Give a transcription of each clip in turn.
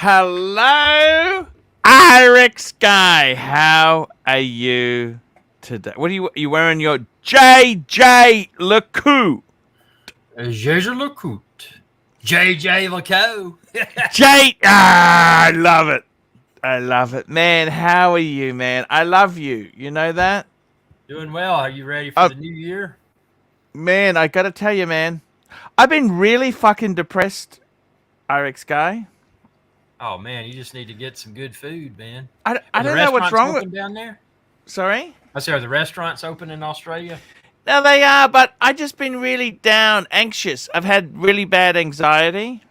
Hello, Irex guy. How are you today? What are you wearing? Your JJ LeCoux. JJ LeCoux. JJ LeCoux. I love it. I love it, man. How are you, man? I love you. You know that? Doing well. Are you ready for the new year? Man, I gotta tell you, man. I've been really fucking depressed, Irex guy. Oh man, you just need to get some good food, man. I don't know what's wrong with down there. Sorry? I said, are the restaurants open in Australia? No, they are, but I just been really down, anxious. I've had really bad anxiety.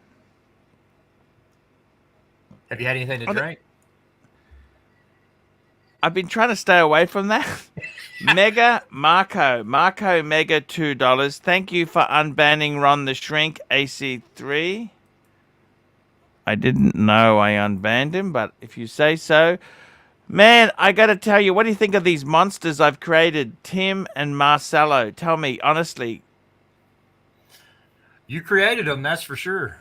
Have you had anything to drink? I've been trying to stay away from that. Mega Marco Mega $2. Thank you for unbanning Ron the Shrink AC3. I didn't know I unbanned him, but if you say so. Man, I gotta tell you, what do you think of these monsters I've created? Tim and Marcelo, tell me, honestly. You created them, that's for sure.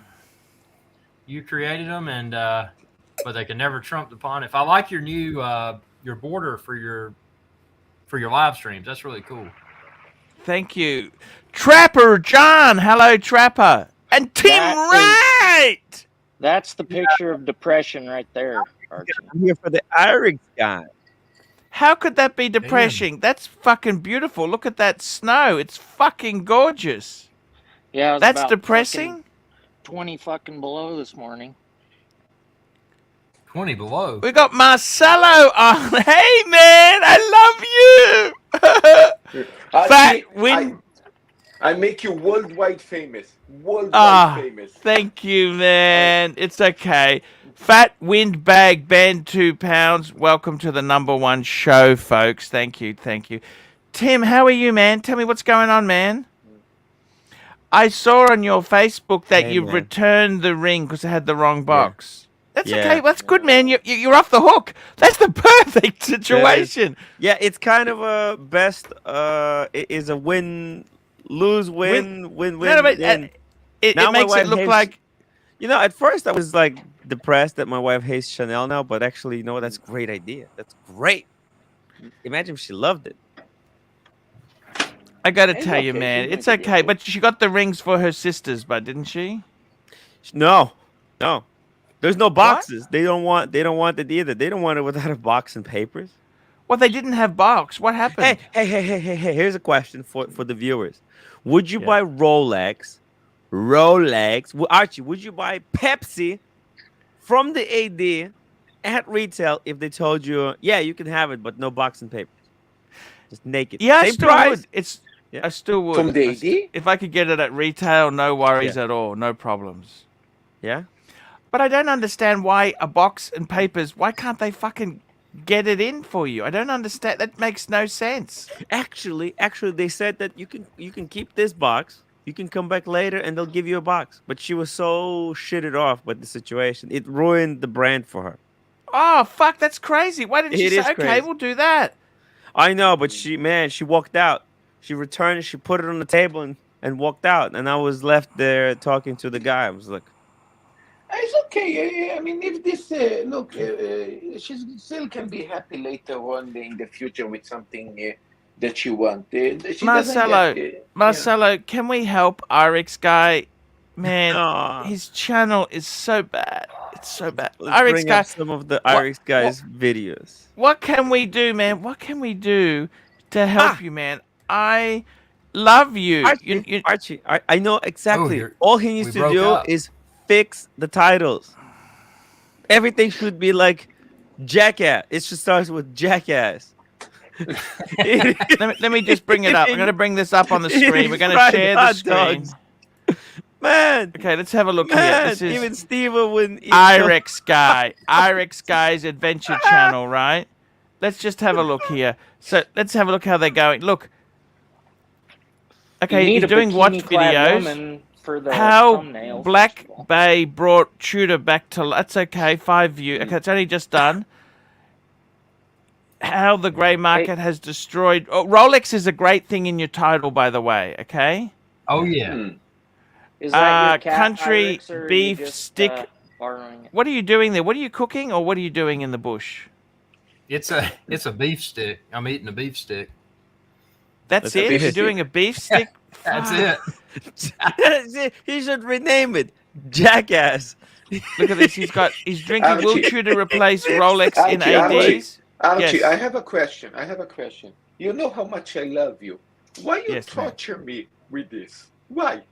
You created them, and but they can never trump the pawn. If I like your new your border for your live streams, that's really cool. Thank you. Trapper John, hello Trapper. And Tim Wright! That's the picture of depression right there, Archie. I'm here for the Irish guy. How could that be depressing? Damn. That's fucking beautiful. Look at that snow. It's fucking gorgeous. Yeah, that's depressing. 20 fucking below this morning. 20 below. We got Marcelo on. Hey man, I love you. Fat Wind. I make you worldwide famous. Worldwide famous. Thank you, man. It's okay. Fat Windbag banned 2 pounds. Welcome to the #1 show, folks. Thank you. Tim, how are you, man? Tell me what's going on, man. I saw on your Facebook that you've returned the ring because it had the wrong box. Yeah. That's okay. That's good, man. You're off the hook. That's the perfect situation. Yeah, it's kind of a best. It is a win. Lose, win. No, but it makes it look like... You know, at first I was like depressed that my wife hates Chanel now, but actually, you know what? That's a great idea. That's great. Imagine if she loved it. I gotta tell you, man, it's okay. But she got the rings for her sisters, but didn't she? No. There's no boxes. What? They don't want it either. They don't want it without a box and papers. Well, they didn't have box. What happened? Hey. Here's a question for the viewers. Would you buy Rolex? Archie, would you buy Pepsi from the AD at retail if they told you, yeah, you can have it, but no box and papers? Just naked. Yeah, Same I still price. would. I still would. From the AD? If I could get it at retail, no worries at all. No problems. Yeah? But I don't understand why a box and papers, why can't they fucking get it in for you? I don't understand. That makes no sense. Actually, they said that you can keep this box. You can come back later and they'll give you a box. But she was so shitted off with the situation. It ruined the brand for her. Oh, fuck, that's crazy. Why didn't she say, okay, crazy. we'll do that? I know, but she walked out. She returned it, she put it on the table and walked out. And I was left there talking to the guy. I was like, it's okay. I mean, if this look, she still can be happy later on in the future with something that she wants. Marcelo, can we help Irex guy? Man, his channel is so bad. It's so bad. Let's bring up some of the Irex guy's videos. What can we do, man? What can we do to help you, man? I love you. Archie, I know exactly. All he needs to do is fix the titles. Everything should be like Jackass. It should start with Jackass. let me just bring it up. I'm going to bring this up on the screen. We're going to share the screen. Man. Okay, let's have a look here. This is even Steve wouldn't. Irex guy. Irex guy's adventure channel, right? Let's just have a look here. So let's have a look how they're going. Look. Okay, he's doing watch videos. How Black Bay brought Tudor back to... That's okay, 5 views. Okay, it's only just done. How the grey market has destroyed... Oh, Rolex is a great thing in your title, by the way, okay? Oh, yeah. Is that your cat, country Irex, beef just, stick borrowing it. What are you doing there? What are you cooking, or what are you doing in the bush? It's a beef stick. I'm eating a beef stick. That's That's a it? beef You're stick. doing a beef stick? That's Fuck. it. He should rename it Jackass. Look at this. He's drinking Archie. wheelchair to replace Rolex in Archie, ADs. Archie, Yes. I have a question. You know how much I love you. Why you Yes, ma'am. torture me with this? Why?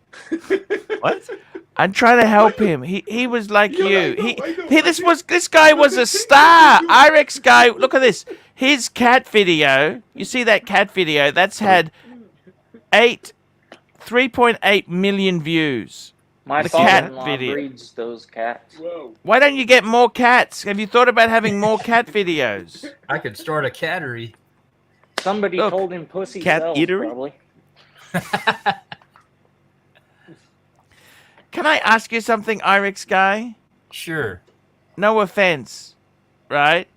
What? I'm trying to help him. He was like Yeah, you. I know. This guy was a star. Irex guy. Look at this. His cat video. You see that cat video? That's had 3.8 million views. My The cat father-in-law video. breeds those cats. Whoa. Why don't you get more cats? Have you thought about having more cat videos? I could start a cattery. Somebody Look, told him pussy cat sells, eatery? probably. Can I ask you something, Irex guy? Sure. No offense, right?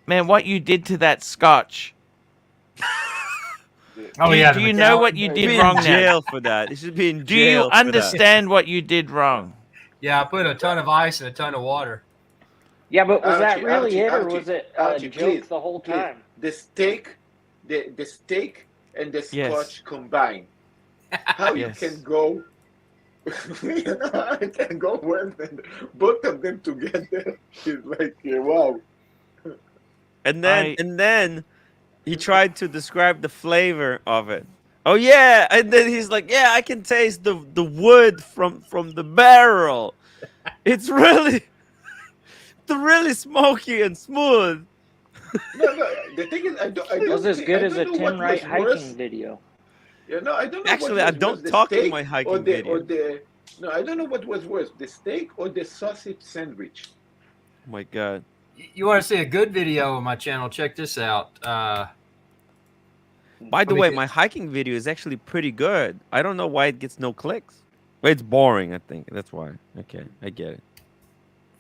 Man, what you did to that scotch. Oh do, yeah. do the you know McAllen- what you He'd did be wrong in now? jail for that. He should be in Do you jail. for that. understand what you did wrong? Yeah, I put a ton of ice and a ton of water. Yeah, but was that Archie, really it, or Archie, was it Archie, a joke please, the whole please. time? The steak, the steak and the Yes. scotch combined. How Yes. you can go? I can go well, and both of them together is like wow. And then he tried to describe the flavor of it. Oh yeah, and then he's like, yeah, I can taste the wood from the barrel. It's really smoky and smooth. No, the thing is, I don't. Was as think- good I as a don't know Tim what Wright was worse. hiking video. You know, I don't know. Actually, what I was don't worse, the talk in steak my hiking or the, video. Or the, no, I don't know what was worse, the steak or the sausage sandwich. Oh my god. You want to see a good video on my channel? Check this out. By the Let me way, see. my hiking video is actually pretty good. I don't know why it gets no clicks. Well, it's boring, I think. That's why. Okay, I get it.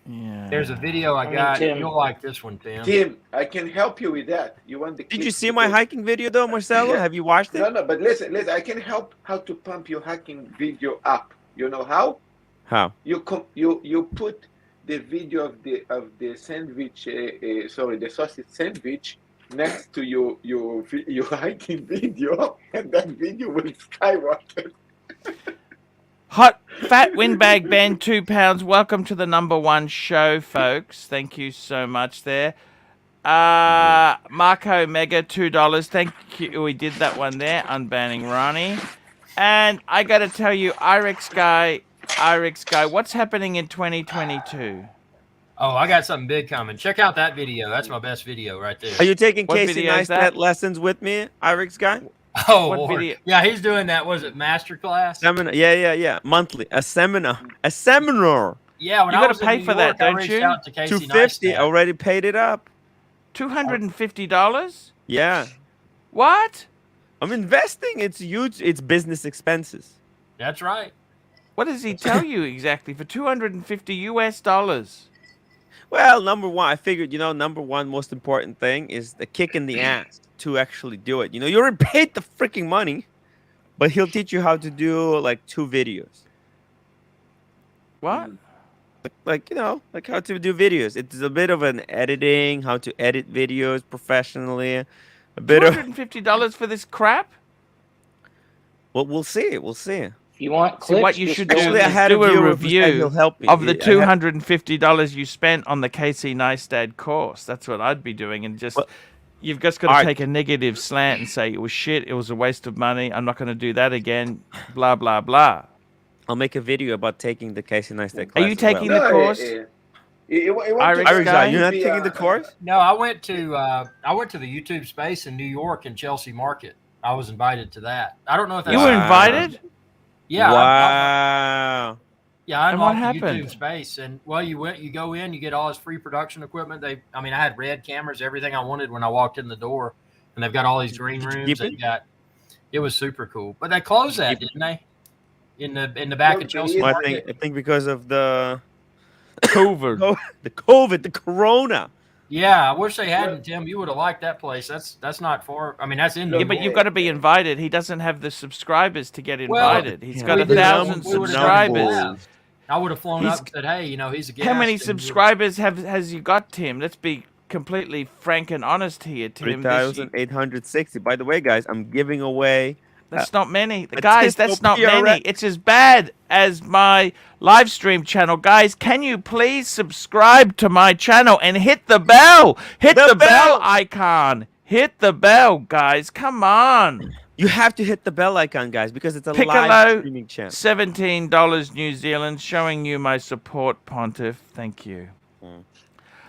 Yeah. There's a video I I mean, got. Tim- You'll like this one, Tim. Tim, I can help you with that. You want the? Did you clips see to my go- hiking video though, Marcelo? Yeah. Have you watched No, it? no, but listen. I can help how to pump your hiking video up. You know how? How? You put the video of the sandwich, the sausage sandwich next to your hiking video, and that video will skyrocket. Hot Fat Windbag Ben, £2. Welcome to the #1 show, folks. Thank you so much there. Marco Mega, $2. Thank you. We did that one there. Unbanning Ronnie. And I got to tell you, Irex guy, what's happening in 2022? Oh, I got something big coming. Check out that video. That's my best video right there. Are you taking What Casey video is Neistat that? lessons with me, Irex guy? Oh, What Lord. video? Yeah, he's doing that. Was it masterclass? Seminar. Yeah. Monthly. A seminar. Yeah, when You I gotta was in pay New for that, York, I don't reached you? out to Casey $250. Neistat. Already paid it up. $250? Yeah. What? I'm investing. It's huge. It's business expenses. That's right. What does he tell you exactly for $250? Well, number one, I figured, number one most important thing is the kick in the ass to actually do it. You already paid the freaking money, but he'll teach you how to do like 2 videos. What? Like how to do videos. It's a bit of an editing, how to edit videos professionally. A bit of $250 for this crap? well, we'll see. We'll see. If you want See, clips, what you just should go do Actually, I is had do a a viewer who said review he'll help me. of the I had- $250 you spent on the Casey Neistat course. That's what I'd be doing, and just Well, you've just got to Art- take a negative slant and say it was shit. It was a waste of money. I'm not going to do that again. Blah blah blah. I'll make a video about taking the Casey Neistat Are class. you as taking well. the course? Irex guy? guy, you're not taking the course? No, I went to the YouTube space in New York in Chelsea Market. I was invited to that. I don't know if that's You were Wow. invited? Yeah. Wow. Yeah, I And what unlocked the happened? YouTube space, and you go in, you get all this free production equipment. I had red cameras, everything I wanted when I walked in the door, and they've got all these green Did you rooms. keep They it? got it was super cool, but they closed that, didn't they? In the back No, of Chelsea Yeah, Well, Market. I think because of the COVID. COVID, the Corona. Yeah, I wish they hadn't, Tim. You would have liked that place. That's not far. That's in. No, Yeah, New but York. you've got to be invited. He doesn't have the subscribers to get Well, invited. He's yeah, got the 1,000 numbers- subscribers. Yeah. I would have flown He's- up and said, "Hey, you know, he's a guest." How many and subscribers has you got, Tim? Let's be completely frank and honest here, Tim. 3,860. By the way, guys, I'm giving away. That's not many. a Guys, Tint that's not PRX. many. It's as bad as my live stream channel. Guys, can you please subscribe to my channel and hit the bell? Hit the bell icon. Hit the bell, guys. Come on. You have to hit the bell icon, guys, because it's a Piccolo, live streaming channel. $17 New Zealand, showing you my support, Pontiff. Thank you.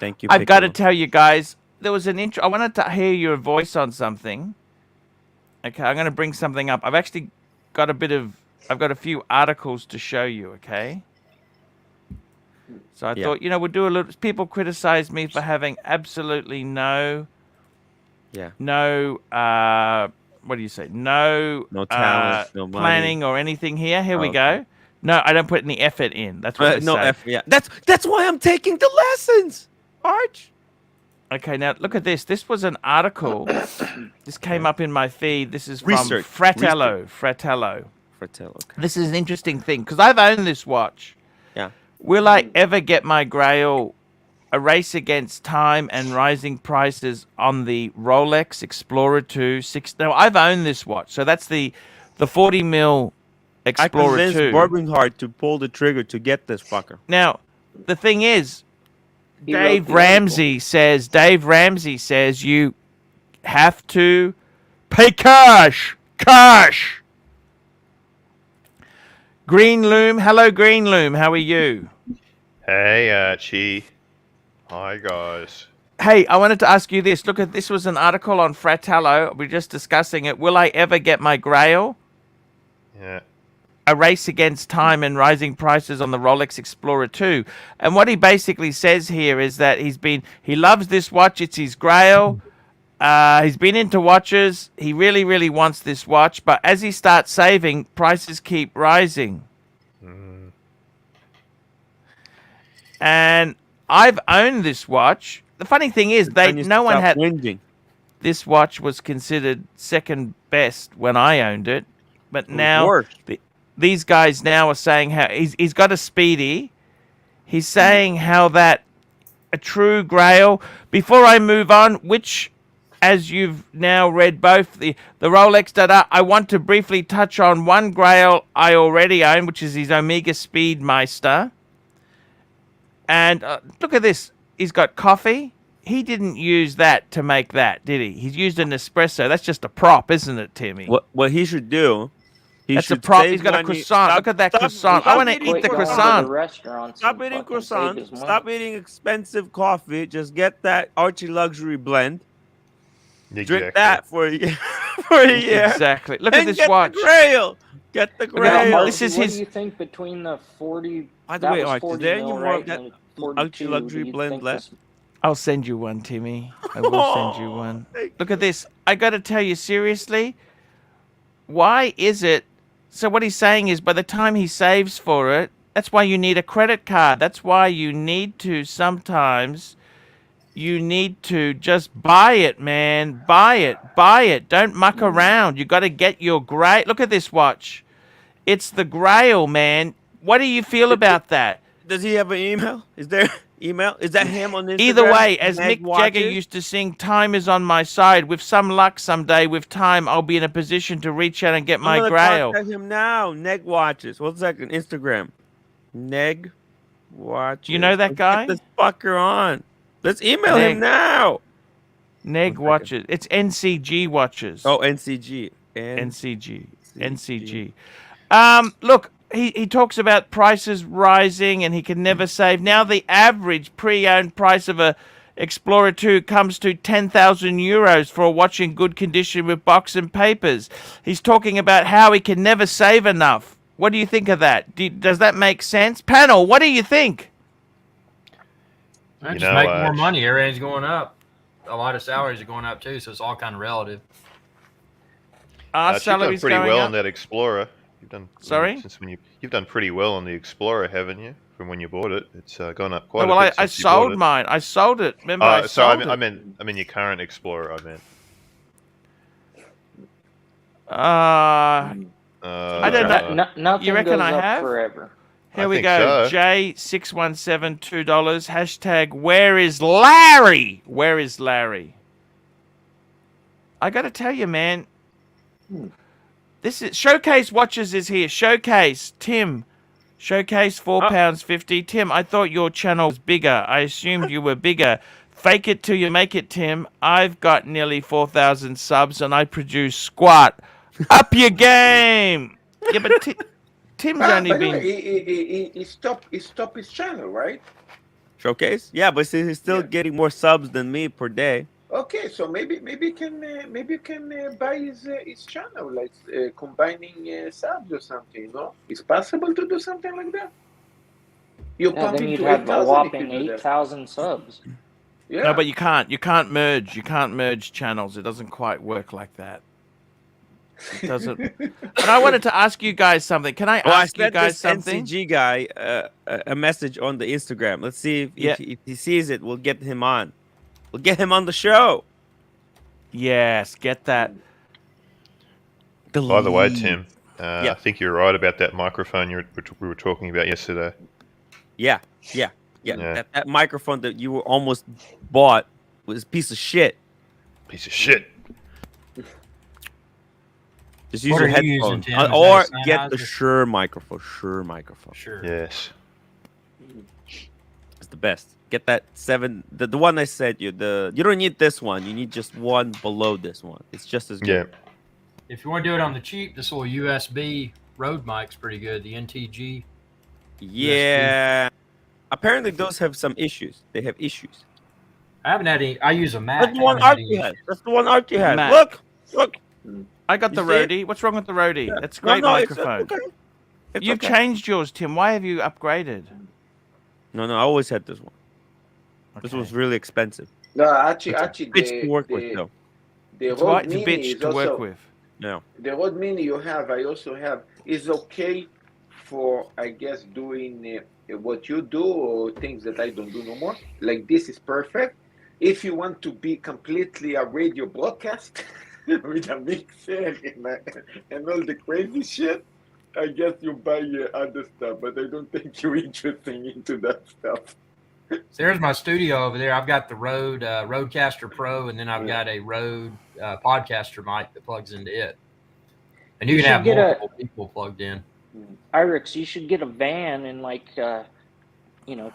Thank you. I've got to Piccolo. tell you guys, there was an intro. I wanted to hear your voice on something. Okay, I'm going to bring something up. I've actually got I've got a few articles to show you, okay? So I thought, we'll do a little, people criticize me for having absolutely no, what do you say? No talent, no money. planning or anything here. Here we go. No, I don't put any effort in. That's what they say. Yeah. That's why I'm taking the lessons, Arch. Okay, now look at this. This was an article. This came up in my feed. This is from Research. Fratello. Okay. This is an interesting thing because I've owned this watch. Yeah. Will I ever get my grail? A race against time and rising prices on the Rolex Explorer 2. Now, I've owned this watch. So that's the 40 mil Explorer I 2. convinced Bourbonheart to pull the trigger to get this fucker. Now, the thing is, He wrote Dave the Ramsey says you have to pay cash. Green Loom, hello Green Loom, how are you? Hey, Archie. Hi, guys. Hey, I wanted to ask you this. Look, this was an article on Fratello. We're just discussing it. Will I ever get my grail? Yeah. A race against time and rising prices on the Rolex Explorer 2. And what he basically says here is that he loves this watch. It's his grail. He's been into watches. He really, really wants this watch. But as he starts saving, prices keep rising. And I've owned this watch. The funny thing is, no one had... Whinging. This watch was considered second best when I owned it. But now... These guys now are saying how he's got a Speedy. He's saying how that a true grail. Before I move on, which, as you've now read both the Rolex data, I want to briefly touch on one grail I already own, which is his Omega Speedmeister. And look at this. He's got coffee. He didn't use that to make that, did he? He's used an espresso. That's just a prop, isn't it, Timmy? What he should do... That's a prop. He's got a croissant. Look at that croissant. I want to eat the croissant. Stop eating croissant. Stop eating expensive coffee. Just get that ArchieLuxury blend. Exactly. Drink that for a year. For a year. Exactly. Look at this watch. Get the grail. This is what his. do you think between the 40? By the way, Arch, is 40 there any mil, more right, of that and 42, ArchieLuxury do you blend think left? this- I'll send you one, Timmy. I will send you one. Look at this. I got to tell you seriously. Why is it? So what he's saying is, by the time he saves for it, that's why you need a credit card. That's why you need to sometimes. You need to just buy it, man. Buy it. Don't muck around. You got to get your grail. Look at this watch. It's the grail, man. What do you feel about that? Does he have an email? Is there email? Is that him on Instagram? Either way, as Neg Mick Jagger watches? used to sing, time is on my side. With some luck someday, with time, I'll be in a position to reach out and get my I'm gonna grail. contact him now. Neg watches. 1 second. Instagram. Neg watches. You know that Let's guy? Get this fucker on. Let's email Neg. him now. Neg watches. It's NCG watches. Oh, NCG. NCG. Look, he talks about prices rising and he can never save. Now the average pre-owned price of a Explorer 2 comes to 10,000 euros for a watch in good condition with box and papers. He's talking about how he can never save enough. What do you think of that? Does that make sense? Panel, what do you think? Just know, make more money. Everything's going up. A lot of salaries are going up too, so it's all kind of relative. Our You've done salaries pretty going well up? on that Explorer. You've done Sorry? You've done pretty well on the Explorer, haven't you? From when you bought it, it's gone up quite well, a bit. I since you bought sold it. mine. I sold it. Remember, I Sorry, sold I it. mean your current Explorer. I meant. I don't know. Nothing You reckon goes I up have? forever. Here I we think go. so. J617, $2. Hashtag, where is Larry? Where is Larry? I got to tell you, man. This is Showcase Watches is here. Showcase, Tim. Showcase, £4.50. Tim, I thought your channel was bigger. I assumed you were bigger. Fake it till you make it, Tim. I've got nearly 4,000 subs and I produce squat. Up your game. Yeah, but Tim's only By the been... way, he stopped his channel, right? Showcase? Yeah, but see, he's still Yeah. getting more subs than me per day. Okay, so maybe you can buy his channel, like combining subs or something. No, it's possible to do something like that. You're Yeah, then pumping you'd to have a 8,000 if you whopping do that. 8,000 subs. Yeah. No, but you can't. You can't merge. You can't merge channels. It doesn't quite work like that. It doesn't. But I wanted to ask you guys something. Can I ask you sent guys this something? NCG guy a message on the Instagram. Let's see if he sees it. We'll get him on. We'll get him on the show. Yes, get that. By the way, Tim, Yeah. I think you're right about that microphone we were talking about yesterday. Yeah. Yeah. That microphone that you almost bought was a piece of shit. Piece of shit. Just use What your are you using, headphones. Tim? Is that Or a get the Sennheiser? Shure microphone. Shure microphone. Sure. Yes. It's the best. Get that the one I said you. You don't need this one. You need just one below this one. It's just as Yeah. good. If you want to do it on the cheap, this little USB Rode mic's pretty good. The NTG. Yeah. Apparently those have some issues. They have issues. I haven't had any. I use a Mac. That's the one I haven't had Archie any has. That's the one Archie has. Mac. Look. I got the You see it? roadie. What's wrong with the roadie? Yeah. That's a great It's microphone. okay. It's You've okay. changed yours, Tim. Why have you upgraded? No, I always had this one. This Okay. was really expensive. No, actually, Bitch to work with though. the It's Rode right, it's a Mini bitch is to also work with. No. the Rode Mini you have. I also have is okay for, I guess, doing what you do or things that I don't do no more. Like this is perfect. If you want to be completely a radio broadcast with a mixer and all the crazy shit, I guess you buy other stuff. But I don't think you're interested into that stuff. So there's my studio over there. I've got the Rode Rodecaster Pro, and then I've got a Rode podcaster mic that plugs into it. And you You can have should get multiple people plugged in. Irix, you should get a van and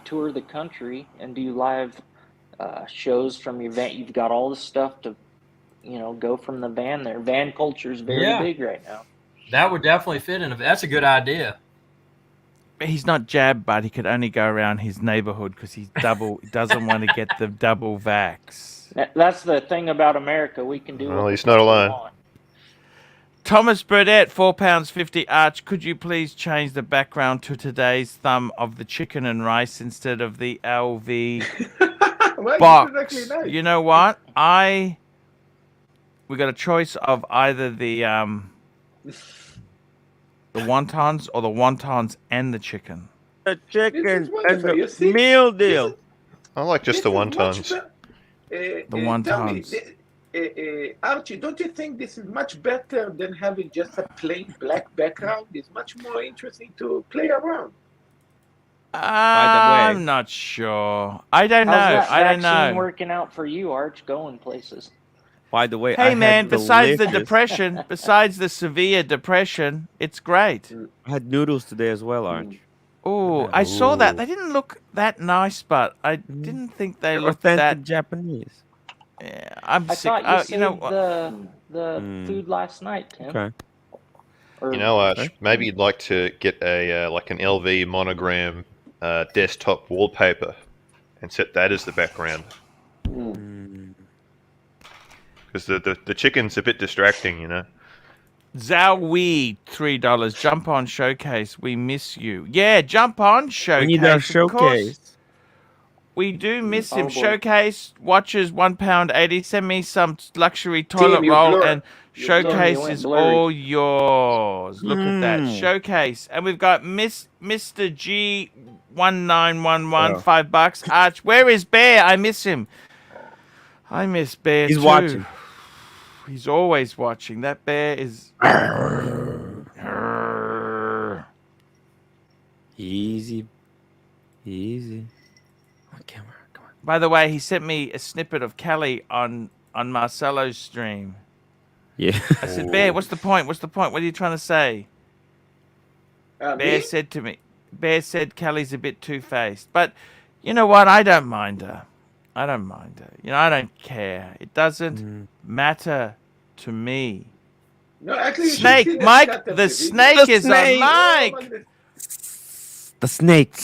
tour the country and do live shows from your van. You've got all the stuff to, go from the van there. Van culture is very Yeah. big right now. That would definitely fit in. That's a good idea. He's not jabbed, but he could only go around his neighborhood because he's doesn't want to get the double vax. That's the thing about America. We can do Well, what he's the not fuck we alone. want. Thomas Burdett, £4.50. Arch, could you please change the background to today's thumb of the chicken and rice instead of the LV Well, box? this is actually nice. You know what? We got a choice of either the wontons or the wontons and the chicken. The chicken and wonderful. You the see? meal deal. I like just the This is wontons. much be- The tell me, wontons. Archie, don't you think this is much better than having just a plain black background? It's much more interesting to play around. I'm not sure. I don't know. How's that I don't vaccine know. working out for you, Arch? Going places. By the way, I Hey had man, besides the delicious- depression, besides the severe depression, it's great. I had noodles today as well, Arch. Oh, I saw that. Ooh. They didn't look that nice, but I didn't think they They're looked authentic that. Japanese. Yeah, I'm I sick. thought you saved You know what? the food last night, Tim. Okay. Or- You know, maybe you'd like to get a like an LV monogram desktop wallpaper and set that as the background. Because the chicken's a bit distracting, you know. Zhao Wee, $3. Jump on Showcase. We miss you. Yeah, jump on Showcase. We need our of course. showcase. We do miss Oh, him. boy. Showcase watches £1.80. Send me some luxury toilet you roll blur. and You Showcase went is blurry. all yours. Look at that. Mm. Showcase. And we've got Mr. G 1911, Oh. $5. Arch, where is Bear? I miss him. I miss Bear He's too. watching. He's always watching. That bear is. Easy. On camera. Come on. By the way, he sent me a snippet of Kelly on Marcelo's stream. Yeah. I said, Bear, what's the point? What's the point? What are you trying to say? Bear Me? said to me, Bear said Kelly's a bit two-faced. But you know what? I don't mind her. I don't mind her. You know, I don't care. It doesn't matter to me. No, actually, you should see Snake, the Mike, cut of the video. snake The is snake. on Mike. The snake.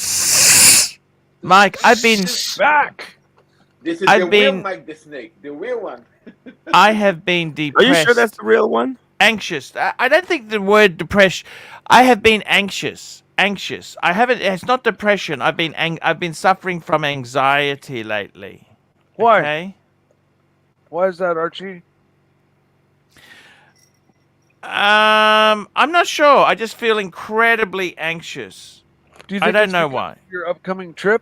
Mike, I've been, Back. This is I've the been- real Mike the Snake, the real one. I have been Are depressed. you sure that's the real one? Anxious. I don't think the word depression. I have been anxious. I haven't. It's not depression. I've been suffering from anxiety lately. Why? Okay. Why is that, Archie? I'm not sure. I just feel incredibly anxious. Do you I think don't it's know because why. of your upcoming trip?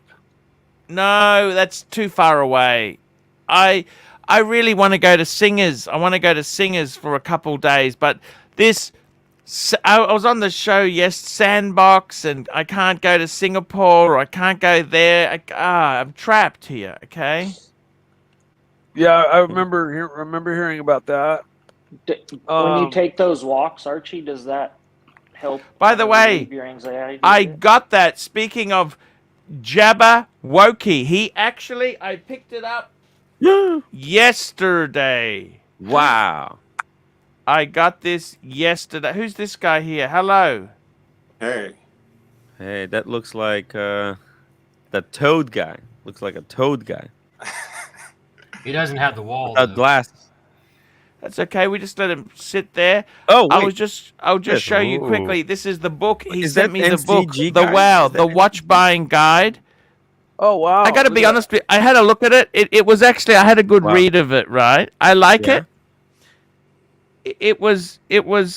No, that's too far away. I really want to go to Singers. I want to go to Singers for a couple days, but this. I was on the show, yes, Sandbox, and I can't go to Singapore, or I can't go there. I'm trapped here. Okay. Yeah, I remember hearing about that. When you take those walks, Archie, does that help? By the way, relieve your anxiety? I got that. Speaking of Jabberwocky, I picked it up yesterday. Wow. I got this yesterday. Who's this guy here? Hello. Hey. Hey, that looks like the toad guy. Looks like a toad guy. He doesn't have the wall. Without though. glasses. That's okay. We just let him sit there. Oh, wait. I'll just Yes. show you Ooh. quickly. This is the book. He Is sent that me the book. NCG The guy? Is that the watch buying guide. Oh wow! I got to look be at honest with you. I had a look at it. It was actually, I had a good Wow. read of it, right? I like Yeah. it.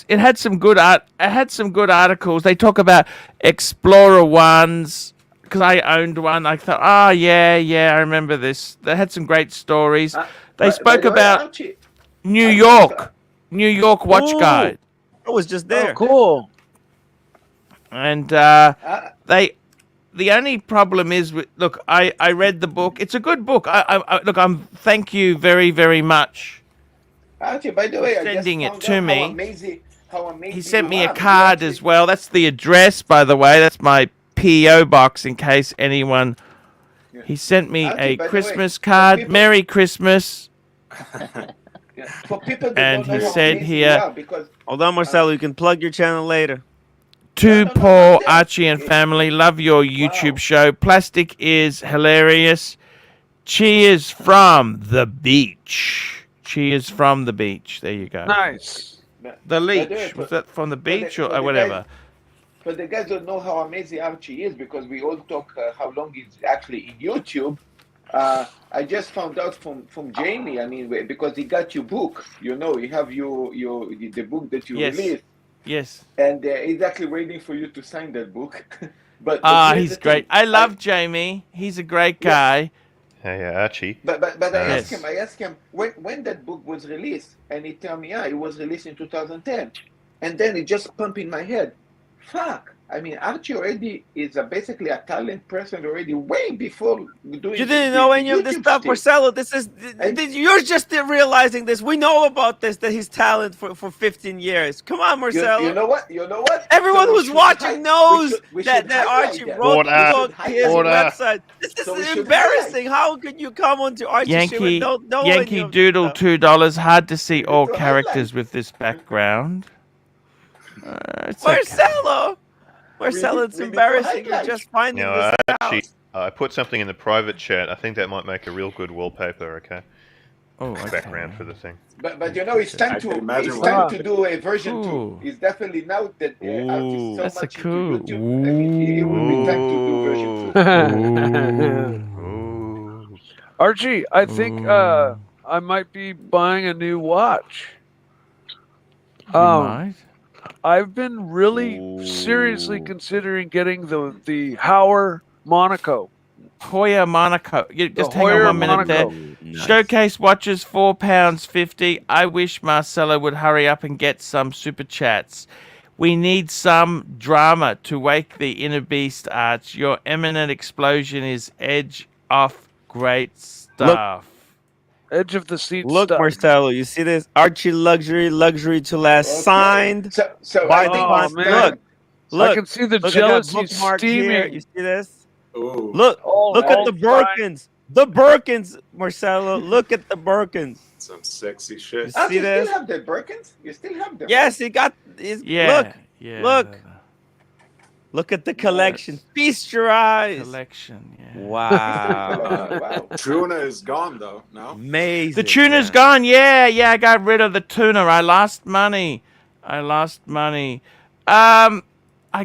It had some good art. It had some good articles. They talk about Explorer ones because I owned one. I thought, oh yeah, I remember this. They had some great stories. They By spoke the way, about Archie, New Archie, York watch Ooh. guide, I was just that. there. Oh, cool. and uh, the only problem is look. I read the book. It's a good book. Thank you very, very much. Archie, by the way, Sending I it just to found me. out how amazing He sent you me a are. You card actually- as well. That's the address, by the way. That's my P.O. box in case anyone. Yeah. He sent me Archie, a by the way, Christmas for card. people- Merry Christmas. Yeah, for people that And don't know he how said amazing here- you are, because Hold on, Marcelo. You can plug your channel later. To no, Paul, not that. Archie, and family. Love your YouTube Wow. show. Plastic is hilarious. Cheers from the beach. Cheers from the beach. There you go. Nice. The leech. way, Was for- that from the for beach for or whatever? Guys, but the guys don't know how amazing Archie is because we all talk how long he's actually in YouTube. I just found out from Jamie. I mean, because he got your book. You know, you have the book that you Yes. released, Yes. and he's actually waiting for you to sign that book. but here's He's the great. thing. I love Jamie. He's a great Yeah. guy. Hey, Archie. But I Yes. asked him when that book was released, and he told me, it was released in 2010, and then it just pumped in my head. Fuck! I mean, Archie already is basically a talent person already way before doing. You didn't know any of this YouTube stuff, thing. Marcelo. This is And- you're just realizing this. We know about this, that he's talent for 15 years. Come on, Marcelo. You know what? You know what? Everyone So we who's should watching knows we that should highlight Archie that. wrote Order. the book, his Order. website. This So we is should embarrassing. How could you come onto Archie show Yankee and don't know any Yankee of this Doodle stuff? $2. Hard to see need all to characters highlight. with this background. It's okay. Marcelo, Marcelo, need- it's we need to embarrassing. You're highlight. just finding Now, this out. Archie, I put something in the private chat. I think that might make a real good wallpaper, okay? Oh, okay. Background for the thing. But you know, it's time I to can imagine it's why. time to do a version Ooh. 2. It's definitely now that Archie is so That's a much cool. into YouTube. I mean, it will be time to do version 2. Ooh. Archie, I think Ooh. I might be buying a new watch. You Um, might. I've been really seriously Ooh. considering getting the Hauer Monaco. Hoya Monaco. You just The hang on Hoyer 1 minute Monaco. there. Nice. Showcase watches £4.50. I wish Marcelo would hurry up and get some super chats. We need some drama to wake the inner beast, Arch. Your imminent explosion is edge off great stuff. Edge of the seat Look, stuff. Marcelo, you see this? ArchieLuxury, luxury to last, Okay. signed So by I the think Oh, it's man. done. Look, I can see the look, jealousy I got bookmarked here. steaming. You see this? Ooh. Look, All- look at all the fine. Birkins. The Birkins, Marcelo. Look at the Birkins. Some sexy shit. You Ah, see you this? still have the Birkins? You still have them? Yes, he got. He's, Yeah. Look, Yeah. look. Look at the collection. Feast your eyes. Collection. Yeah. Wow. Wow. Tuna is gone though. No. Amazing. The tuna's yeah. gone. Yeah, I got rid of the tuna. I lost money. I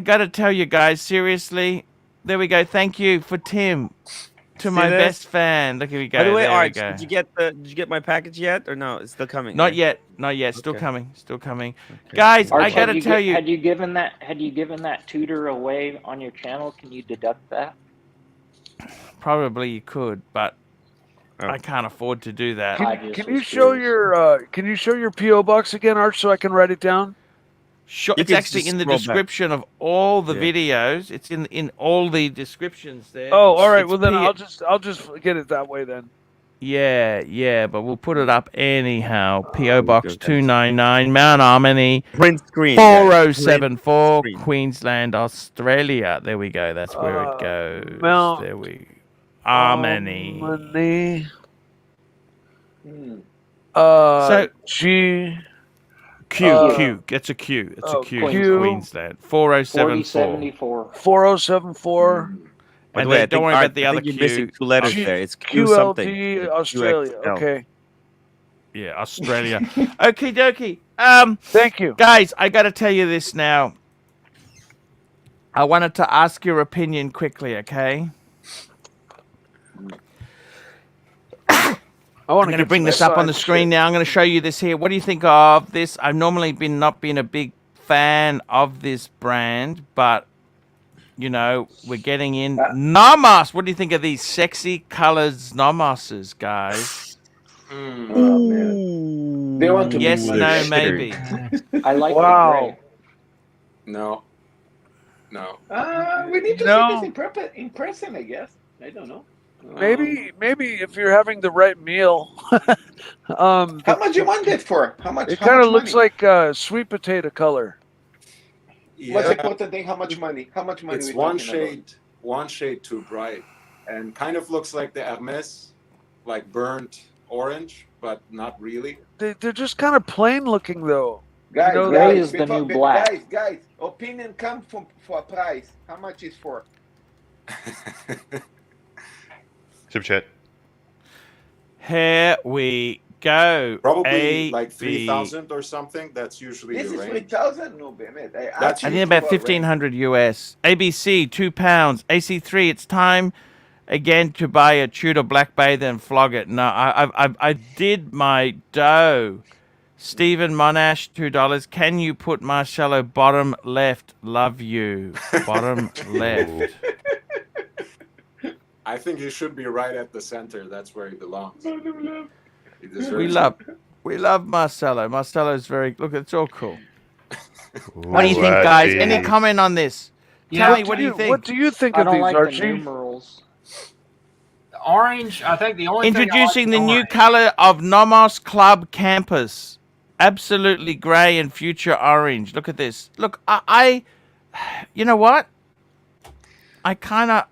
gotta tell you guys, seriously. There we go. Thank you for Tim. To See my this? best fan. Look, here we go. By the way, there we Arch, go. did you get my package yet, or no? It's still coming. Not yeah? yet. Still Okay. coming. Okay. Guys, Arch, I gotta tell you. had you given that tutor away on your channel? Can you deduct that? Probably you could, but Oh. I can't afford to do that. I just Can you was show curious. your PO box again, Arch, so I can write it down? Sure, You it's can actually just in the scroll back. description of all the Yeah. videos. It's in all the descriptions there. Oh, all right. It's Well, then P- I'll just get it that way then. Yeah, but we'll put it up anyhow. PO Box okay. 299, Mount Harmony, Print screen. guys. 4074, Print screen. Queensland, Australia. There we go. That's where it goes. Mount There we Harmony. OMMANEY. Hmm. So- G. Q. It's a Q. It's oh, a Q. Q. Queensland. 4074. 4074. 4074. By And the way, they- I don't think, worry Arch, about the I other think you're Q. missing 2 letters Q- there. It's Q something. QLD It's Australia. QXL. Okay. Yeah, Australia. Okie dokie. Thank you. Guys, I got to tell you this now. I wanted to ask your opinion quickly, okay? I'm going to bring this up on the screen now. I'm going to show you this here. What do you think of this? I've normally not been a big fan of this brand, but you know, we're getting in NOMOS. What do you think of these sexy colors NOMOSes, guys? Oh, man. They want to make Yes, money. no, maybe. I like Wow. No. No. We need to No. see this in person, I guess. I don't know. Maybe if you're having the right meal. How much you want it for? How much? It how kind much of looks money? like sweet potato color. What's the Yeah. quote today? How much money? How much money? It's we one talking about? shade too bright, and kind of looks like the Hermes, like burnt orange, but not really. They're just kind of plain looking though. Guys, know, gray guys, is the new black. Guys, opinion comes for a price. How much is for? Super chat. Here we go. Probably like AB. 3,000 or something. That's usually This the is range. 3,000? No, Bennett. That's I think about 1,500 US. ABC, £2. AC3, it's time again to buy a Tudor Black Bather and flog it. No, I did my dough. Stephen Monash, $2. Can you put Marcello bottom left? Love you. Bottom left. I think he should be right at the center. That's where he belongs. He deserves We love Marcello. Marcello's very, look, it's all cool. What What do you think, guys? Any comment on this? Tell me, what do you think? What do you think I of don't these, like the Archie? numerals. The orange, I think the only thing I like Introducing the is new orange. color of NOMOS Club Campus. Absolutely grey and future orange. Look at this. Look, I you know what? I kind of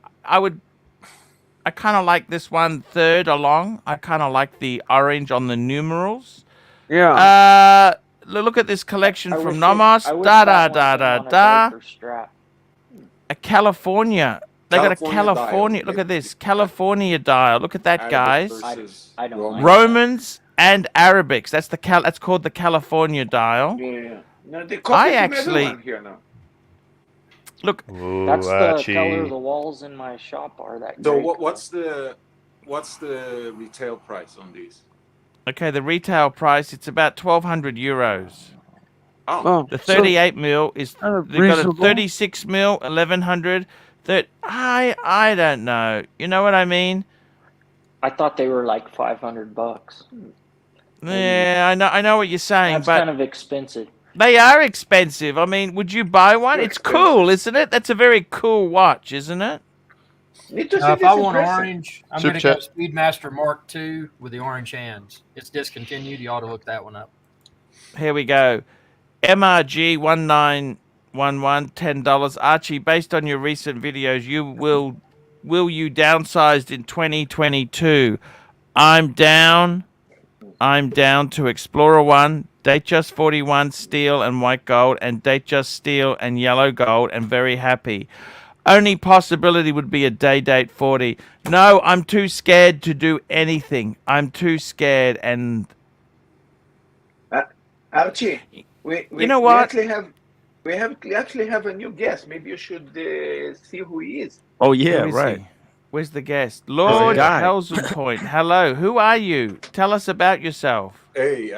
like this one third along. I kind of like the orange on the numerals. Yeah. Look at this collection I from wish NOMOS. I wish Da that da one da came da on a da. diaper strap. A California. They got a California California. dial. Look at this California dial. Look at that, Arabic guys. versus I don't Roman. like Romans and Arabics. That's that's called the California dial. Yeah. No, they I copy from actually- everyone here now. Look, Ooh, That's the Archie. color the walls in my shop are. That So gray what's the retail price on these? okay, the retail price it's about 1,200 euros. Oh, Oh, The so- 38 mil is they've got a reasonable. 36 mil, 1,100. That I don't know. You know what I mean? I thought they were like $500. Yeah, I know what you're saying, That's but kind of expensive. They are expensive. I mean, would you buy one? They're It's cool, expensive. isn't it? That's a very cool watch, isn't it? Need to see If I this want impressive. orange, I'm Super going to go chat. Speedmaster Mark II with the orange hands. It's discontinued. You ought to look that one up. Here we go. MRG 1911 $10. Archie, based on your recent videos, will you downsized in 2022? I'm down to Explorer 1, Datejust 41 steel and white gold, and Datejust steel and yellow gold, and very happy. Only possibility would be a Day-Date 40. No, I'm too scared to do anything. I'm too scared, and Archie, you know what? we actually have a new guest. Maybe you should see who he is. Oh yeah, Where is right. he? Where's the guest? Lord guy. Helsen Point. Hello. Who are you? Tell us about yourself. Hey,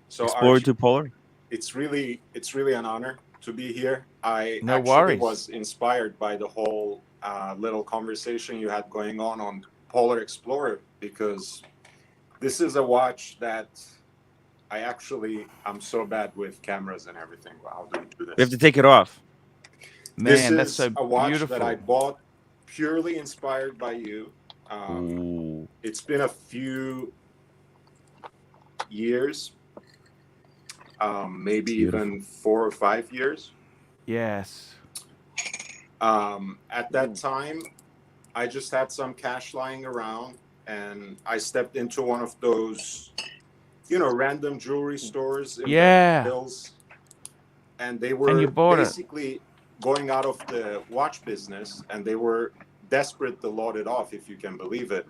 so Explorer Archie, to Polar. it's really an honor to be here. I No actually worries. was inspired by the whole little conversation you had going on Polar Explorer, because this is a watch that I'm so bad with cameras and everything. How do we do this? We have to take it off. Man, This that's is so a watch beautiful. that I bought purely inspired by you. Ooh. It's been a few years, maybe even 4 or 5 years. Yes. At that time, I just had some cash lying around, and I stepped into one of those, random jewelry stores in Yeah. the hills, and they And were you bought it. basically going out of the watch business, and they were desperate to load it off, if you can believe it.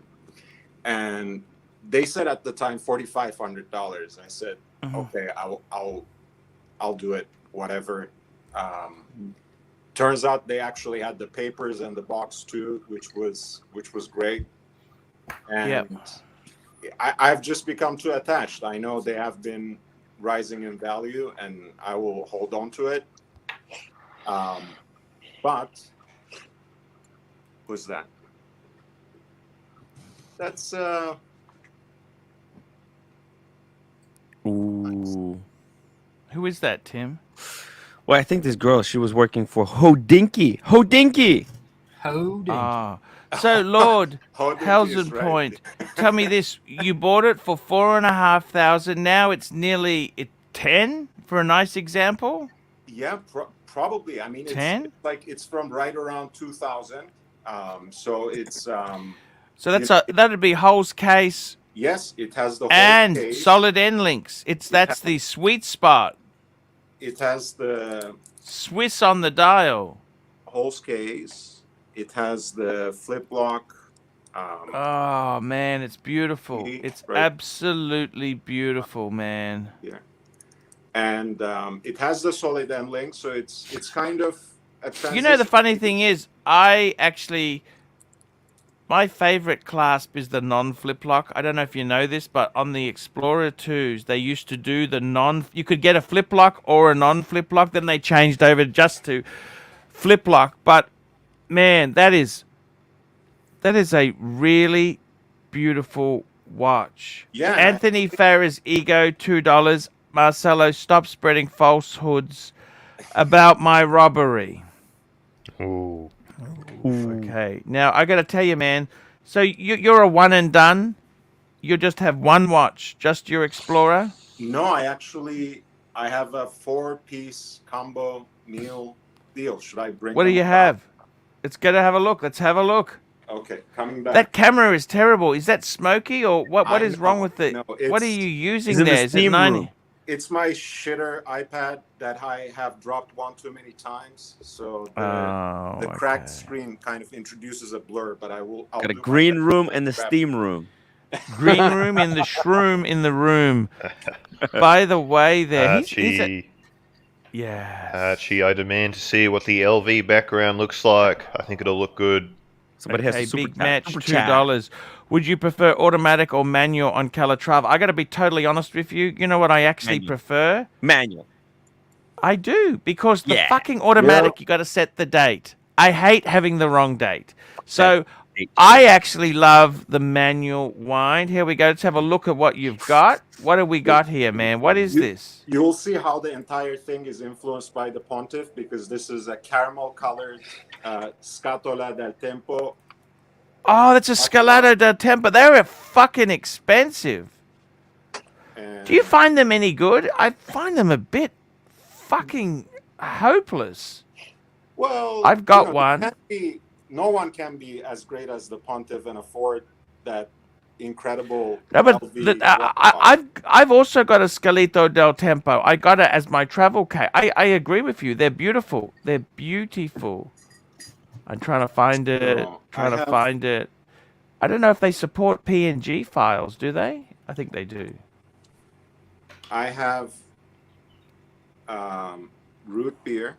And they said at the time $4,500. I said, okay, I'll do it, whatever. Turns out they actually had the papers and the box too, which was great. And I've just become too attached. I know they have been rising in value, and I will hold on to it. But who's that? That's Ooh. Who is that, Tim? Well, I think this girl, she was working for Hoarding. Hoarding. Hoarding. Ah. So, Lord Hoarding is Helsen right. Point, tell me this. You bought it for 4,500. Now it's nearly 10 for a nice example? Yeah, probably. I mean, 10? it's from right around 2000. So it's So that'd be Hole's case yes, it has the whole and case. solid end links. That's the sweet spot. It has the Swiss on the dial. whole case. It has the flip lock. Oh man, it's beautiful. It's right. absolutely beautiful, man. Yeah, and it has the solid end link, so it's kind of a You know, the transition. funny thing is, my favorite clasp is the non-flip lock. I don't know if you know this, but on the Explorer 2s, they used to do you could get a flip lock or a non-flip lock. Then they changed over just to flip lock. But man, that is a really beautiful watch. Yeah. Anthony Farrer's Ego, $2. Marcelo, stop spreading falsehoods about my robbery. Ooh. Okay. Now, I got to tell you, man. So you're a one and done? You just have one watch, just your Explorer? No, I have a 4-piece combo meal deal. Should I bring? What do them you up? have? Let's go to have a look. Let's have a look. Okay, coming back. That camera is terrible. Is that smoky or what? What I is wrong know, with it? no, What are it's- you using It's in the there? Is it steam 90? room. It's my shitter iPad that I have dropped one too many times, so the cracked screen kind of introduces a blur. But I'll Got a do my green best room to and the grab it. steam room. Green room in the shroom in the room. By the way, there. Archie, Yeah. Archie, I demand to see what the LV background looks like. I think it'll look good. Somebody has Okay, to super big chat. match, Super chat. $2. Would you prefer automatic or manual on Calatrava? I got to be totally honest with you. You know what I actually Manual. prefer? Manual. I do, because the Yeah. fucking automatic, you got to set the date. I hate having the wrong date. So I actually love the manual wind. Here we go. Let's have a look at what you've got. What have we got here, man? What is this? You'll see how the entire thing is influenced by the Pontiff, because this is a caramel colored Scatola del Tempo. Oh, that's a Scalata del Tempo. They're fucking expensive. And Do you find them any good? I find them a bit fucking hopeless. well, I've got you know, one. No one can be as great as the Pontiff and afford that incredible. No, but LV I've also got a Scalito del Tempo. I got it as my travel case. I agree with you. They're beautiful. They're beautiful. I'm trying to find it. No, Find it. I don't know if they support PNG files. Do they? I think they do. I have root beer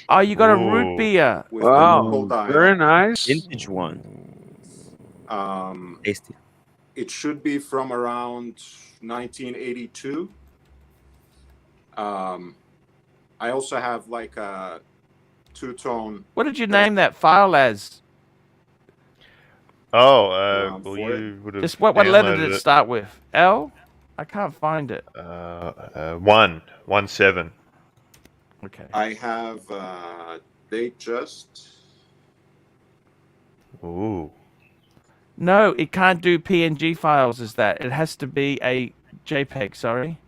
Oh, you got a Ooh. root beer. with Wow, nickel dial. very nice. Vintage one. Tasty. It should be from around 1982. I also have like a two-tone. What did you name that file as? Oh, Around well, four. you would have. Just what letter did downloaded it start with? L? I can't find it. 117. Okay. I have they just Ooh. No, it can't do PNG files as that. It has to be a JPEG, sorry.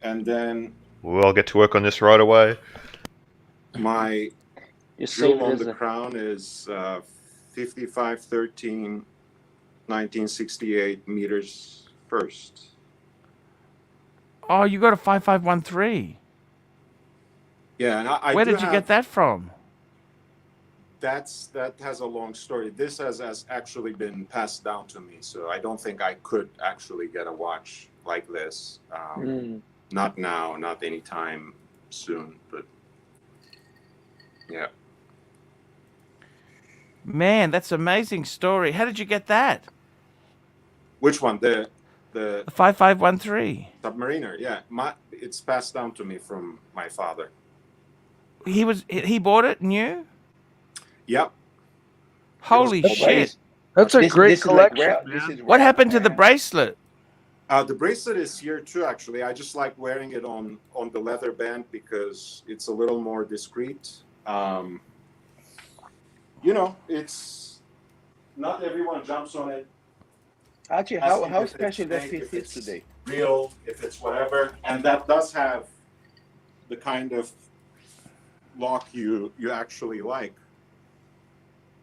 and then Well, I'll get to work on this right away. my Just save jewel it on as the a. crown is 5513 1968 meters first. Oh, you got a 5513. Yeah, and I Where do did you have- get that from? that has a long story. This has actually been passed down to me, so I don't think I could actually get a watch like this. Not now, not anytime soon, but yeah. Man, that's an amazing story. How did you get that? Which one? The The 5513. Submariner? Yeah, it's passed down to me from my father. He bought it new? Yep. Holy It was- shit. That's a great this is like collection. this is What rare, happened to the man. bracelet? The bracelet is here too. Actually, I just like wearing it on the leather band because it's a little more discreet. You know, it's not everyone jumps on it. Archie, Asking how if special it's that fake, piece if is it's today? real, if it's whatever, and that does have the kind of lock you actually like.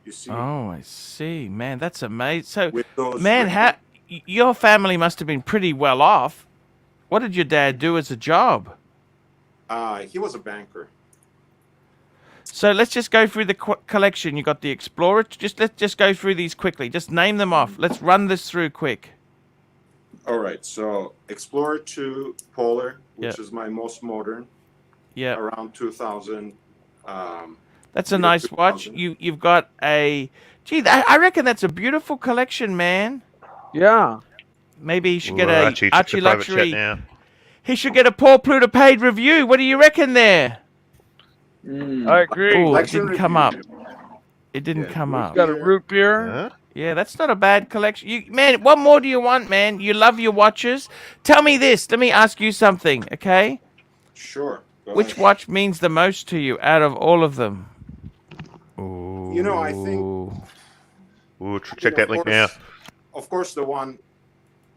You see, Oh, I see. Man, that's amazing. So, with those man, ribbons. your family must have been pretty well off. What did your dad do as a job? He was a banker. So let's just go through the collection. You got the Explorer. Let's just go through these quickly. Just name them off. Let's run this through quick. All right, so Explorer 2 Polar, which Yep. is my most modern, Yeah, around 2000. that's a year nice watch. 2000. You've got a. Gee, I reckon that's a beautiful collection, man. Yeah. Maybe he should Ooh, get a Archie, check the private chat ArchieLuxury. now. He should get a Paul Pluta paid review. What do you reckon there? I agree. Oh, it Collection didn't come review. up. It didn't Yeah, come root up. Got a root beer. Huh? Yeah, that's not a bad collection. Man, what more do you want, man? You love your watches. Tell me this. Let me ask you something, okay? Sure. Go Which ahead. watch means the most to you out of all of them? You know, I think- Ooh, check that link now. Of course, the one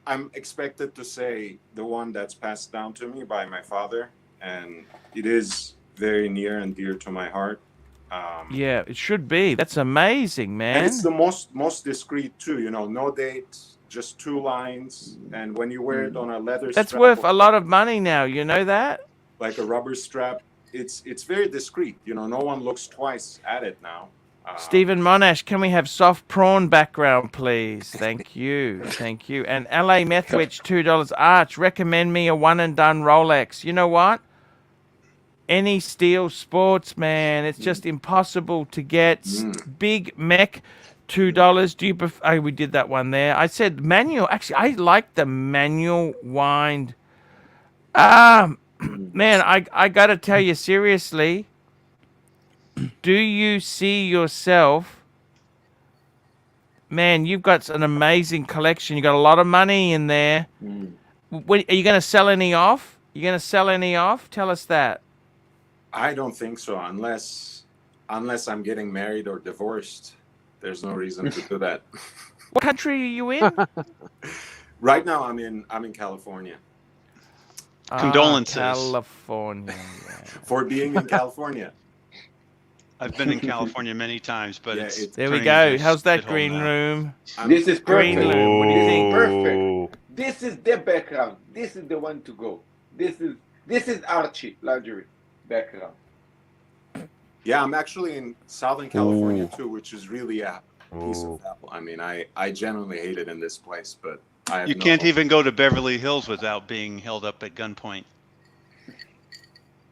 I'm expected to say, the one that's passed down to me by my father, and it is very near and dear to my heart. Yeah, it should be. That's amazing, And man. it's the most discreet too. You know, no date, just 2 lines, and when you wear it on a leather That's strap worth or a lot of money now. You know that? like a rubber strap, it's very discreet. You know, no one looks twice at it now. Stephen Monash, can we have soft prawn background, please? Thank you. Thank you. And LA Methwich, $2. Arch, recommend me a one and done Rolex. You know what? Any steel sports, man. It's just impossible to get. Big Mech, $2. Do you prefer? Oh, we did that one there. I said manual. Actually, I like the manual wind. Man, I got to tell you seriously. Do you see yourself Man, you've got an amazing collection. You got a lot of money in there. Mm. Are you going to sell any off? You going to sell any off? Tell us that. I don't think so, unless I'm getting married or divorced. There's no reason to do that. What country are you in? Right now, I'm in California. Condolences. California. Yeah. For being in California. I've been in California many times, but Yeah, it's it's- There we turning into go. How's that shithole green now. room? This is Green perfect. room. What do you think? Perfect. This is the background. This is the one to go. This is ArchieLuxury background. Yeah, I'm actually in Southern California too, which is really a piece of hell. I mean, I genuinely hate it in this place, but I have You no can't hope. even go to Beverly Hills without being held up at gunpoint.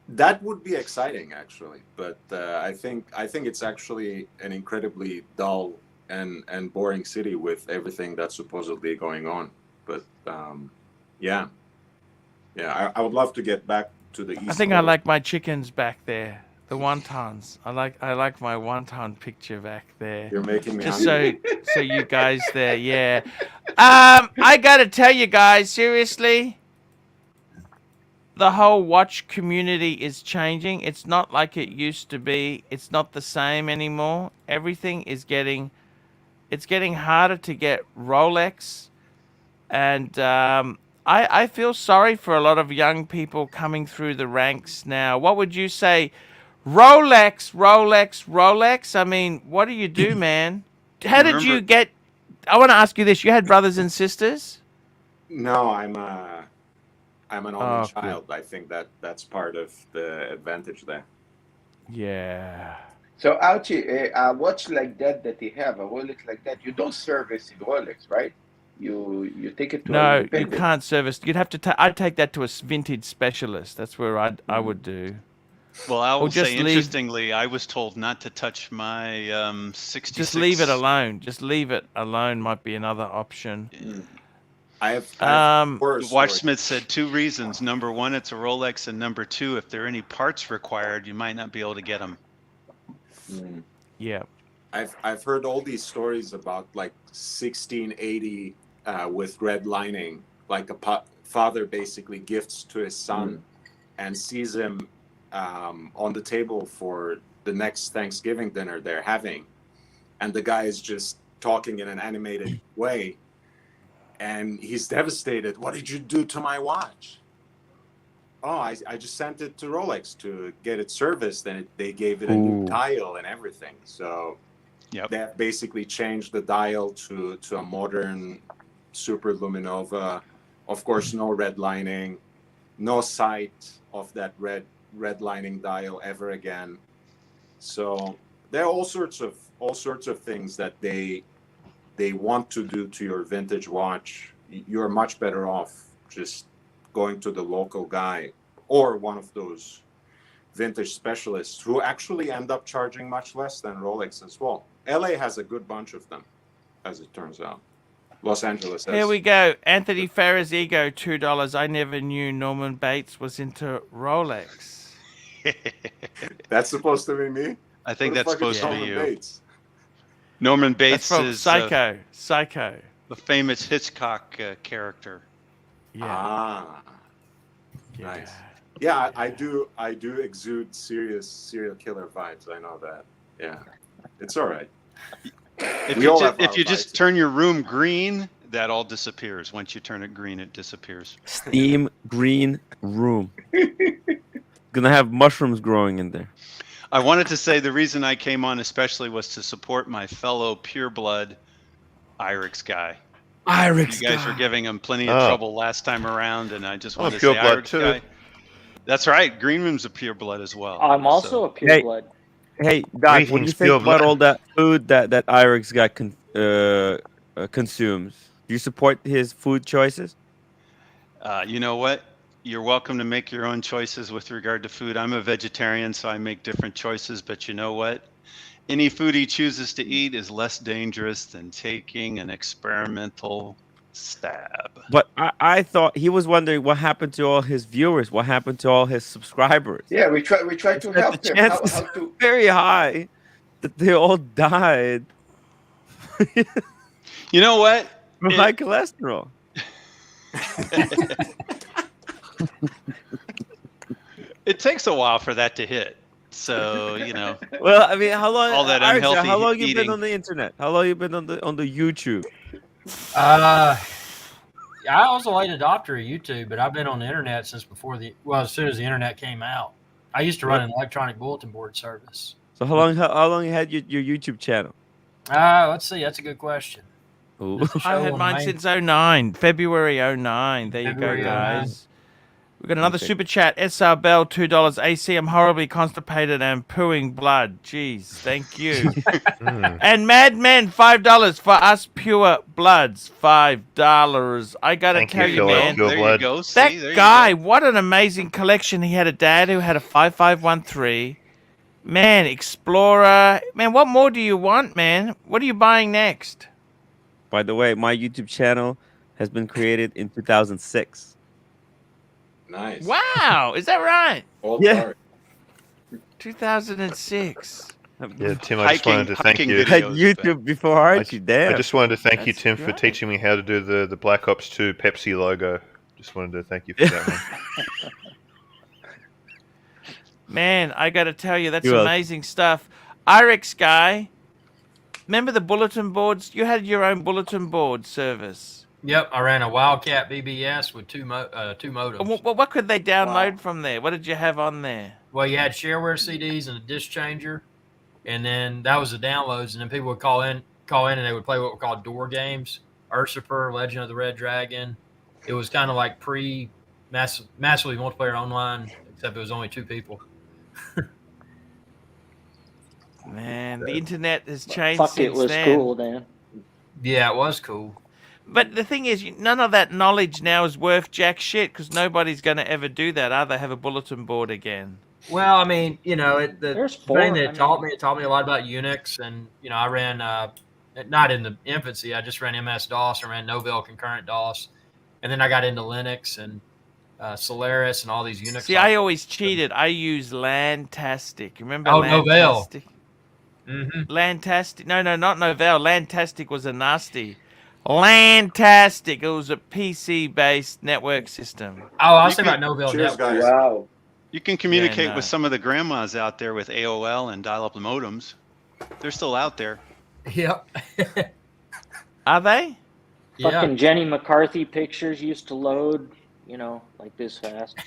That would be exciting, actually, but I think it's actually an incredibly dull and boring city with everything that's supposedly going on. But yeah, I would love to get back to the east. I think I like my chickens back there. The wontons. I like my wonton picture back there. You're making me Just hungry. so you guys there, yeah. I gotta tell you guys, seriously, the whole watch community is changing. It's not like it used to be. It's not the same anymore. Everything is getting harder to get Rolex, and I feel sorry for a lot of young people coming through the ranks now. What would you say? Rolex. I mean, what do you do, man? How did you get? I want to ask you this. You had brothers and sisters? No, I'm an only Oh, child. I think that's part of the advantage there. Yeah. So Archie, a watch like that you have, a Rolex like that, you don't service in Rolex, right? You take it to an No, you independent. can't service. You'd have to. I'd take that to a vintage specialist. That's where I would do. Well, I will just say, leave- interestingly, I was told not to touch my 66. Just leave it alone. Just leave it alone might be another option. I have horror The stories. watchsmith said 2 reasons. Number 1, it's a Rolex, and number 2, if there are any parts required, you might not be able to get them. Mm. Yeah. I've heard all these stories about like 1680 with red lining, like a father basically gifts to his son and sees him on the table for the next Thanksgiving dinner they're having, and the guy is just talking in an animated way, and he's devastated. What did you do to my watch? Oh, I just sent it to Rolex to get it serviced, and they gave it a new dial and everything. So Yep. they have basically changed the dial to a modern Super Luminova. Of course, no red lining, no sight of that red lining dial ever again. So there are all sorts of things that they want to do to your vintage watch. You're much better off just going to the local guy or one of those vintage specialists who actually end up charging much less than Rolex as well. LA has a good bunch of them, as it turns out. Los Angeles has. Here we go. Anthony Ferris Ego, $2. I never knew Norman Bates was into Rolex. That's supposed to be me? I think Who the that's fuck is supposed to be Norman you. Bates? Norman That's Bates from is Psycho. the famous Hitchcock character. Yeah. Ah, yeah. nice. Yeah, I do exude serious serial killer vibes. I know that. Yeah, it's all right. If We you, all ju- have if our you just vices. turn your room green, that all disappears. Once you turn it green, it disappears. Steam green room. Gonna have mushrooms growing in there. I wanted to say the reason I came on especially was to support my fellow pureblood Irix guy. Irix You guys were giving him plenty of trouble last time around, and I just I'm a wanted to say pureblood Irix too. guy. That's right. Green Room's a pureblood as well. I'm also So- a pureblood. Hey, Doc, what do you Greetings, think pure about blood. all that food that Irix guy consumes? Do you support his food choices? You know what? You're welcome to make your own choices with regard to food. I'm a vegetarian, so I make different choices. But you know what? Any food he chooses to eat is less dangerous than taking an experimental stab. But I thought he was wondering what happened to all his viewers, what happened to all his subscribers. Yeah, we try to That help the them. How chances to very high that they all died. You know what? For high cholesterol. It takes a while for that to hit. So, Well, I mean, how long? all that Archie, unhealthy how long you been eating. on the internet? How long you been on the YouTube? I was a late adopter of YouTube, but I've been on the internet since as soon as the internet came out. I used to run an electronic bulletin board service. So how long you had your YouTube channel? Let's see. That's a good question. Ooh. There's a show I had on mine Main- since 09, February 09. There you February go, 09. guys. We've got another Okay. super chat. SR Bell, $2. AC, I'm horribly constipated and pooing blood. Jeez, thank you. And Madmen, $5 for us pure bloods. $5. I gotta Thank you, tell you, fellow man. pure There blood. you go. See, That there you guy, go. what an amazing collection. He had a dad who had a 5513. Man, Explorer. Man, what more do you want, man? What are you buying next? By the way, my YouTube channel has been created in 2006. Nice. Wow, is that right? Old Yeah. art. 2006. Yeah, Tim, I just wanted to thank hiking you. I had videos, YouTube before Archie. Damn. I just wanted to thank you, That's Tim, for right. teaching me how to do the Black Ops 2 Pepsi logo. Just wanted to thank you for that one. Man, I got to tell you, that's You're welcome. amazing stuff. Irex guy, remember the bulletin boards? You had your own bulletin board service. Yep, I ran a Wildcat BBS with two modems. What could they download from there? What did you have on there? Well, you had shareware CDs and a disc changer, and then that was the downloads. And then people would call in, and they would play what were called door games, Usurper, Legend of the Red Dragon. It was kind of like massively multiplayer online, except it was only 2 people. Man, the internet has changed Fuck, since it was then. cool then. Yeah, it was cool. But the thing is, none of that knowledge now is worth jack shit because nobody's going to ever do that, are they? Have a bulletin board again. Well, I mean, the There's thing four- that I taught mean- me, it taught me a lot about Unix, and I ran not in the infancy. I just ran MS DOS, I ran Novell concurrent DOS, and then I got into Linux and Solaris and all these Unix. See, I always cheated. I used Lantastic. Remember Oh, Novell. Lantastic? Mm-hmm. Lantastic. No, not Novell. Lantastic was a nasty. Lantastic. It was a PC-based network system. Oh, I was You thinking about Novell Cheers, Network. guys. Wow. You can communicate no. with some of the grandmas out there with AOL and dial-up modems. They're still out there. Yep. Are they? Yeah. Fucking Jenny McCarthy pictures used to load, like this fast.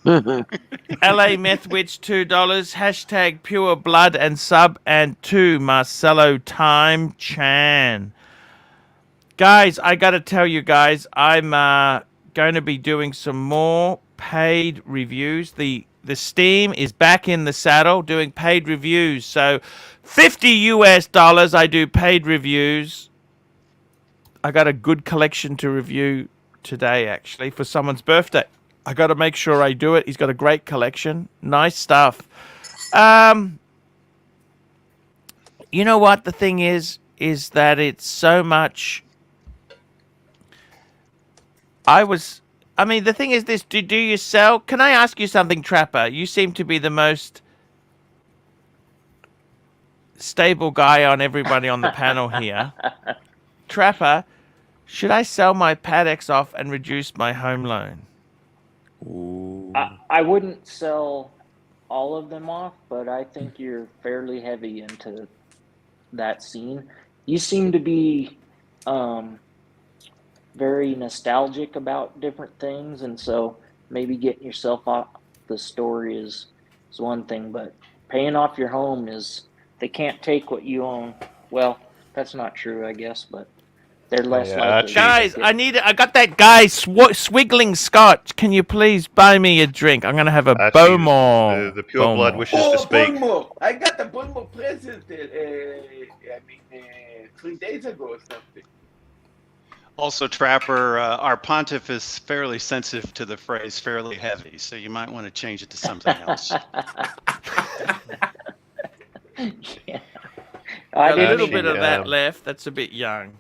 LA Methwitch, $2. Hashtag pure blood and sub and 2 Marcelo Time Chan. Guys, I got to tell you guys, I'm going to be doing some more paid reviews. The Steam is back in the saddle doing paid reviews. So $50 I do paid reviews. I got a good collection to review today, actually, for someone's birthday. I got to make sure I do it. He's got a great collection. Nice stuff. You know what? The thing is that it's so much. The thing is this. Do you sell? Can I ask you something, Trapper? You seem to be the most stable guy on everybody on the panel here. Trapper, should I sell my Padex off and reduce my home loan? Ooh. I wouldn't sell all of them off, but I think you're fairly heavy into that scene. You seem to be very nostalgic about different things, and so maybe getting yourself off the story is one thing, but paying off your home they can't take what you own. Well, that's not true, I guess, but they're less Yeah, likely. Archie. Guys, I got that guy swiggling scotch. Can you please buy me a drink? I'm gonna have a Archie, Beaumont. the pure blood Beaumont. wishes to Oh, speak. Bulmo! I got a Bulmo present, 3 days ago or something. Also, Trapper, our pontiff is fairly sensitive to the phrase fairly heavy, so you might want to change it to something else. Yeah. Got a didn't little mean bit it. of that left. That's a bit young.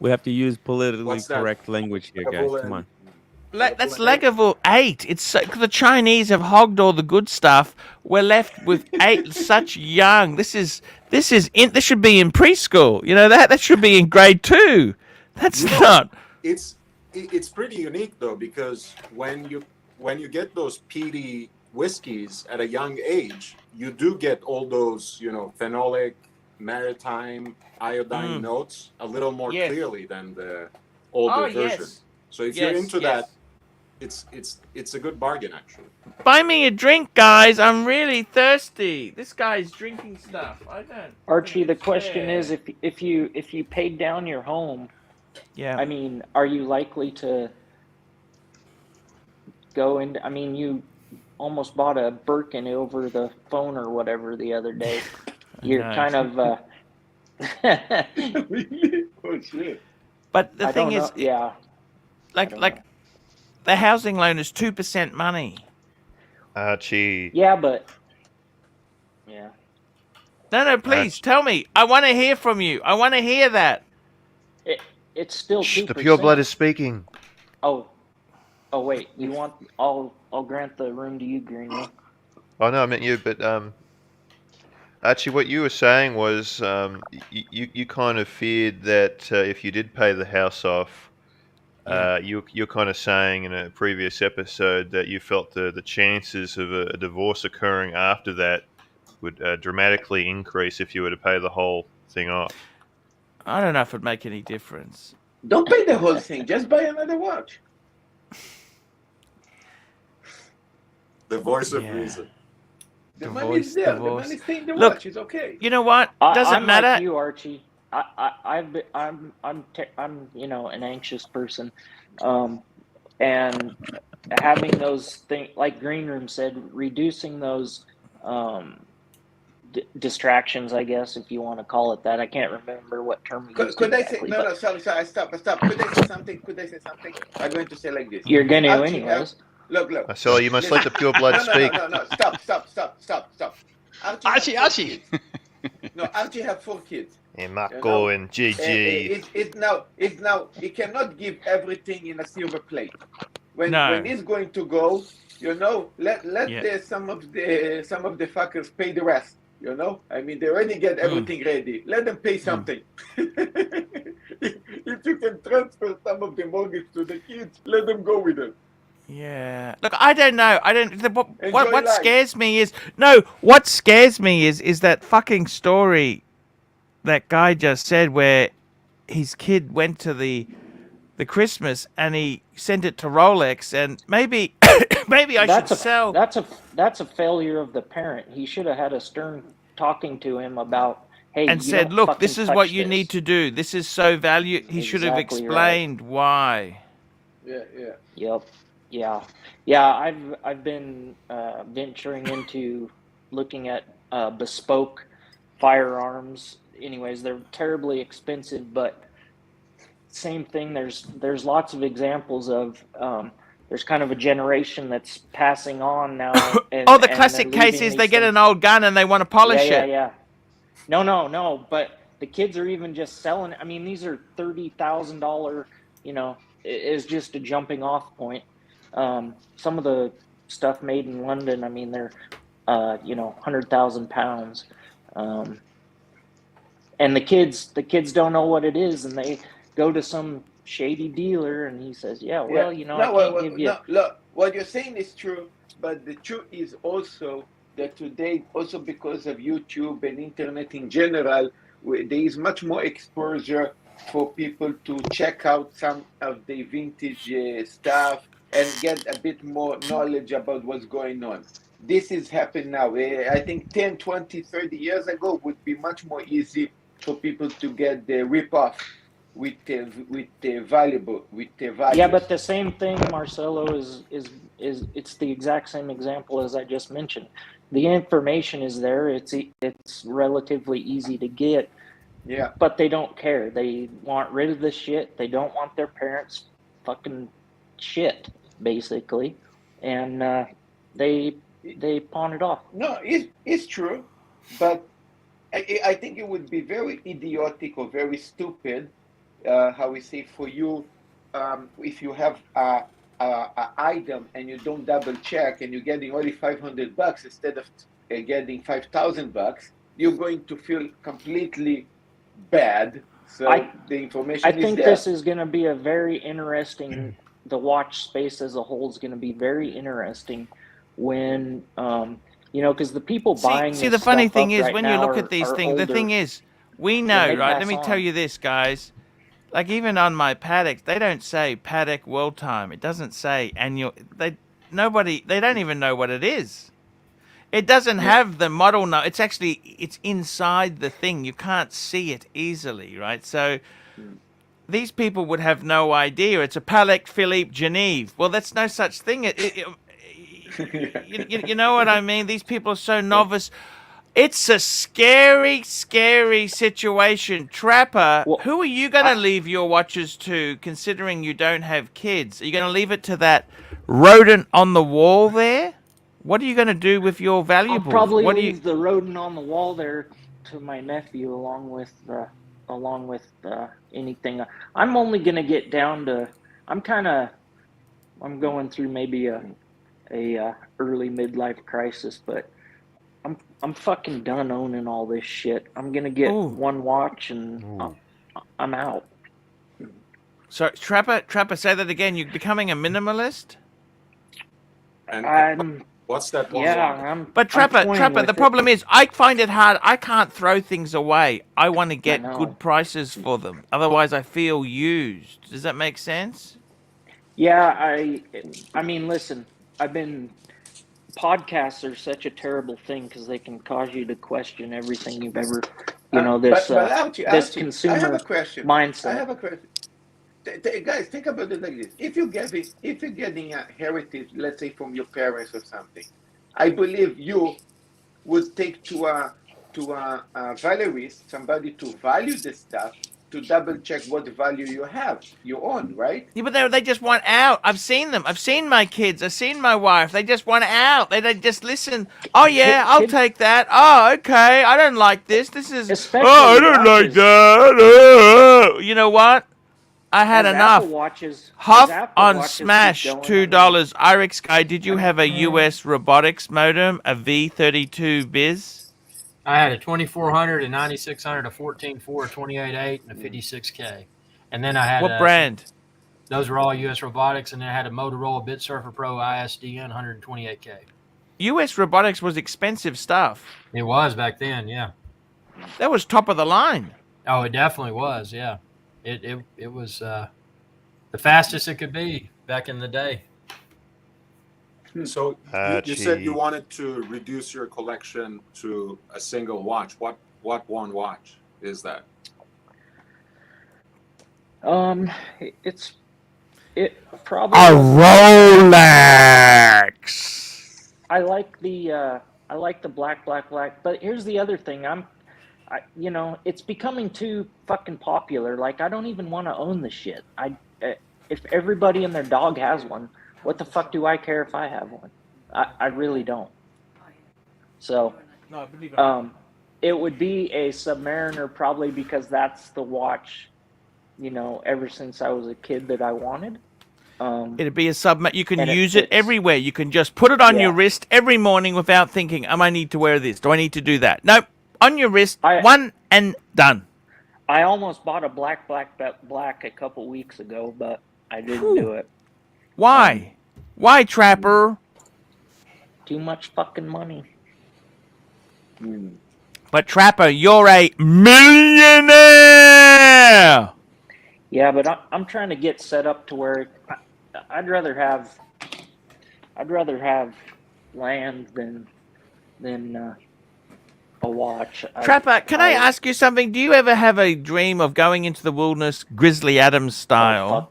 We have to use politically What's that? correct language here, guys. Come on. That's level 8. It's the Chinese have hogged all the good stuff. We're left with 8 such young. This should be in preschool. You know that should be in grade 2. That's not. It's pretty unique though, because when you get those peaty whiskeys at a young age, you do get all those, phenolic, maritime, iodine notes a little more clearly than the older version. Yes. So if you're into that, it's a good bargain actually. Buy me a drink, guys. I'm really thirsty. This guy's drinking stuff. I don't. Archie, the question is, if you paid down your home, I mean, are you likely to go into? I mean, you almost bought a Birkin over the phone or whatever the other day. You're kind of. Really? Oh shit! But the thing is, like the housing loan is 2% money. Archie. Yeah, but No, please tell me. I want to hear from you. I want to hear that. It's still 2%. Shh, the pure blood is speaking. Oh wait. You want? I'll grant the room to you, Greenwood. Oh no, I meant you. But Archie, what you were saying was you kind of feared that if you did pay the house off, you're kind of saying in a previous episode that you felt the chances of a divorce occurring after that would dramatically increase if you were to pay the whole thing off. I don't know if it'd make any difference. Don't pay the whole thing. Just buy another watch. The voice of reason. The money's there. The money's staying in the watch. It's okay. You know what? Doesn't I'm matter. Like you, Archie. I'm an anxious person, and having those things like Green Room said, reducing those distractions, I guess, if you want to call it that. I can't remember what term we used. Could I say no? Sorry. Stop. Could I say something? I'm going to say like this. You're going to anyways. Look. Marcelo, you must let the pure blood speak. No. Stop. Archie. No, Archie have 4 kids. And Marco and Gigi. It's now. He cannot give everything in a silver plate. When he's going to go, let some of the fuckers pay the rest. I mean, they already get everything ready. Let them pay something. If you can transfer some of the mortgage to the kids, let them go with it. Yeah. Look, I don't know. What life. scares me is is that fucking story that guy just said where his kid went to the Christmas and he sent it to Rolex, and maybe I should sell. That's a failure of the parent. He should have had a stern talking to him about, hey, and said, look, this is what you need to do. This is so valuable. He should have explained why. Yeah. Yep. Yeah. I've been venturing into looking at bespoke firearms. Anyways, they're terribly expensive, but same thing. There's lots of examples of there's kind of a generation that's passing on now. The classic case is they get an old gun and they want to polish it. Yeah. No. But the kids are even just selling it. I mean, these are $30,000. Is just a jumping off point. Some of the stuff made in London, I mean, they're 100,000 pounds. And the kids don't know what it is, and they go to some shady dealer, and he says, I can't give you. Look, what you're saying is true, but the truth is also that today, also because of YouTube and internet in general, there is much more exposure for people to check out some of the vintage stuff and get a bit more knowledge about what's going on. This is happening now. I think 10, 20, 30 years ago would be much more easy for people to get the rip-off with the valuable. Yeah, but the same thing, Marcelo, is it's the exact same example as I just mentioned. The information is there. It's relatively easy to get. Yeah. But they don't care. They want rid of the shit. They don't want their parents fucking shit, basically, and they pawn it off. No, it's true, but I think it would be very idiotic or very stupid, how we say, for you, if you have item and you don't double check and you're getting only $500 instead of getting $5,000, you're going to feel completely bad. So the information I is think there. this is going to be a very interesting. The watch space as a whole is going to be very interesting when, because the people buying. See, this the funny stuff thing up is, right when you now look at these are things, the older. thing is, we When know, they right? Let pass me tell on. you this, guys. Like even on my paddock, they don't say paddock world time. It doesn't say annual. They don't even know what it is. It doesn't have the model. No, it's inside the thing. You can't see it easily, right? So these people would have no idea. It's a Patek Philippe Genève. Well, that's no such thing. You know what I mean? These people are so novice. It's a scary, scary situation. Trapper, Well, who are you going to leave your watches to, considering you don't have kids? Are you going to leave it to that rodent on the wall there? What are you going to do with your I'll valuables? probably What do leave the rodent on the wall there to my nephew, along with anything. I'm only gonna get down to. I'm going through maybe a early midlife crisis, but I'm fucking done owning all this shit. I'm gonna get one watch and I'm out. So, Trapper, say that again. You're becoming a minimalist? And what's that one? Yeah, But Trapper, the problem is I find it hard. I can't throw things away. I want to get good prices for them. Otherwise, I feel used. Does that make sense? Yeah, I mean, listen, podcasts are such a terrible thing because they can cause you to question everything you've ever, this Archie, consumer I have a question. mindset. I have a question. Guys, think about it like this: if you're getting a heritage, let's say from your parents or something, I believe you would take to a valuerist, somebody to value the stuff, to double check what value you own, right? Yeah, but they just want out. I've seen them. I've seen my kids. I've seen my wife. They just want out. They don't just listen. Oh yeah, I'll take that. Oh okay, I don't like this. This is. Especially I don't like watches. that. You know what? I had As enough. Apple watches, Huff as Apple on watches keep Smash, going, $2. Irix guy, did you have a US robotics modem, a V32 biz? I had a 2400, a 9600, a 144, a 288, and a 56K. And then I had What brand? Those were all US robotics, and then I had a Motorola Bit Surfer Pro ISDN 128K. US robotics was expensive stuff. It was back then, yeah. That was top of the line. Oh, it definitely was, yeah. It was the fastest it could be back in the day. So you said you wanted to reduce your collection to a single watch. What one watch is that? It probably a Rolex. I like the black, but here's the other thing. It's becoming too fucking popular. Like, I don't even want to own the shit. If everybody and their dog has one, what the fuck do I care if I have one? I really don't. So, it would be a Submariner probably because that's the watch, ever since I was a kid that I wanted. It'd be a Submariner. You can use it everywhere. You can just put it on your wrist every morning without thinking, I need to wear this? Do I need to do that? Nope. On your wrist, one and done. I almost bought a black a couple weeks ago, but I didn't do it. Why? Why, Trapper? Too much fucking money. But Trapper, you're a millionaire. Yeah, but I'm trying to get set up to where I'd rather have land than a watch. Trapper, can I ask you something? Do you ever have a dream of going into the wilderness, Grizzly Adams style?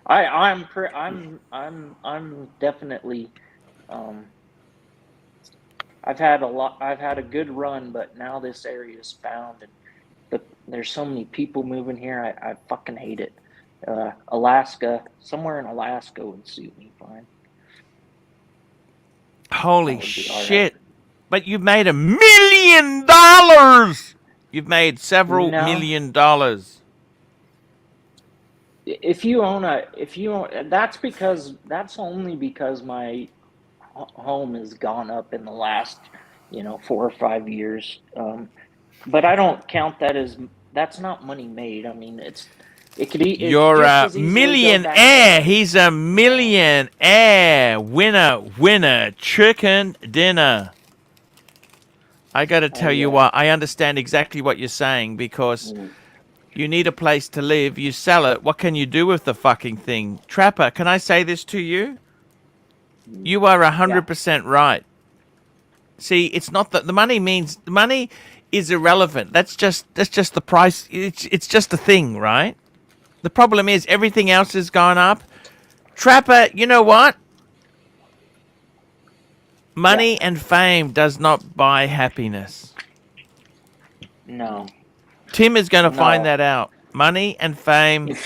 I'm definitely. I've had a good run, but now this area is found, and there's so many people moving here. I fucking hate it. Alaska, somewhere in Alaska would suit me fine. Holy shit! But you've made $1 million. You've made several $1 million. if you own, that's only because my home has gone up in the last 4 or 5 years. But I don't count that as, that's not money made. I mean, it could You're just a as easily go back millionaire. to, He's a millionaire. Winner. Chicken dinner. I got to tell you what, I understand exactly what you're saying, because you need a place to live. You sell it. What can you do with the fucking thing? Trapper, can I say this to you? You are 100% right. See, it's not that the money is irrelevant. That's just the price. It's just a thing, right? The problem is everything else has gone up. Trapper, you know what? Money and fame does not buy happiness. no. Tim is going to find that out. Money and fame.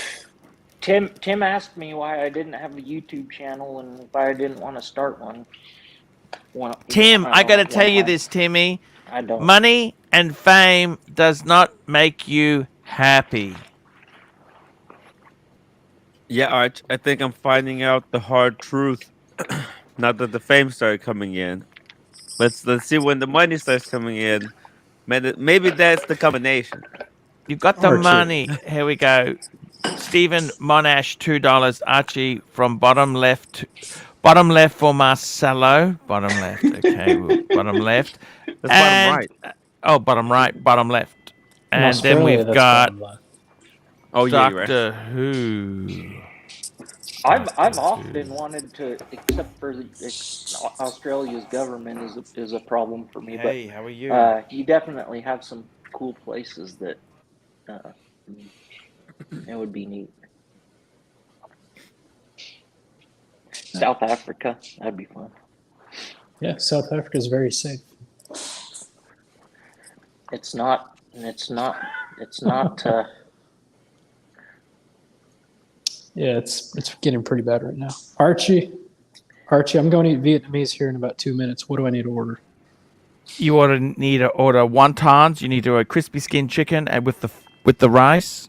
Tim asked me why I didn't have a YouTube channel and why I didn't want to start one. Tim, I got to tell you this, Timmy. I don't. Money and fame does not make you happy. Yeah, Arch, I think I'm finding out the hard truth. Now that the fame started coming in. Let's see when the money starts coming in. Maybe that's the combination. You got the Archie. money. Here we go. Stephen Monash, $2. Archie from bottom left for Marcelo. Bottom left. Okay, bottom left. That's bottom right. Oh, bottom right, bottom left. In And then Australia, we've that's got bottom left. Oh yeah, you're Doctor right. Who. I've often wanted to, except for Australia's government is a problem for me. Hey, how are you? But you definitely have some cool places that it would be neat. South Africa, that'd be fun. Yeah, South Africa is very safe. It's not. Yeah, it's getting pretty bad right now. Archie, I'm going to eat Vietnamese here in about 2 minutes. What do I need to order? You need to order wontons. You need to order crispy skin chicken and with the rice.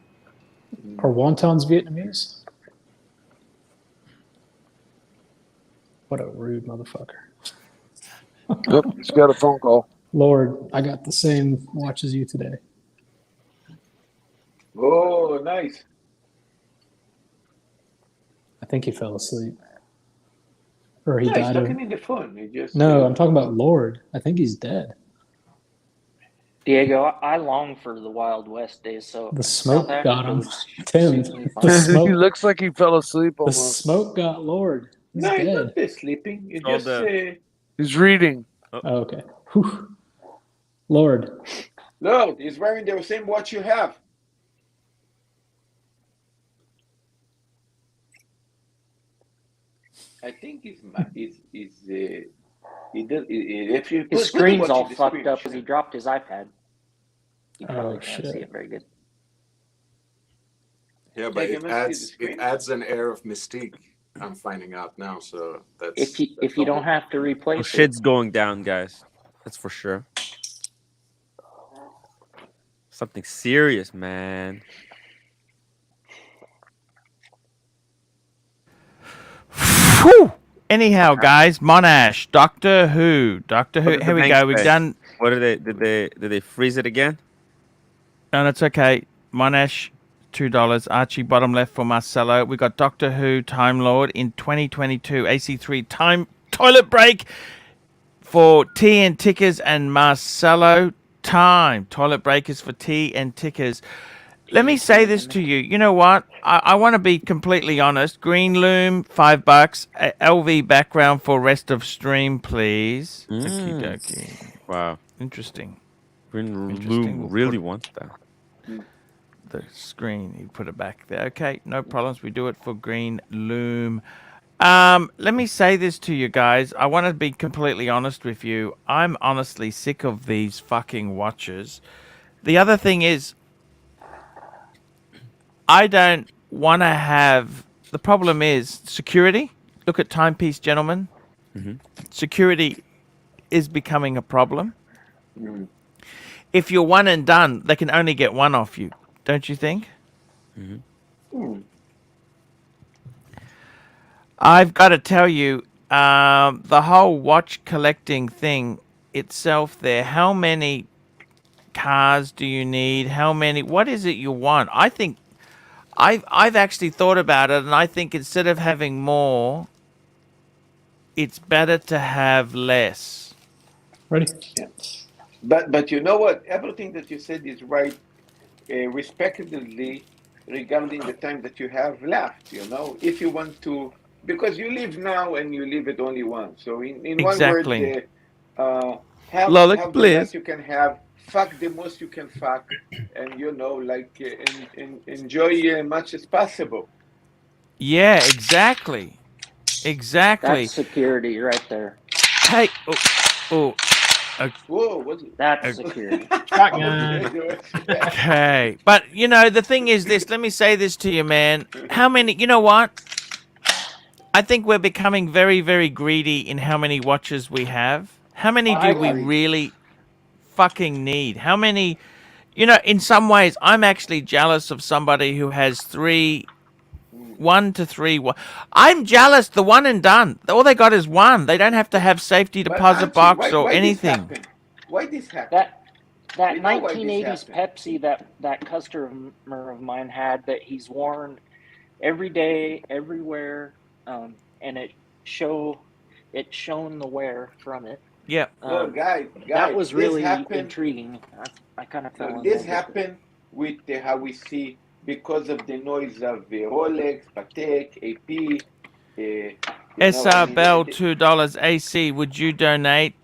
Are wontons Vietnamese? What a rude motherfucker. Yep, he's got a phone call. Lord, I got the same watch as you today. Oh, nice. I think he fell asleep. Or he No, he's died of... talking in the phone. He just, No, I'm talking about Lord. I think he's dead. Diego, I long for the Wild West days. So The smoke South got Africa him. would Tim, suit me the fine. smoke, He looks like he fell asleep the almost. smoke got Lord. He's no, he's dead. not there sleeping. He Oh, just He's reading. Oh, okay. Whew. Lord. Lord, he's wearing the same watch you have. I think he does. If you His put screen's watch all in the fucked screen, up because he dropped his iPad. You probably Oh, can't shit. see it very good. Yeah, but Yeah, you must see the it screen. adds an air of mystique. I'm finding out now, so that's If you don't have to Oh, replace it, shit's going down, guys. That's for sure. Something serious, man. Whew. Anyhow, guys, Monash, Doctor Who. Here we go. We've done. What did they freeze it again? No, that's okay. Monash, $2. Archie, bottom left for Marcelo. We got Doctor Who, Time Lord in 2022. AC3 time toilet break for Tea and Tickers and Marcelo. Time toilet breakers for tea and tickers. Let me say this to you. You know what? I want to be completely honest. Green Loom, $5. LV background for rest of stream, please. Okie dokie. Wow. Interesting. Green Interesting. Loom We'll really put- wants that. The screen, you put it back there. Okay, no problems. We do it for Green Loom. Let me say this to you guys. I want to be completely honest with you. I'm honestly sick of these fucking watches. The other thing is, I don't want to have... The problem is security. Look at Timepiece, gentlemen. Mhm. Security is becoming a problem. If you're one and done, they can only get one off you. Don't you think? I've got to tell you, the whole watch collecting thing itself there, how many cars do you need? What is it you want? I think I've actually thought about it, and I think instead of having more, it's better to have less. Ready? Yeah. But you know what? Everything that you said is right, respectively, regarding the time that you have left. You know, if you want to, because you live now and you live it only once. So in one word, Exactly. have Lolex, the please. less you can have, fuck the most you can fuck, and you know, like enjoy much as possible. Yeah, exactly. Exactly. That's security right there. Hey, oh, Whoa, what's it? That's security. Shotgun. okay. But, you know, the thing is this. Let me say this to you, man. How many, you know what? I think we're becoming very, very greedy in how many watches we have. How many I do we agree. really fucking need? How many, you know, in some ways, I'm actually jealous of somebody who has 1 to 3. I'm jealous. The one and done. All they got is one. They don't have to have safety But deposit Archie, box or why this anything. happen? Why this happen? That We know why this 1980s happened. Pepsi that customer of mine had that he's worn every day, everywhere, and it shone the wear from it. Yeah. No, guys, That was this really happened. intriguing. I kind of fell in No, love this with it. happened with how we see because of the noise of the Rolex, Patek, AP. You know, I SR mean, Bell $2 AC. Would you donate?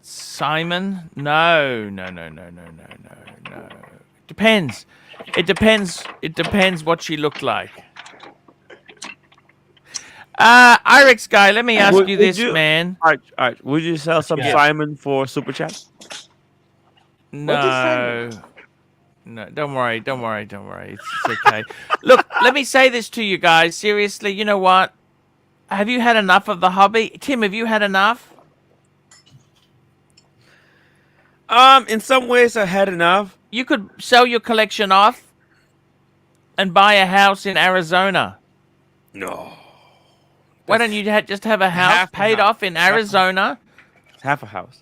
Simon? No. Depends. It depends what she looked like. Irix guy, let me ask you this, man. Arch, would you sell some Yeah. Simon for super chat? What is Simon? No, don't worry. It's okay. Look, let me say this to you guys. Seriously, you know what? Have you had enough of the hobby? Tim, have you had enough? In some ways, I had enough. You could sell your collection off and buy a house in Arizona. No. Why don't you just have a house half a paid house. off in Arizona? It's half a house.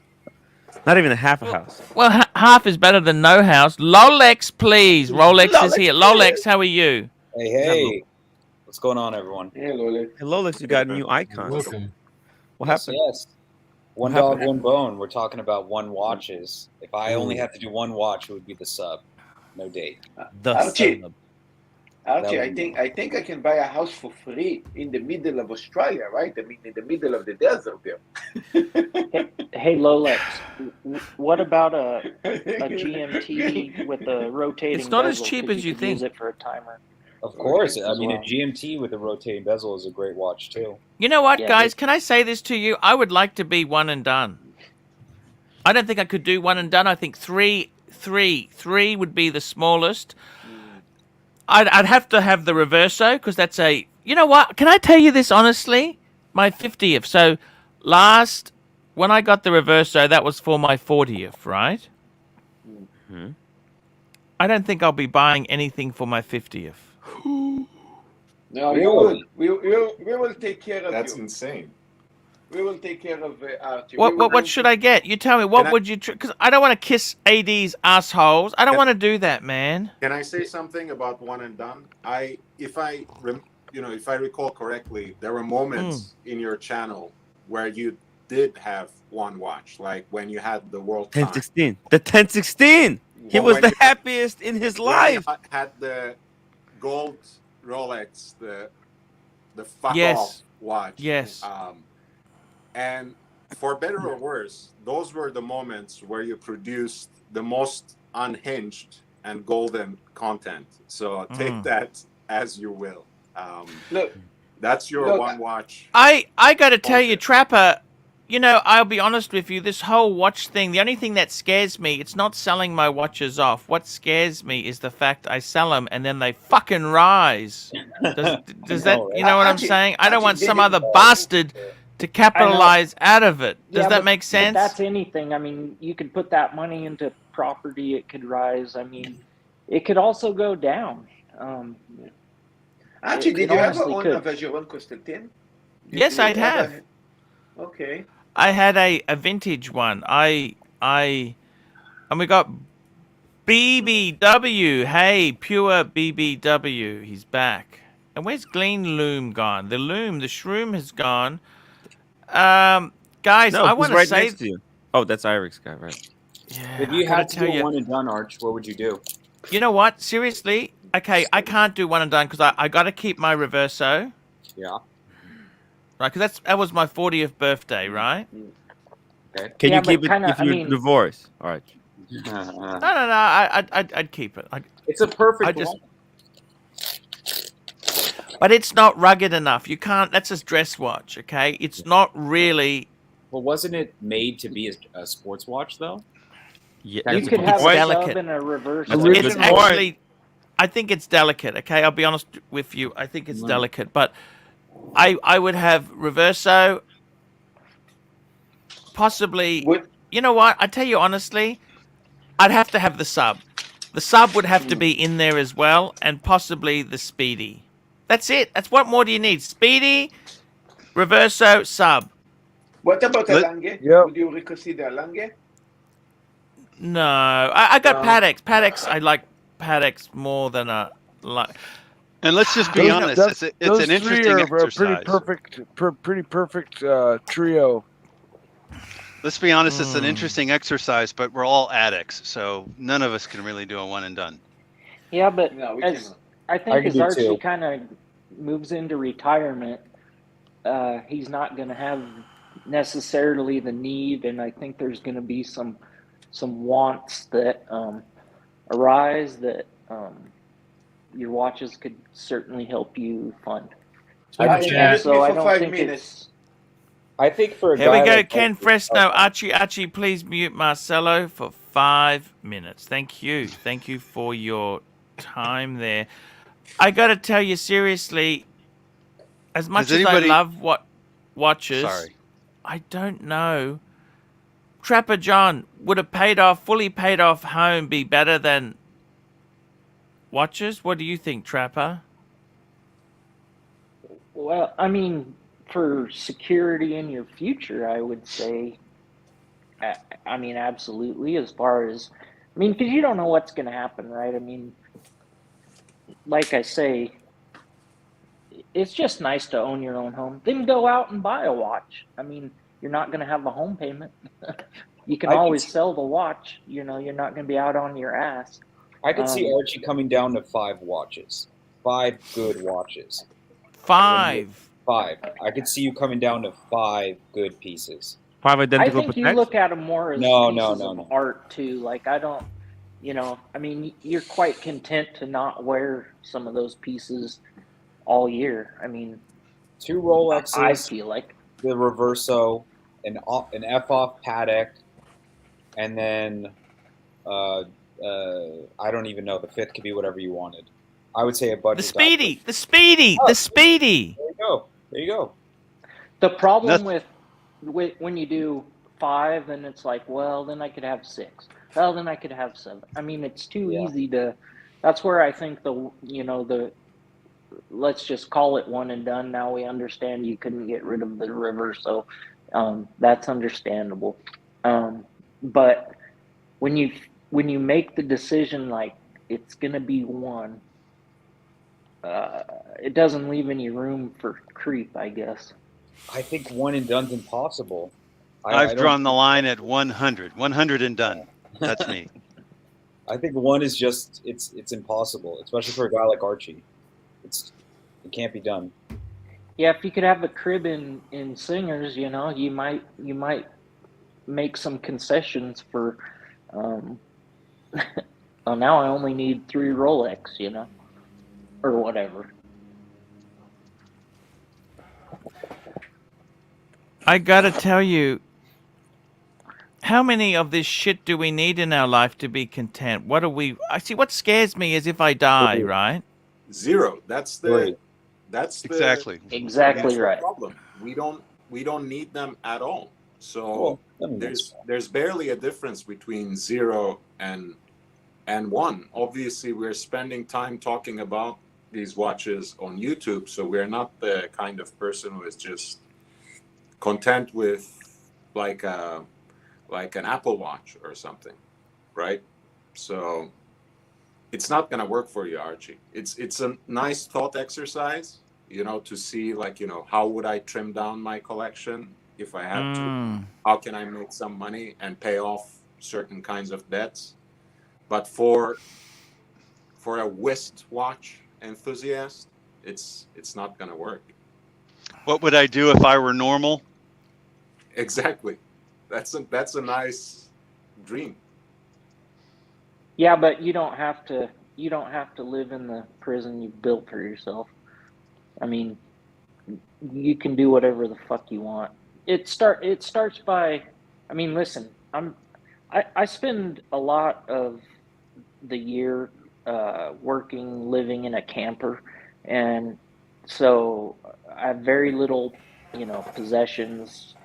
Not even a half a house. Well, half is better than no house. Lolex, please. Rolex is here. Lolex, how are you? Hey, what's going on, everyone? Hey, Rolex. Hey, Lolex, you got a new icon. Welcome. What Yes, happened? yes. One What dog, happened? one bone. We're talking about one watches. If I only had to do one watch, it would be the sub. No date. The Archie. sub. Archie, That I would think I can buy a house for free in the middle of Australia, right? I mean, in the middle of the desert there. Hey Lolex, what about a GMT with a rotating It's not as bezel? cheap 'Cause as you could think. use it for a timer. Of course. I As mean, well. a GMT with a rotating bezel is a great watch, too. You know what, Yeah, guys? Can I say this to you? I would like to be one and done. I don't think I could do one and done. I think three would be the smallest. I'd have to have the Reverso because that's a. You know what? Can I tell you this honestly? My 50th. So when I got the Reverso, that was for my 40th, right? Mhm. I don't think I'll be buying anything for my 50th. No, Really? you will. We will take care of That's you. insane. We will take care of Archie. What should I get? You tell me. What I- would you? Because I don't want to kiss AD's assholes. I don't want to do that, man. Can I say something about one and done? If I recall correctly, there were moments in your channel where you did have one watch, like when you had the world time. 1016. The 1016. He Or was when the you had- happiest in his when life. you had the gold Rolex, the fuck Yes. off watch. Yes. And for better or worse, those were the moments where you produced the most unhinged and golden content. So take that as you will. Look, That's your Look, one watch. I got to tell you, Bullshit. Trapper, you know, I'll be honest with you, this whole watch thing, the only thing that scares me, it's not selling my watches off. What scares me is the fact I sell them and then they fucking rise. Does that, you know what I'm Archie, saying? I don't Archie, want did some you- other bastard to capitalize out of it. Does Yeah, that but- make but sense? that's anything. I mean, you could put that money into property. It could rise. I mean, it could also go down. Archie, did it you ever honestly own could. a Vacheron Constantin? Yes, I'd have. Okay. I had a vintage one. And we got BBW. Hey, pure BBW. He's back. And where's Glean Loom gone? The shroom has gone. Guys, No, I he's want to right say, next to you. Oh, that's Eric's guy, right? yeah, If you I gotta had to tell do you. one and done, Arch, what would you do? You know what? Seriously, okay, I can't do one and done because I got to keep my reverso, Yeah. right? Because that was my 40th birthday, right? Okay. Can Yeah, you but keep it kinda, if I you're mean- divorced? All right. No. I'd keep it. It's a perfect I just- one. But it's not rugged enough. You can't. That's a dress watch, okay? It's not really. Well, wasn't it made to be a sports watch though? Yeah, You that's could a have good a point. delicate. sub and a reverse. That's a sub. good It's point. actually. I think it's delicate. Okay, I'll be honest with you. I think it's delicate, but I would have reverso. Possibly. What? You know what? I tell you honestly, I'd have to have the sub. The sub would have to be in there as well, and possibly the speedy. That's it. That's what more do you need? Speedy, reverso, sub. What about a Let- Lange? Yep. Would you reconsider a Lange? No, I got No. Paddocks. Paddocks, I like Paddocks more than a like. And let's just be Those- honest. that's- It's those an three interesting are a pretty exercise. perfect trio. Let's be honest. It's an interesting exercise, but we're all addicts, so none of us can really do a one and done. Yeah, but No, we as cannot. I I think can as do Archie two. kind of moves into retirement, he's not going to have necessarily the need, and I think there's going to be some wants that arise that your watches could certainly help you fund. I Archie, think, give So me I for don't 5 think minutes. I think for a Here we guy go, like Ken Archie- Fresno. Okay. Archie, please mute Marcelo for 5 minutes. Thank you for your time there. I got to tell you seriously, as much Has as I anybody- love watches, Sorry. I don't know. Trapper John, would a fully paid off home be better than watches? What do you think, Trapper? Well, I mean, for security in your future, I would say, I mean, absolutely. As far as, I mean, because you don't know what's going to happen, right? I mean, like I say, it's just nice to own your own home. Then go out and buy a watch. I mean, you're not going to have a home payment. You can I can always see- sell the watch. You know, you're not going to be out on your ass. I could see Archie coming down to 5 watches, 5 good watches. 5. 5. I could see you coming down to 5 good pieces. 5 I identical think you protects? look at them more as No, pieces no, of no. art too. Like I don't, you know, I mean, you're quite content to not wear some of those pieces all year. I mean, 2 Rolexes, I feel like. the Reverso, an F-off Paddock, and then I don't even know. The 5th could be whatever you wanted. I would say a budget. The Speedy. The Speedy. The Speedy. There you go. There you go. The problem That's- with when you do 5, then it's like, well, then I could have 6. Well, then I could have 7. I mean, it's too Yeah. easy to. That's where I think the let's just call it one and done. Now we understand you couldn't get rid of the river, so that's understandable. But when you make the decision like it's gonna be one, it doesn't leave any room for creep, I guess. I think one and done's impossible. I've drawn the line at 100. 100 and done. That's me. I think one is just it's impossible, especially for a guy like Archie. It can't be done. Yeah, if you could have a crib in Singers, you know, you might make some concessions for. Well, now I only need 3 Rolex, you know, or whatever. I gotta tell you, how many of this shit do we need in our life to be content? What do we? I see. What scares me is if I die, right? 0. That's the Exactly. Exactly that's the right. problem. We don't need them at all. Well, So I mean, that's there's barely a difference between 0 and 1. Obviously, we're spending time talking about these watches on YouTube, so we're not the kind of person who is just content with like an Apple Watch or something, right? So it's not going to work for you, Archie. It's a nice thought exercise, to see how would I trim down my collection if I had to? How can I make some money and pay off certain kinds of debts? But for a whist watch enthusiast, it's not going to work. What would I do if I were normal? Exactly. That's a nice dream. Yeah, but you don't have to live in the prison you've built for yourself. I mean, you can do whatever the fuck you want. It starts by, I mean, listen, I spend a lot of the year living in a camper, and so I have very little, possessions,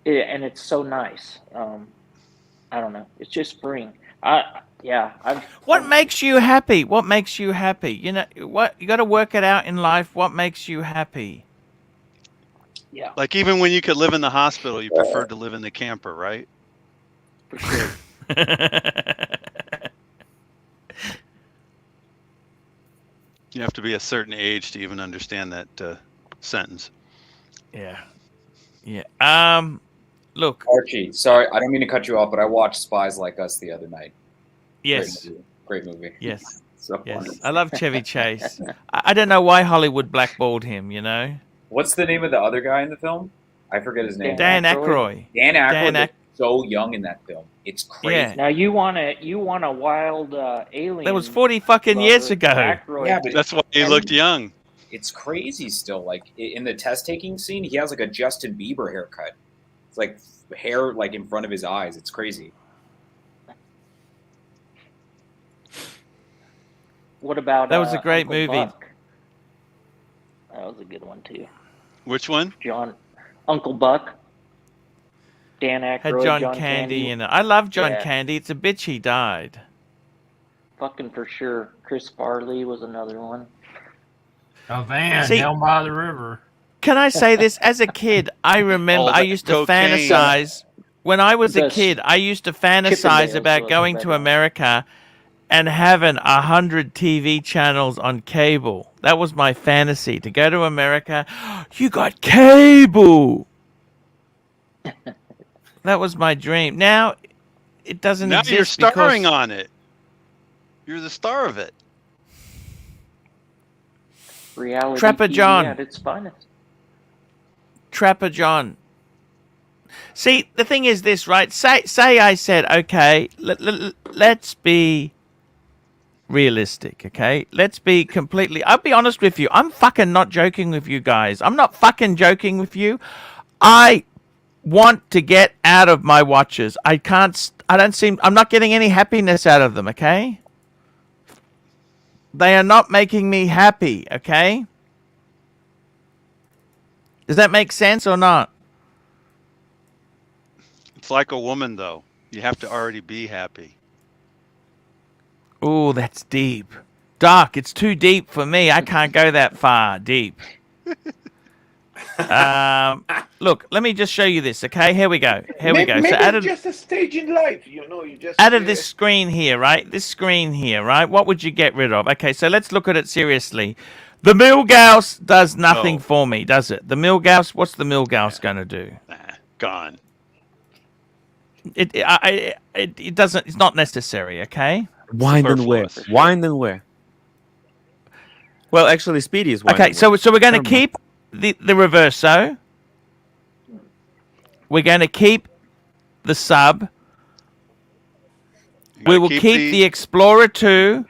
and it's so nice. I don't know. It's just spring. What makes you happy? What makes you happy? What you got to work it out in life. What makes you happy? Yeah. Like even when you could live in the hospital, you prefer to live in the camper, right? For sure. You have to be a certain age to even understand that sentence. Yeah. Yeah. Look, Archie, sorry, I don't mean to cut you off, but I watched Spies Like Us the other night. yes. Great movie. Yes. So Yes. fun. I love Chevy Chase. I don't know why Hollywood blackballed him, What's the name of the other guy in the film? I forget his name. Dan Aykroyd. Dan Aykroyd Dan looked so young in that film. It's crazy. Yeah. Now you want a wild alien? That was 40 fucking years ago. Aykroyd. Yeah, but That's why he looked young. it's crazy still. Like in the test taking scene, he has like a Justin Bieber haircut. It's like hair like in front of his eyes. It's crazy. What about That was a great Uncle movie. Buck? That was a good one too. Which one? Uncle Buck. Dan Aykroyd. Had John Candy in it. I love John Candy. It's a bitch he died. Fucking for sure. Chris Farley was another one. A van See- down by the river. Can I say this? As a kid, I remember All I that used to cocaine. fantasize. When I was a The kid, I used to fantasize Chippendales about was going the to better one. America and having 100 TV channels on cable. That was my fantasy, to go to America. You got cable. That was my dream. Now, it doesn't Now exist you're starring because... on it. You're the star of it. Reality Trapper TV John. at its finest. Trapper John. See, the thing is this, right? Say I said, okay, let's be realistic, okay? Let's be completely... I'll be honest with you. I'm fucking not joking with you guys. I'm not fucking joking with you. I want to get out of my watches. I'm not getting any happiness out of them, okay? They are not making me happy, okay? Does that make sense or not? It's like a woman, though. You have to already be happy. Oh, that's deep. Doc, it's too deep for me. I can't go that far deep. Look, let me just show you this, okay? Here we go. Maybe So out of, it's just a stage in life, you just out of this screen here, right? This screen here, right? What would you get rid of? Okay, so let's look at it seriously. The Milgauss does nothing for me, does it? The Milgauss, what's the Milgauss going to do? Gone. It doesn't, it's not necessary, okay? Wind and wear. Wind and wear. Well, actually, Speedy is wind Okay, and so wear. we're going to Never mind. keep the Reverso. We're going to keep the Sub. We will keep the Explorer 2.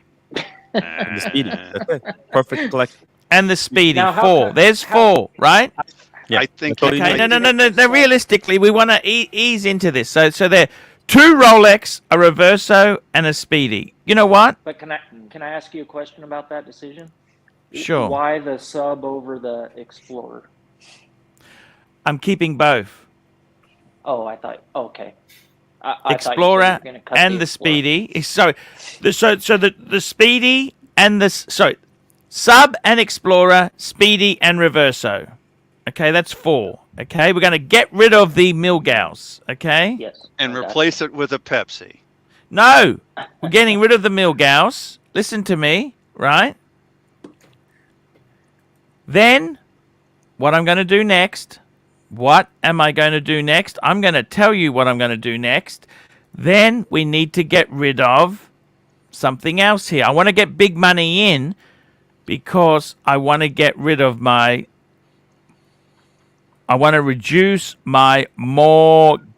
And the Speedy. That's it. Perfect collection. And the Speedy. Now, 4. There's 4, right? Yeah, I think. that's all you Okay, need. no. Realistically, we want to ease into this. So there are 2 Rolex, a Reverso, and a Speedy. You know what? But can I ask you a question about that decision? Sure. Why the Sub over the Explorer? I'm keeping both. Oh, I thought. Okay. I Explorer thought you were and the Explorer. Speedy. So the Speedy and the Sub and Explorer, Speedy and Reverso. Okay, that's 4. Okay, we're going to get rid of the Milgauss. Okay? Yes. And I got replace it with a Pepsi. No, we're getting rid of the Milgauss. Listen to me, right? Then, what I'm going to do next. What am I going to do next? I'm going to tell you what I'm going to do next. Then we need to get rid of something else here. I want to get big money in because I want to get rid of my... I want to reduce my mortgage.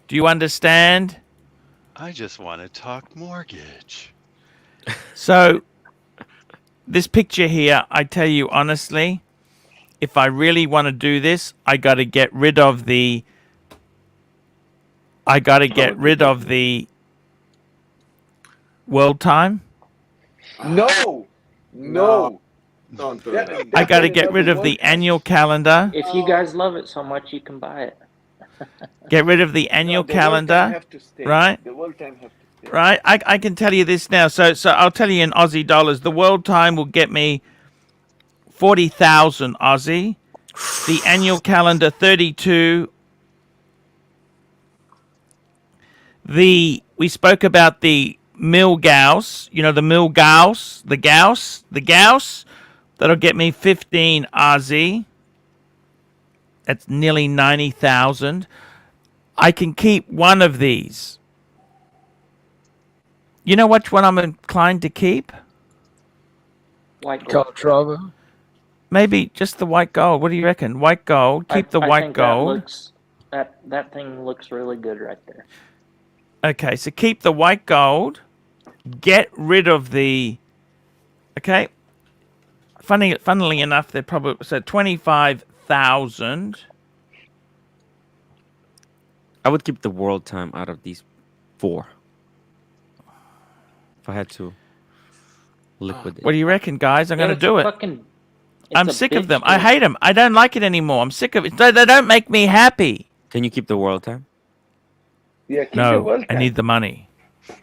Do you understand? I just want to talk mortgage. So, this picture here, I tell you honestly, if I really want to do this, I got to get rid of the... world time. No. Don't do that. I got to get rid of the annual calendar. If you guys love it so much, you can buy it. Get rid of the annual The world time calendar. have to stay. Right? The world time have to stay. Right? I can tell you this now. So I'll tell you in Aussie dollars. The world time will get me 40,000 Aussie. The annual calendar, 32. We spoke about the Milgauss. You know, the Milgauss, the Gauss. That'll get me 15 Aussie. That's nearly 90,000. I can keep one of these. You know which one I'm inclined to keep? White gold. Calatrava. Maybe just the white gold. What do you reckon? White gold. Keep the I white think gold. That thing looks really good right there. Okay, so keep the white gold. Get rid of the... Okay. Funnily enough, they're probably... So 25,000. I would keep the world time out of these 4. If I had to liquidate. What do you reckon, guys? I'm going to do it. I'm a sick of bitch them. to- I hate them. I don't like it anymore. I'm sick of it. They don't make me happy. Can you keep the world time? Yeah, keep the No, world I time. need the money.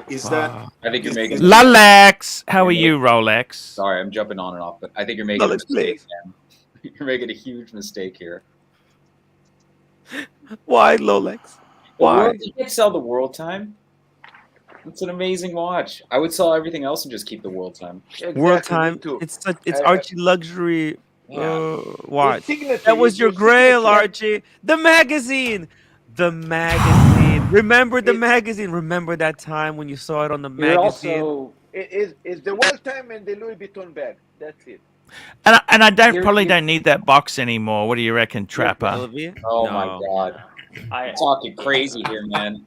Is that I think you're making. Rolex. How are you, Rolex? Sorry, I'm jumping on and off, but I think you're making a Rolex, mistake, man. You're making a huge mistake here. Why, Rolex? The Why? world, you can't sell the world time. It's an amazing watch. I would sell everything else and just keep the world time. Exactly, World me time. too. It's I- ArchieLuxury watch. Signature, That was your grail, signature. Archie. The magazine. The magazine. Remember the magazine. Remember that time when you saw it on the You're magazine. also It's the world time and the Louis Vuitton bag. That's it. And I You're- probably you're- don't need that box anymore. What do you reckon, Trapper? Olivia? Oh No. my god. I I'm talking crazy here, man.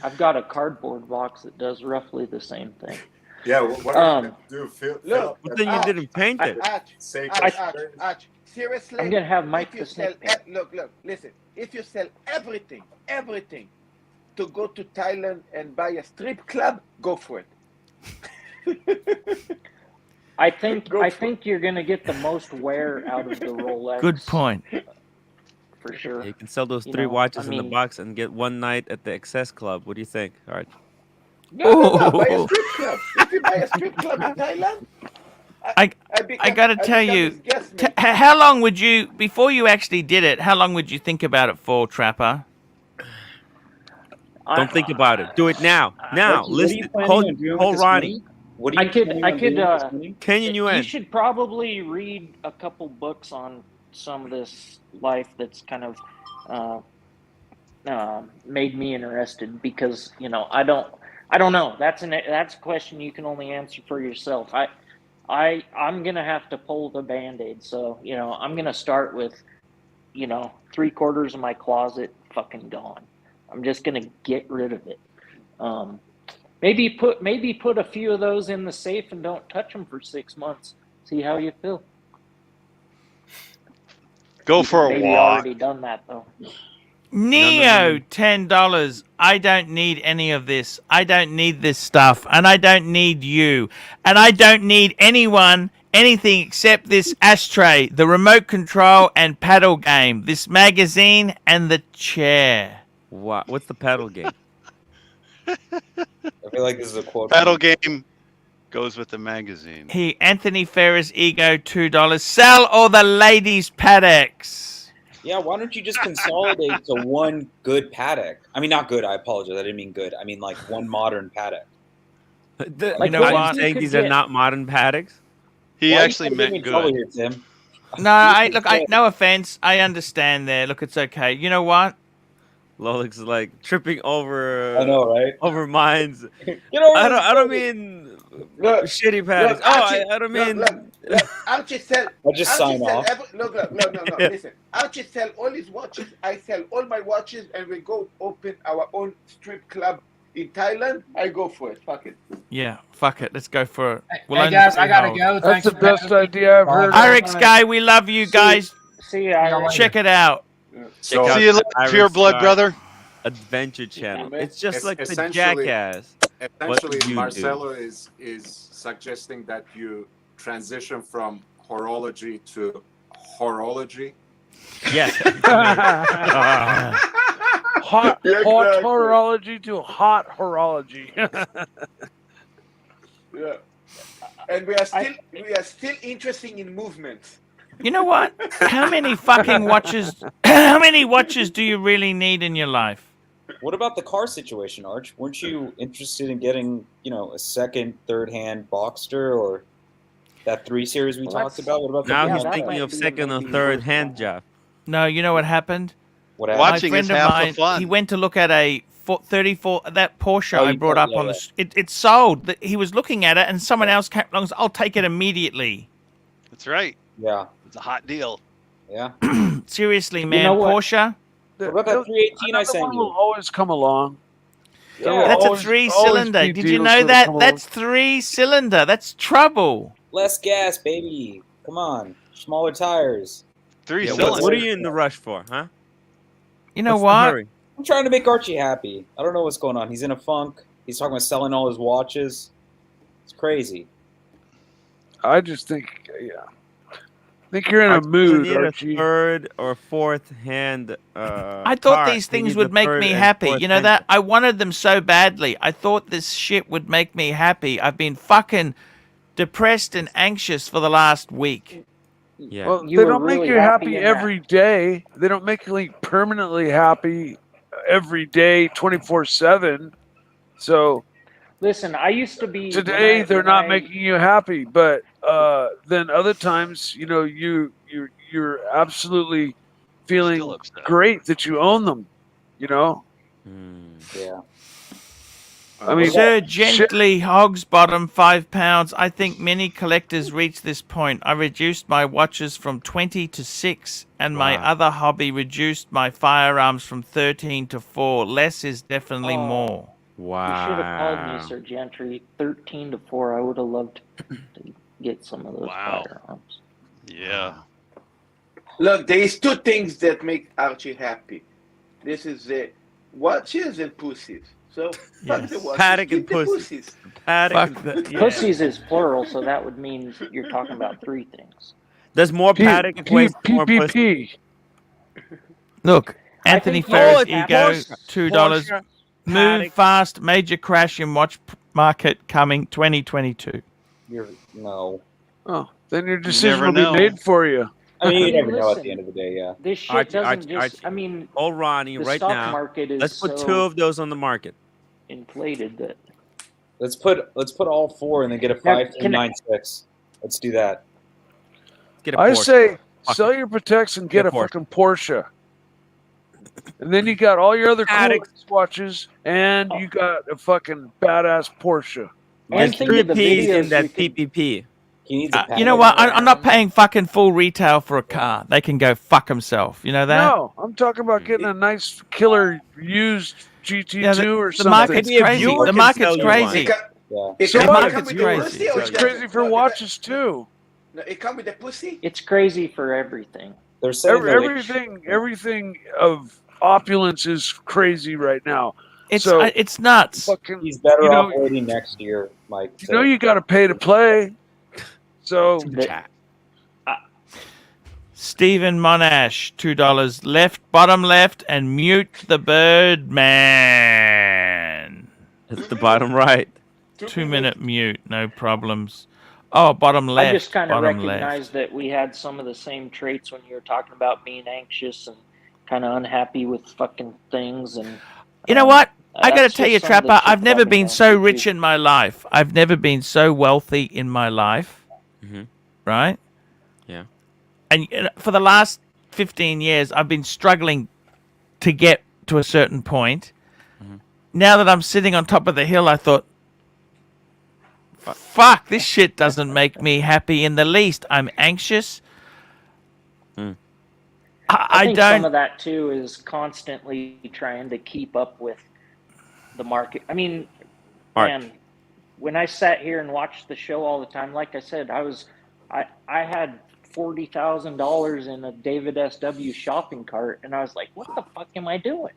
I've got a cardboard box that does roughly the same thing. Yeah, what are you gonna do? Fill Look, up But then you didn't paint it. Arch, seriously. I'm gonna have Mike if you the sell, snake paint. look, listen. If you sell everything, to go to Thailand and buy a strip club, go for it. I think Go for you're gonna get the most wear out of the Rolex. Good point. For sure. You can sell those You 3 know, watches I in the mean- box and get one night at the Excess Club. What do you think, Arch? No, buy a strip club. If you buy a strip club in Thailand, I gotta tell you, how long would you, before you actually did it, how long would you think about it for, Trapper? Don't think about it. Do it now. Now. What are you Listen. planning Hold, on doing with hold this Ronnie. money? What are I you could- planning I on could, doing with this money? Kenyon You UN. should probably read a couple books on some of this life that's kind of made me interested because I don't know. That's a question you can only answer for yourself. I'm gonna have to pull the Band-Aid, so I'm gonna start with 3/4 of my closet fucking gone. I'm just gonna get rid of it. Maybe put a few of those in the safe and don't touch them for 6 months. See how you feel. Go for a Maybe walk. already done that though. Neo, $10. I don't need any of this. I don't need this stuff. And I don't need you. And I don't need anything except this ashtray, the remote control and paddle game, this magazine and the chair. What's the paddle game? I feel like this is a quote. Paddle game. Goes with the magazine. Anthony Ferris Ego $2. Sell all the ladies' Paddocks. Yeah, why don't you just consolidate to one good paddock? I mean, not good. I apologize. I didn't mean good. I mean like one modern paddock. You know are what? you saying these are not modern paddocks? He Why are you actually trying to get me meant in trouble good. here, Tim? No, no offense. I understand there. Look, it's okay. You know what? Lolix is like tripping over. I know, right? Over mines. You know, I don't mean shitty paddocks. Archie, I don't mean. Look, Archie sell. I'll just sign off. Look, no. Listen, Archie sell all his watches. I sell all my watches, and we go open our own strip club in Thailand. I go for it. Fuck it. Yeah, fuck it. Let's go for it. Hey guys, I gotta go. That's Thanks the for best having me. idea I've heard. Irix Guy, we love you guys. See ya. Check it out. So See you later, Pure Blood, brother. Adventure Channel. man. It's just like the Essentially- Jackass. Essentially, What you Marcelo is suggesting that you transition from horology to horology. Yes. Hot Exactly. horology to hot horology. Yeah. And we are still interested in movements. You know what? How many fucking watches? How many watches do you really need in your life? What about the car situation, Arch? Weren't you interested in getting, a second, third-hand Boxster or that 3 Series we talked about? What about Now the he's that thinking might of be second or maybe third worth hand it. job. No, you know what happened? What My Watching friend is of half mine, the fun. he went to look at a 34, that Porsche Oh, I you brought told- up yeah, on yeah. it sold. He was looking at it, and someone else came along. I'll take it immediately. That's right. Yeah, It's a hot deal. yeah. Seriously, man, know what? Porsche. What about that 318 I Another sent one will you? always come along. There will Yeah. That's a always- 3-cylinder. always be Did you deals know that'll that? come That's 3-cylinder. That's trouble. Less gas, baby. Come on. Smaller tires. Three Yeah, cylinders. what are you in the rush for, huh? You know What's the what? hurry? I'm trying to make Archie happy. I don't know what's going on. He's in a funk. He's talking about selling all his watches. It's crazy. I just think, I think you're in a Archie, you mood, need Archie. a third or fourth hand. I thought these things would make me happy. You know that? I wanted them so badly. I thought this shit would make me happy. I've been fucking depressed and anxious for the last week. Yeah. Well, You they were don't make really you happy in every day. They don't make you like permanently happy every day, 24/7. So Listen, I used to be today when they're not I- making you happy, but then other times, you're absolutely feeling Still upset. great that you own them. Yeah. I mean, Sir shit. Gently Hogs Bottom £5. I think many collectors reach this point. I reduced my watches from 20 to 6, and my Wow. other hobby reduced my firearms from 13 to 4. Less is definitely Oh. more. You should have called Wow. me, Sir Gentry. 13 to 4. I would have loved to get some of those Wow. firearms. Yeah. Look, there is 2 things that make Archie happy. This is the watches and pussies. So fuck Yes. the watches. Paddock keep and the pussy. pussies. Paddock. Fuck that. Yeah. Pussies is plural, so that would mean you're talking about 3 things. There's more paddock equates to more pussy. PPP. Look, I Anthony think Ferris Porsche- Ego, Porsche- $2. Porsche, Move Paddock. fast, major crash in watch market coming 2022. No. Oh, then your decision never will know. be made for you. I mean, you mean, never know at listen. the end of the day, yeah. This shit Archie, doesn't Archie, just. Archie. I mean, Oh, Ronnie, the right stock now. market is Let's put so 2 of those on the market. inflated that. Let's put all 4 and then get a Now, 5396. Let's do that. Get a I Porsche. say Fuck sell your Protects and get Get a a Porsche. fucking Porsche. And then you got all your other cool Paddock. watches, and you got a fucking badass Porsche. And There's think 3 of the P's videos in that we could- PPP. He needs a You know what? I'm not paying fucking full retail for a car. They can go fuck themselves. You know that? No, I'm talking about getting a nice killer used GT2 Yeah, or the something. market's Maybe a crazy. viewer The can market's sell you one. crazy. Yeah. It So come what? with It's the crazy. pussy or It's it crazy for doesn't? watches too. No, it come with the pussy. It's crazy for everything. They're saying they're like- Everything of opulence is crazy right now. It's So- it's nuts. Fucking, he's better you know- off waiting next year, Mike. you know, you got to pay to play. So Stephen Monash, $2. Left, bottom left, and mute the bird man. It's the bottom right. 2-minute mute, no problems. Oh, bottom left. I just kind of bottom recognized left. that we had some of the same traits when you were talking about being anxious and kind of unhappy with fucking things. And You know what? I got to that's tell you, just some of the Trapper, shit I've that never I've been been going so through, rich too. in my life. I've never been so wealthy in my life. Mhm. Right? Yeah. And for the last 15 years, I've been struggling to get to a certain point. Mhm. Now that I'm sitting on top of the hill, I thought, fuck, this shit doesn't make me happy in the least. I'm anxious. Mm. I think don't. some of that too is constantly trying to keep up with the market. I mean, man, when I sat here and watched the show all the time, like I said, I had $40,000 in a David S.W. shopping cart, and I was like, what the fuck am I doing?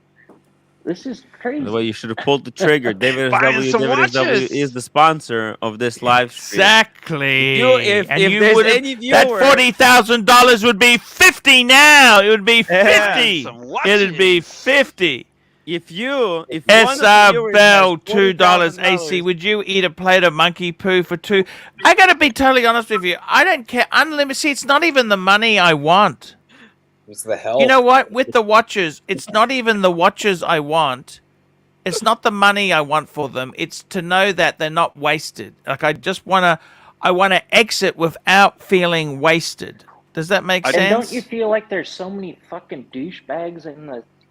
This is crazy. Well, you should have pulled the trigger. David Buying SW. some David SW watches. is the sponsor of this live stream. Exactly. If there's would've- any that viewer, $40,000 would be 50 now. It would be 50. Yeah. Some It'd be watches. 50. if one of the SR viewers Bell, has $2. AC, $40,000, would you eat a plate of monkey poo for $2? I gotta be totally honest with you. I don't care. Unlimited. See, it's not even the money I want. It's the health. You know what? With the watches, it's not even the watches I want. It's not the money I want for them. It's to know that they're not wasted. Like I wanna exit without feeling wasted. Does that make sense? And don't you feel like there's so many fucking douchebags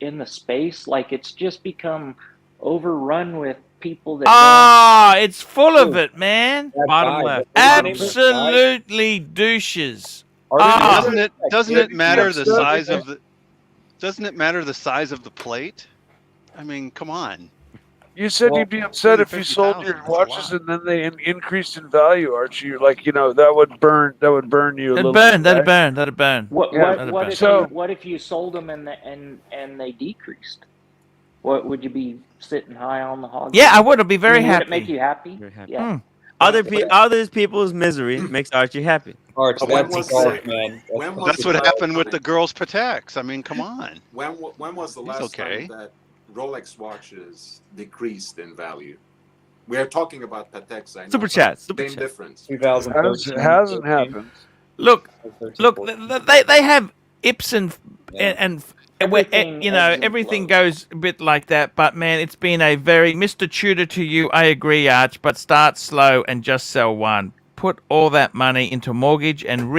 in the space? Like it's just become overrun with people that it's full of it, man. bottom left. Absolutely douches. Doesn't it matter the upset? size of the? Doesn't it matter the size of the plate? I mean, come on. You said Well, you'd be upset if you sold your 50,000, that's a watches lot. and then they increased in value, Archie. Like, you know, that would burn you a little bit. That'd right? burn. What Yeah. what what if So- what if you sold them and they decreased? What would you be sitting high on the hog? Yeah, I would. I'd be very Would happy. it make you happy? Very happy. Yeah. Other people's misery makes Archie happy. Arch, When that's was golf, the- man. when was That's the what last happened with time- the girls' Pateks. I mean, come on. When was the last okay. time that Rolex watches decreased in value? We are talking about Pateks. I know, Super but chat, super same chat. difference. 2013. Hasn't happened. Look, 13, they have ips and Everything you know, ebbs and everything flows. goes a bit like that. But man, it's been a very Mr. Tudor to you. I agree, Arch. But start slow and just sell one. Put all that money into mortgage and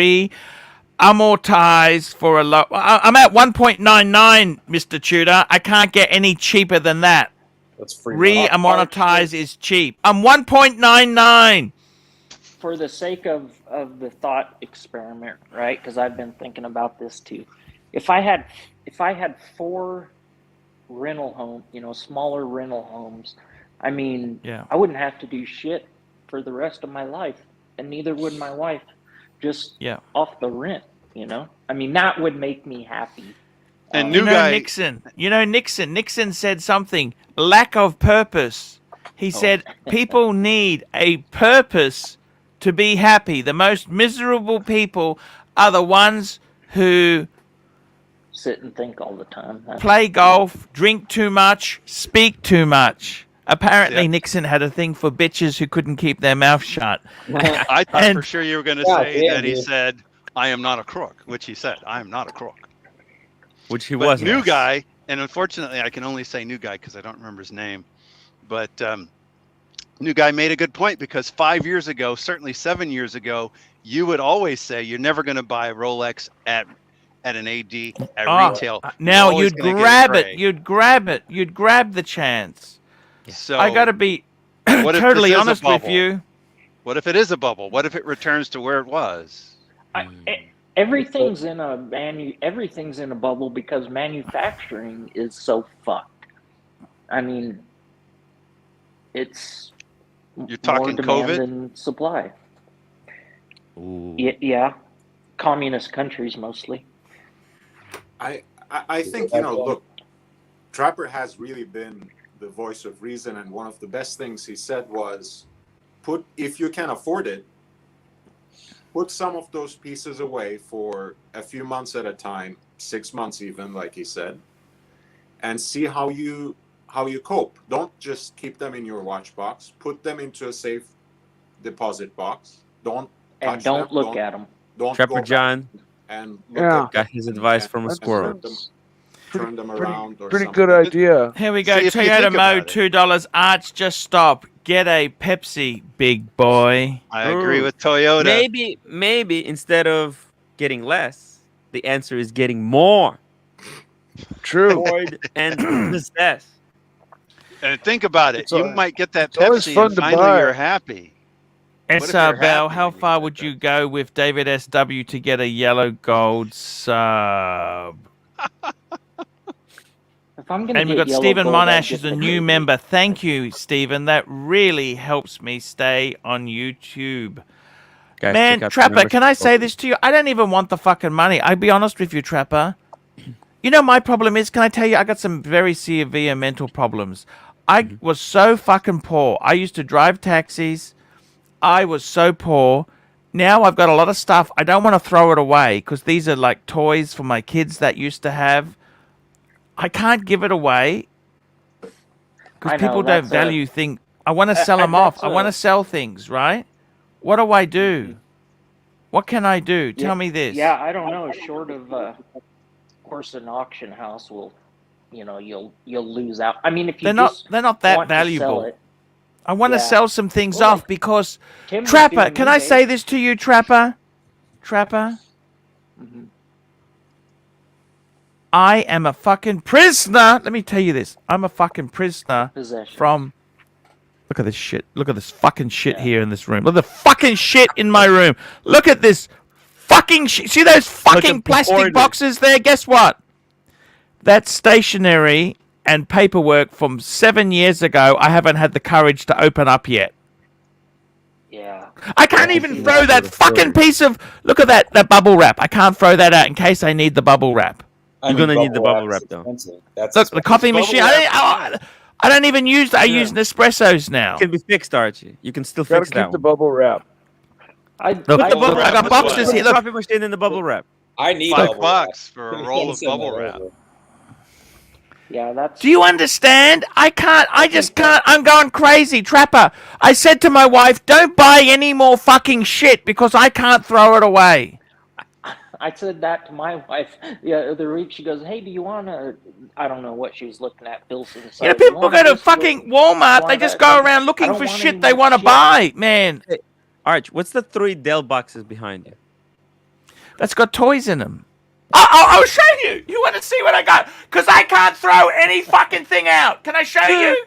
amortize for a low. I'm at 1.99, Mr. Tudor. I can't get any cheaper than that. That's free. Amortize is cheap. I'm 1.99. For the sake of the thought experiment, right? Because I've been thinking about this too. If I had 4 rental home, smaller rental homes, I mean, Yeah. I wouldn't have to do shit for the rest of my life, and neither would my wife, just Yeah. off the rent. I mean, that would make me happy. And You new know guy. Nixon. Nixon said something. Lack of purpose. He said people need a purpose to be happy. The most miserable people are the ones who Sit and think all the time. play golf, drink too much, speak too much. Apparently, Yeah. Nixon had a thing for bitches who couldn't keep their mouth shut. I thought And- for sure you were going to Yeah, say yeah, that he dude. said, "I am not a crook," which he said, "I am not a crook." Which he But wasn't. new guy, and unfortunately, I can only say new guy because I don't remember his name. But new guy made a good point because 5 years ago, certainly 7 years ago, you would always say you're never going to buy a Rolex at an AD at retail. Now always you'd gonna get grab gray. it. You'd grab it. You'd grab the chance. So I got to be what if totally this is a honest with bubble? you. What if it is a bubble? What if it returns to where it was? Everything's in a bubble because manufacturing is so fucked. I mean, it's You're talking more demand COVID? than supply. Ooh. Yeah, communist countries mostly. I think, look, Trapper has really been the voice of reason, and one of the best things he said was, if you can afford it, put some of those pieces away for a few months at a time, 6 months even, like he said, and see how you how you cope. Don't just keep them in your watch box. Put them into a safe deposit box. Don't touch And don't them. look at them. Don't Trapper go back John and look Yeah. at got his advice from a That squirrel. sounds turn them around or pretty something. good idea. Here we go. See, if you Toyota think Mo, about it. $2. Arch, just stop. Get a Pepsi, big boy. I agree Ooh. with Toyota. Maybe instead of getting less, the answer is getting more. True. Hoard and possess. And think about it. It's You al- might get that it's always Pepsi fun and to finally buy. you're happy. What if SR you're Bell, happy how when you far get would that you Pepsi? go with David SW to get a yellow gold sub? If I'm gonna And we've get got yellow Stephen gold, I'd Monash get is a the new gold. member. Thank you, Stephen. That really helps me stay on YouTube. Guys, Man, check out the Trapper, membership can I say program. this to you? I don't even want the fucking money. I'll be honest with you, Trapper. You know my problem is, can I tell you, I got some very severe mental problems. I was so fucking poor. I used to drive taxis. I was so poor. Now I've got a lot of stuff. I don't want to throw it away because these are like toys for my kids that used to have. I can't give it away I because know, people don't that's value things. I want to sell them off. I want to sell things, right? What do I do? What can I do? Tell me this. Yeah, I don't know. Short of, of course, an auction house will, you'll lose out. I mean, if you They're not just that want to sell valuable. it, I want to Yeah. sell some things Well, off like, because Tim was Trapper, doing can I eBay. say this to you, Trapper? Trapper, Mhm. I am a fucking prisoner. Let me tell you this. I'm a fucking prisoner Possession. from. Look at this shit. Look at this fucking shit Yeah. here in this room. Look at the fucking shit in my room. Look at this fucking shit. See those fucking at the plastic hoarders. boxes there? Guess what? That's stationery and paperwork from 7 years ago. I haven't had the courage to open up yet. Yeah. I can't Yeah, even see, throw that's that the fucking story. piece of. Look at that bubble wrap. I can't throw that out in case I need the bubble wrap. I You're mean, gonna need the bubble is wrap, though. expensive. That's Look, the expensive. coffee bubble machine. wrap. I don't even use. I Yeah. use Nespressos now. It can be fixed, Archie. You can still Gotta fix keep that the one. bubble wrap. Look, Bubble I wrap got is boxes what? here. Put the Look, coffee machine in the bubble wrap. I need $5 bubble wrap. for a roll of Send bubble that wrap. over. Yeah, that's. do you understand? I can't. I just can't. I'm going crazy, Trapper. I said to my wife, "Don't buy any more fucking shit because I can't throw it away." I said that to my wife the other week. She goes, "Hey, do you want to?" I don't know what she was looking at. Pilsen. You know, people go to fucking Walmart. They just go around looking don't for want shit any they more want to shit. buy. Man, Arch, what's the 3 Dell boxes behind you? that's got toys in them. I'll show you. You want to see what I got? Because I can't throw any fucking thing out. Can I show you?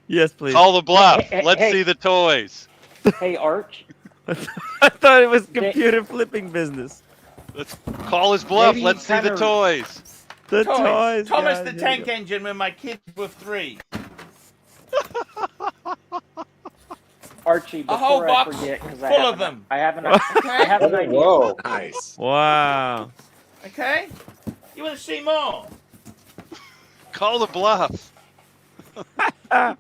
Yes, please. Call the bluff. Hey, Let's hey. see the toys. Hey, Arch. I thought it was computer flipping business. Let's call his bluff. Maybe Let's see the kinda- toys. The toys. Thomas guys, the here we Tank go. Engine when my kids were 3. Archie, A whole before I box forget, because full of them. I have an idea. Whoa. Nice. Wow. Okay? You want to see more? Call the bluff. I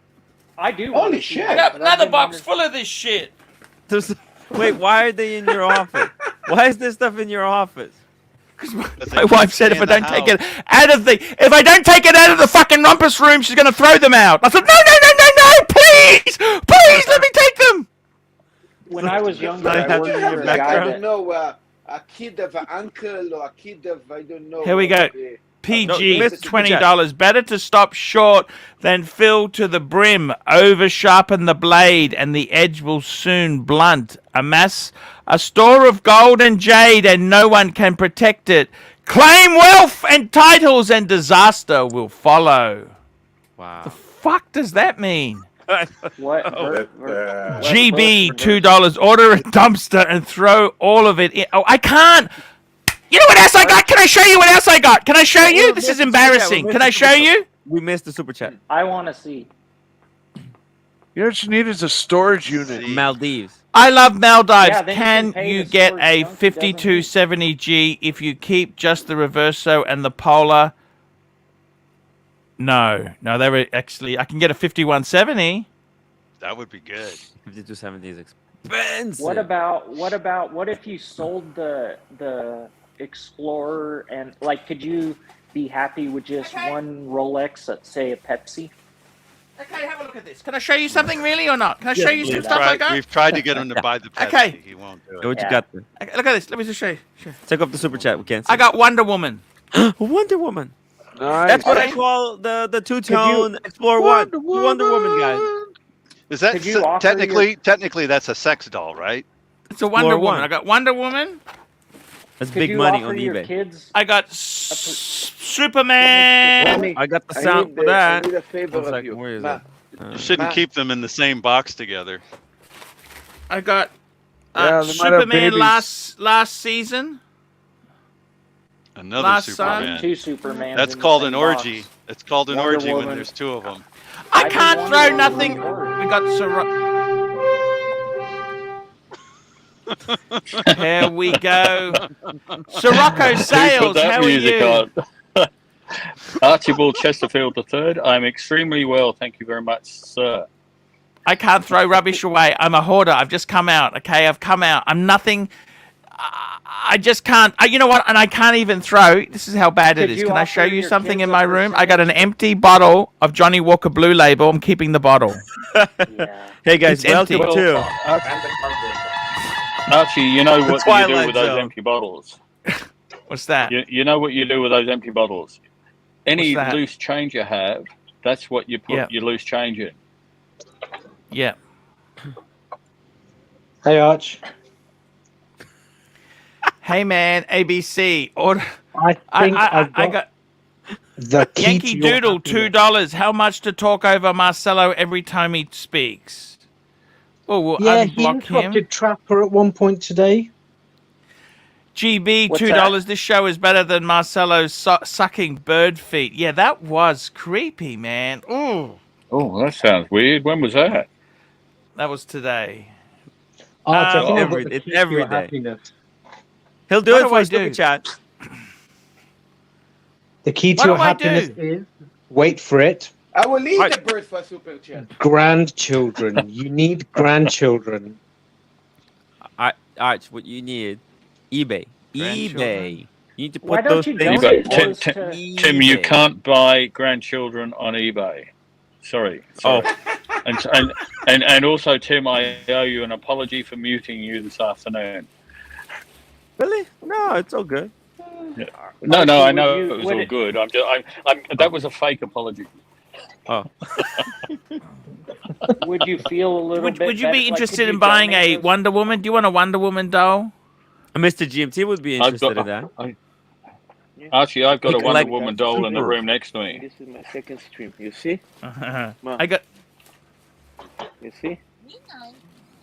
do. Holy wanna see shit. it, I got but I've another been box wondering- full of this shit. Wait, why are they in your office? Why is this stuff in your office? Because But they my can't wife said stay if I in the don't take it house. out of the fucking rumpus room, she's gonna throw them out. I said, no, please, let me take them. When I was younger, I I have worked to for hear a I guy background. don't that. know, a kid of an uncle or a kid of, I don't know. Here we go. uh, PG, No, Mr. $20. Better to stop short than fill to the brim. Over sharpen the blade, and the edge will soon blunt. Amass a store of gold and jade, and no one can protect it. Claim wealth and titles, and disaster will follow. Wow. The fuck does that mean? What? GB, $2. Order a dumpster and throw all of it in. Oh, I can't. You know what else I got? Can I show you what else I got? Can I show you? This is embarrassing. Can I show you? We missed the super chat. I want to see. You know what you need is a storage unit. See. Maldives. I love Maldives. Yeah, then you can Can pay you to get store a junk it doesn't need. 5270G if you keep just the reverso and the polar? No, they were actually. I can get a 5170. That would be good. 5270 is expensive. What if you sold the Explorer and could you be happy with just one Rolex at say a Pepsi? Okay, have a look at this. Can I show you something really or not? Can I show you some please. stuff I got? We've tried to get him to buy the Pepsi. Okay. He won't do Hey, it. what you Yeah. got there? Okay, look at this. Let me just show you. Take off the super chat. We can't see. I got Wonder Woman. Wonder Woman. Nice. That's what I Okay. call the two-tone Explorer 1. Wonder Woman, guys. Is that Could you offer technically that's a sex doll, right? It's a Wonder Explorer Woman. 1. I got Wonder Woman. That's Could big you money offer on your eBay. kids? I got Superman. Mommy, I got the I sound need, for that. I need a favor One of second, you. where is Ma, it? You shouldn't Ma- keep them in the same box together. I got Yeah, they might have Superman babies. last season. Another Last Superman. Two Supermans. That's in the called same an box. orgy. It's called an Wonder orgy when Woman. there's two of them. I I can't just throw wonder- nothing. We got Here we go. Sirocco Sales, how are you? Archibald Chesterfield III. I'm extremely well, thank you very much, sir. I can't throw rubbish away. I'm a hoarder. I've just come out. Okay, I've come out. I'm nothing. I just can't. You know what? And I can't even throw. This is how bad it Could is. you Can I offer show you your something kids in a my room? I got an empty bottle of Johnny Walker Blue Label. I'm keeping the bottle. Yeah. Hey guys, It's empty. welcome to. Archie, you know what you do Twilight with those Zone. empty bottles. What's that? You know what you do with those empty bottles. Any What's that? loose change you have, that's what you put Yeah. your loose change in. Yeah. Hey, Arch. Hey man, ABC. Order. I think I I've got the key Yankee to your Doodle, happiness. $2. How much to talk over Marcelo every time he speaks? Oh, we'll Yeah, he unblock him. interrupted Trapper at one point today. GB, What's $2. This show is better than Marcelo's sucking bird feet. Yeah, that was creepy, man. Ooh, Oh, that sounds weird. When was that? that was today. Arch, I think I've got every- the it's key to every your day. happiness. He'll do What it do for I a super do? chat. The key to What your do I happiness do? is, wait for it, I will leave Right. the bird for super chat. grandchildren. You need grandchildren. Arch, what you need, eBay. Grandchildren? eBay. You need to Why put don't those you things. donate Tim, those Tim, to? Tim, you eBay. can't buy grandchildren on eBay. Sorry. Oh, And also, Tim, I owe you an apology for muting you this afternoon. really? No, it's all good. No, Archie, I would know you- it was would all it- good. That was a fake apology. Oh, Would you feel a little Would bit? you better? be Like, interested could you in buying donate a those- Wonder Woman? Do you want a Wonder Woman doll? Mr. GMT would be I've interested got, in that. Archie, I've got He a Wonder collects Woman doll in the super. room next to me. This is my second stream. You see? I got. You see?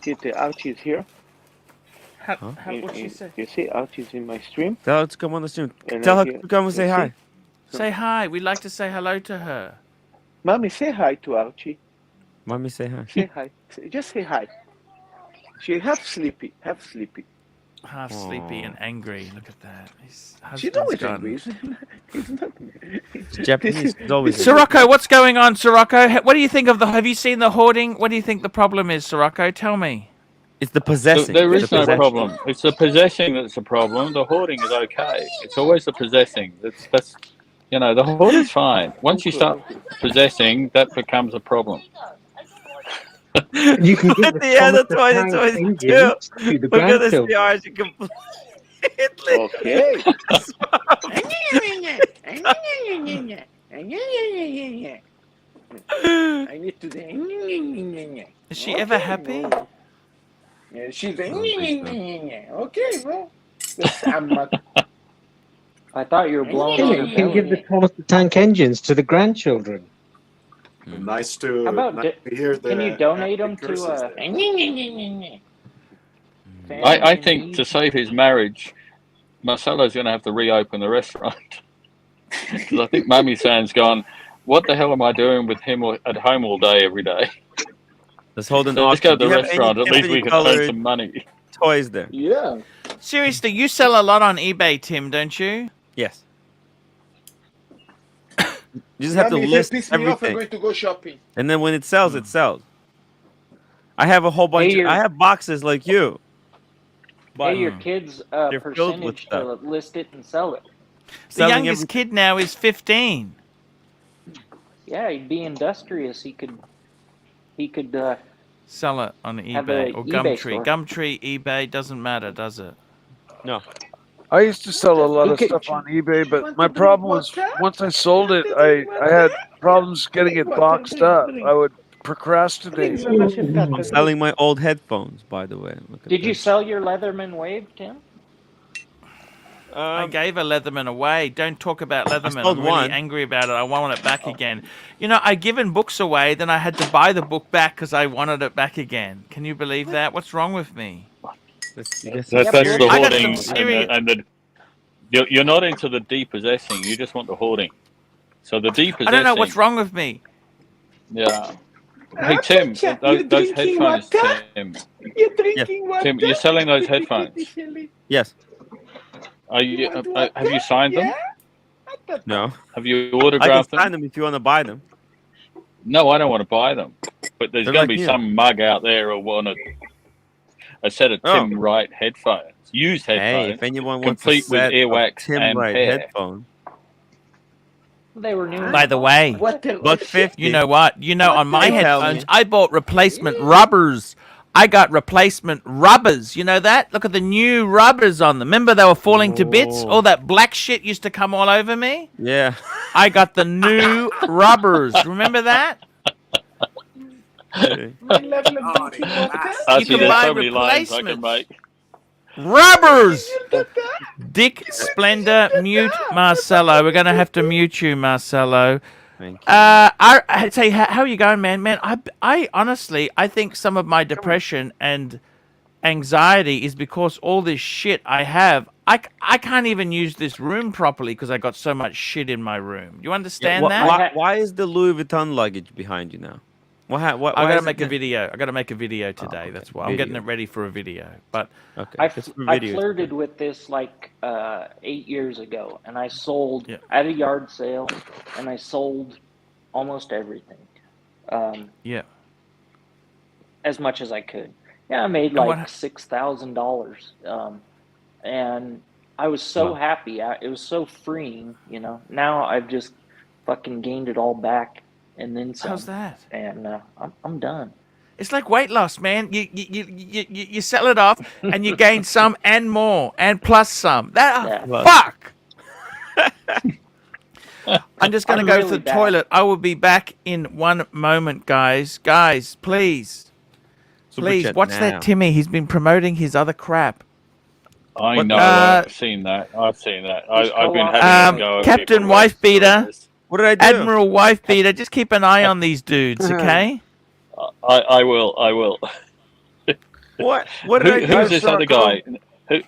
See the Archie's here. What'd she say? You see Archie's in my stream. Tell her to come on the stream. And Tell her here- to come and say you hi. Say hi. We'd like to say hello to her. Mommy, say hi to Archie. Mommy, say hi. Say hi. Just say hi. She half sleepy. Half sleepy. Half sleepy and angry. Look at that. His She's husband's always gone. angry. He's not. It's Japanese. It's always. Sirocco, what's going on, Sirocco? What do you think of the? Have you seen the hoarding? What do you think the problem is, Sirocco? Tell me. It's the possessing. There It's is the no possession. problem. It's the possessing that's the problem. The hoarding is okay. It's always the possessing. That's the hoarding's fine. Once you start possessing, that becomes a problem. You can give At the the end of Thomas the Tank 2022, engines to the we're gonna see grandchildren. Archie completely. Okay. I need to. Is she ever happy? Yeah, she's okay, bro. I'm not. I thought you were blowing Yeah, on her you can give the belly. Thomas the Tank engines to the grandchildren. Nice to, How about nice to hear the. Can you donate them to? curses there. I think to save his marriage, Marcelo's going to have to reopen the restaurant. Because I think Mummy San's gone, what the hell am I doing with him at home all day, every day? Let's hold an Let's go to auction. Do the you have restaurant. any At least we can earn Tiffany-colored some money. toys there. Yeah. Seriously, you sell a lot on eBay, Tim, don't you? Yes. You just have to Mommy, if list you piss me off, I'm everything, going to go shopping. and then when it sells, it sells. I have a whole bunch. you're- I have boxes like you. Pay your kids They're filled with percentage to list it and sell it. The Selling youngest every- kid now is 15. Yeah, he'd be industrious. He could Sell it on have eBay a or eBay Gumtree. store. Gumtree, eBay, doesn't matter, does it? No. I used to sell a lot He of could- stuff on eBay, but my problem was once I sold it, I had problems getting it boxed up. I would procrastinate. I'm selling my old headphones, by the way. Look at Did you this. sell your Leatherman Wave, Tim? I gave a Leatherman away. Don't talk about Leatherman. sold I'm really one. angry about it. I want it back again. You know, I given books away, then I had to buy the book back because I wanted it back again. Can you believe that? What's wrong with me? That's Yeah, the but I you're- got hoarding, some serious- and you're not into the depossessing. You just want the hoarding. So the depossessing. I don't know what's wrong with me. Yeah. Hey Tim, those headphones, Tim. You're drinking water. Tim, you're selling those headphones. Yes. Are you? Have you signed them? No. Have you I can autographed sign them? them if you want to buy them. No, I don't want to buy them. But there's They're going to like be you. some mug out there who want a set of Oh. Tim Wright headphones, used Hey, headphones, if anyone wants a complete with set of earwax Tim and Wright hair. headphone, They were new. By the way, $1.50. you know what? You know, on my They tell headphones, me. I bought replacement rubbers. I got replacement rubbers. You know that? Look at the new rubbers on them. Remember they were falling to bits? Whoa. All that black shit used to come all over me? Yeah. I got the new rubbers. Remember that? My level of drinking water. Actually, can there's buy so many lines I can make. Rubbers! Dick Splendor, mute Marcelo. We're going to have to mute you, Marcelo. Thank you. I say, how are you going, man? Man, I honestly, I think some of my depression and anxiety is because all this shit I have. I can't even use this room properly because I got so much shit in my room. You understand that? Why is the Louis Vuitton luggage behind you now? I why gotta is make it a video. I gotta make a video today. okay. That's why I'm getting Video. it ready for a video. But Okay. I it's for I videos. flirted with this like 8 years ago, and I sold Yeah. at a yard sale, and I sold almost everything, yeah, as much as I could. Yeah, I made And what like $6,000, and I was so Wow. happy. It was so freeing, you know. Now I've just fucking gained it all back, and then some. how's that? And I'm done. It's like weight loss, man. You sell it off and you gain some and more and plus some. That Yeah. fuck. I'm just gonna I'm go really to the bad. toilet. I will be back in one moment, guys. Guys, please, Super please. chat What's now. that, Timmy? He's been promoting his other crap. I What- know. I've seen that. I've seen that. I've been having a go at Captain people Wife who are Beater, hoarders. What did I do? Admiral Wife Beater. Just keep an eye on these dudes, okay? I will. I will. What did I do? Who's this other guy? Who,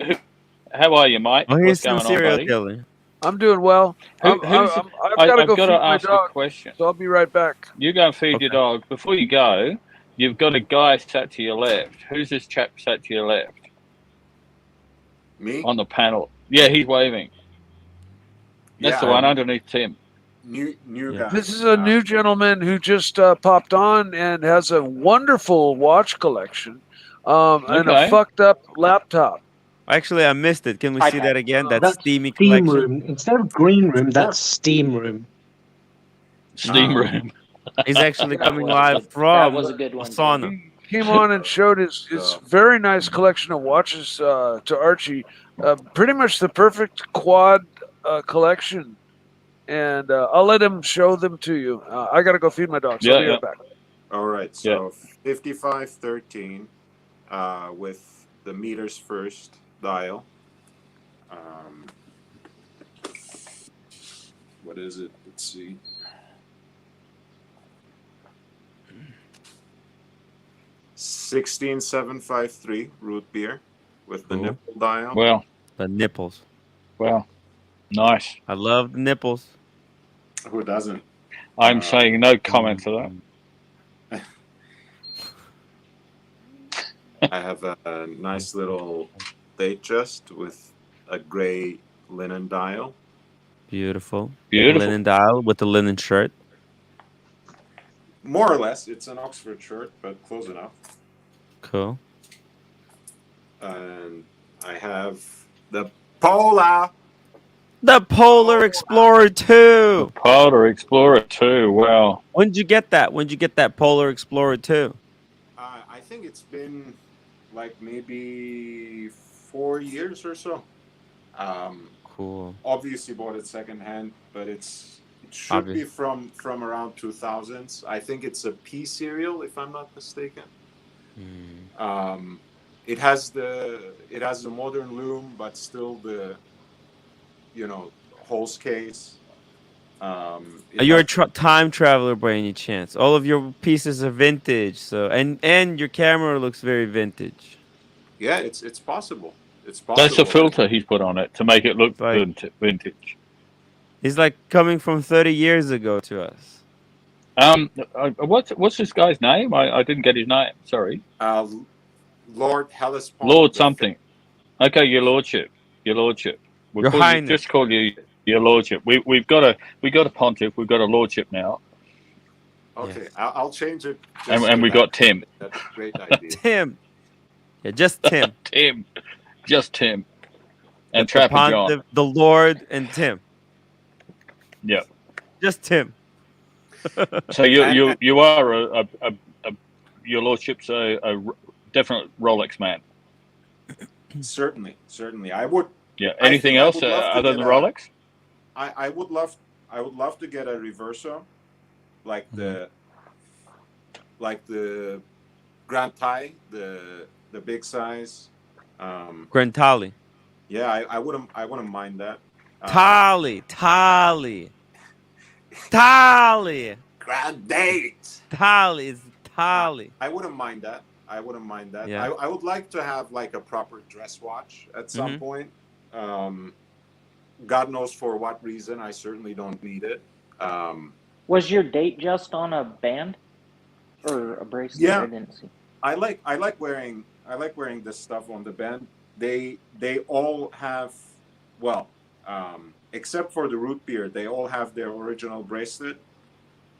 how are you, Mike? Oh, here's What's some going on, serial buddy? killing. I'm doing well. I've got to go feed my ask a dog, question. so I'll be right back. You go and feed your Okay. dog. Before you go, you've got a guy sat to your left. Who's this chap sat to your left Me? on the panel? Yeah, he's waving. That's the one underneath Tim. New Yeah. guy. This is a new gentleman who just popped on and has a wonderful watch collection and a Okay. fucked up laptop. Actually, I missed it. Can we see that again? That That's steamy steam collection. room. Instead of green room, that's steam room. Steam room. He's actually That coming was a live good- from that was a good one, sauna. He came on and showed his very nice collection of watches to Archie. Pretty much the perfect quad collection. And I'll let him show them to you. I got to go feed my dog, so I'll be right back. All right, so 5513 with the meters first dial. What is it? Let's see. $16,753 root beer with the Cool. nipple dial. Well, The nipples. well, nice. I love the nipples. Who doesn't? I'm saying no comment to that. I have a nice little date just with a gray linen dial. Beautiful. Beautiful. Linen dial with the linen shirt. More or less, it's an Oxford shirt, but close enough. Cool. And I have the Polar The Polar Explorer 2. Polar Explorer 2. Wow. When did you get that? When did you get that Polar Explorer 2? I think it's been like maybe 4 years or so. Cool. Obviously bought it secondhand, but it should be from around 2000s. I think it's a P serial, if I'm not mistaken. It has the modern loom, but still the Hulse case. Are you a time traveler by any chance? All of your pieces are vintage, so and your camera looks very vintage. Yeah, it's possible. It's possible. That's a filter he's put on it to make it look vintage. He's like coming from 30 years ago to us. What's this guy's name? I didn't get his name. Sorry. Lord Hellespont. Lord something. Okay, your lordship. Your lordship. Your Highness. Just call you your lordship. We've got a pontiff. We've got a lordship now. Okay, yes. I'll change it. And we got Tim. That's a great idea. Tim. Yeah, just Tim. Tim. Just Tim. And Trapper John. The Lord and Tim. Yeah. Just Tim. So you are your lordship's a definite Rolex man. Certainly. I would. Yeah. Anything else other than Rolex? I would love to get a reverso, like the Grand Thai, the big size. Grand Thali. Yeah, I wouldn't mind that. Thali. Grand date. Thali is Thali. I wouldn't mind that. Yeah. I would like to have like a proper dress watch at some point. God knows for what reason. I certainly don't need it. Was your date just on a band or a bracelet? Yeah, I didn't see. I like wearing this stuff on the band. They all have, well, except for the root beer, they all have their original bracelet.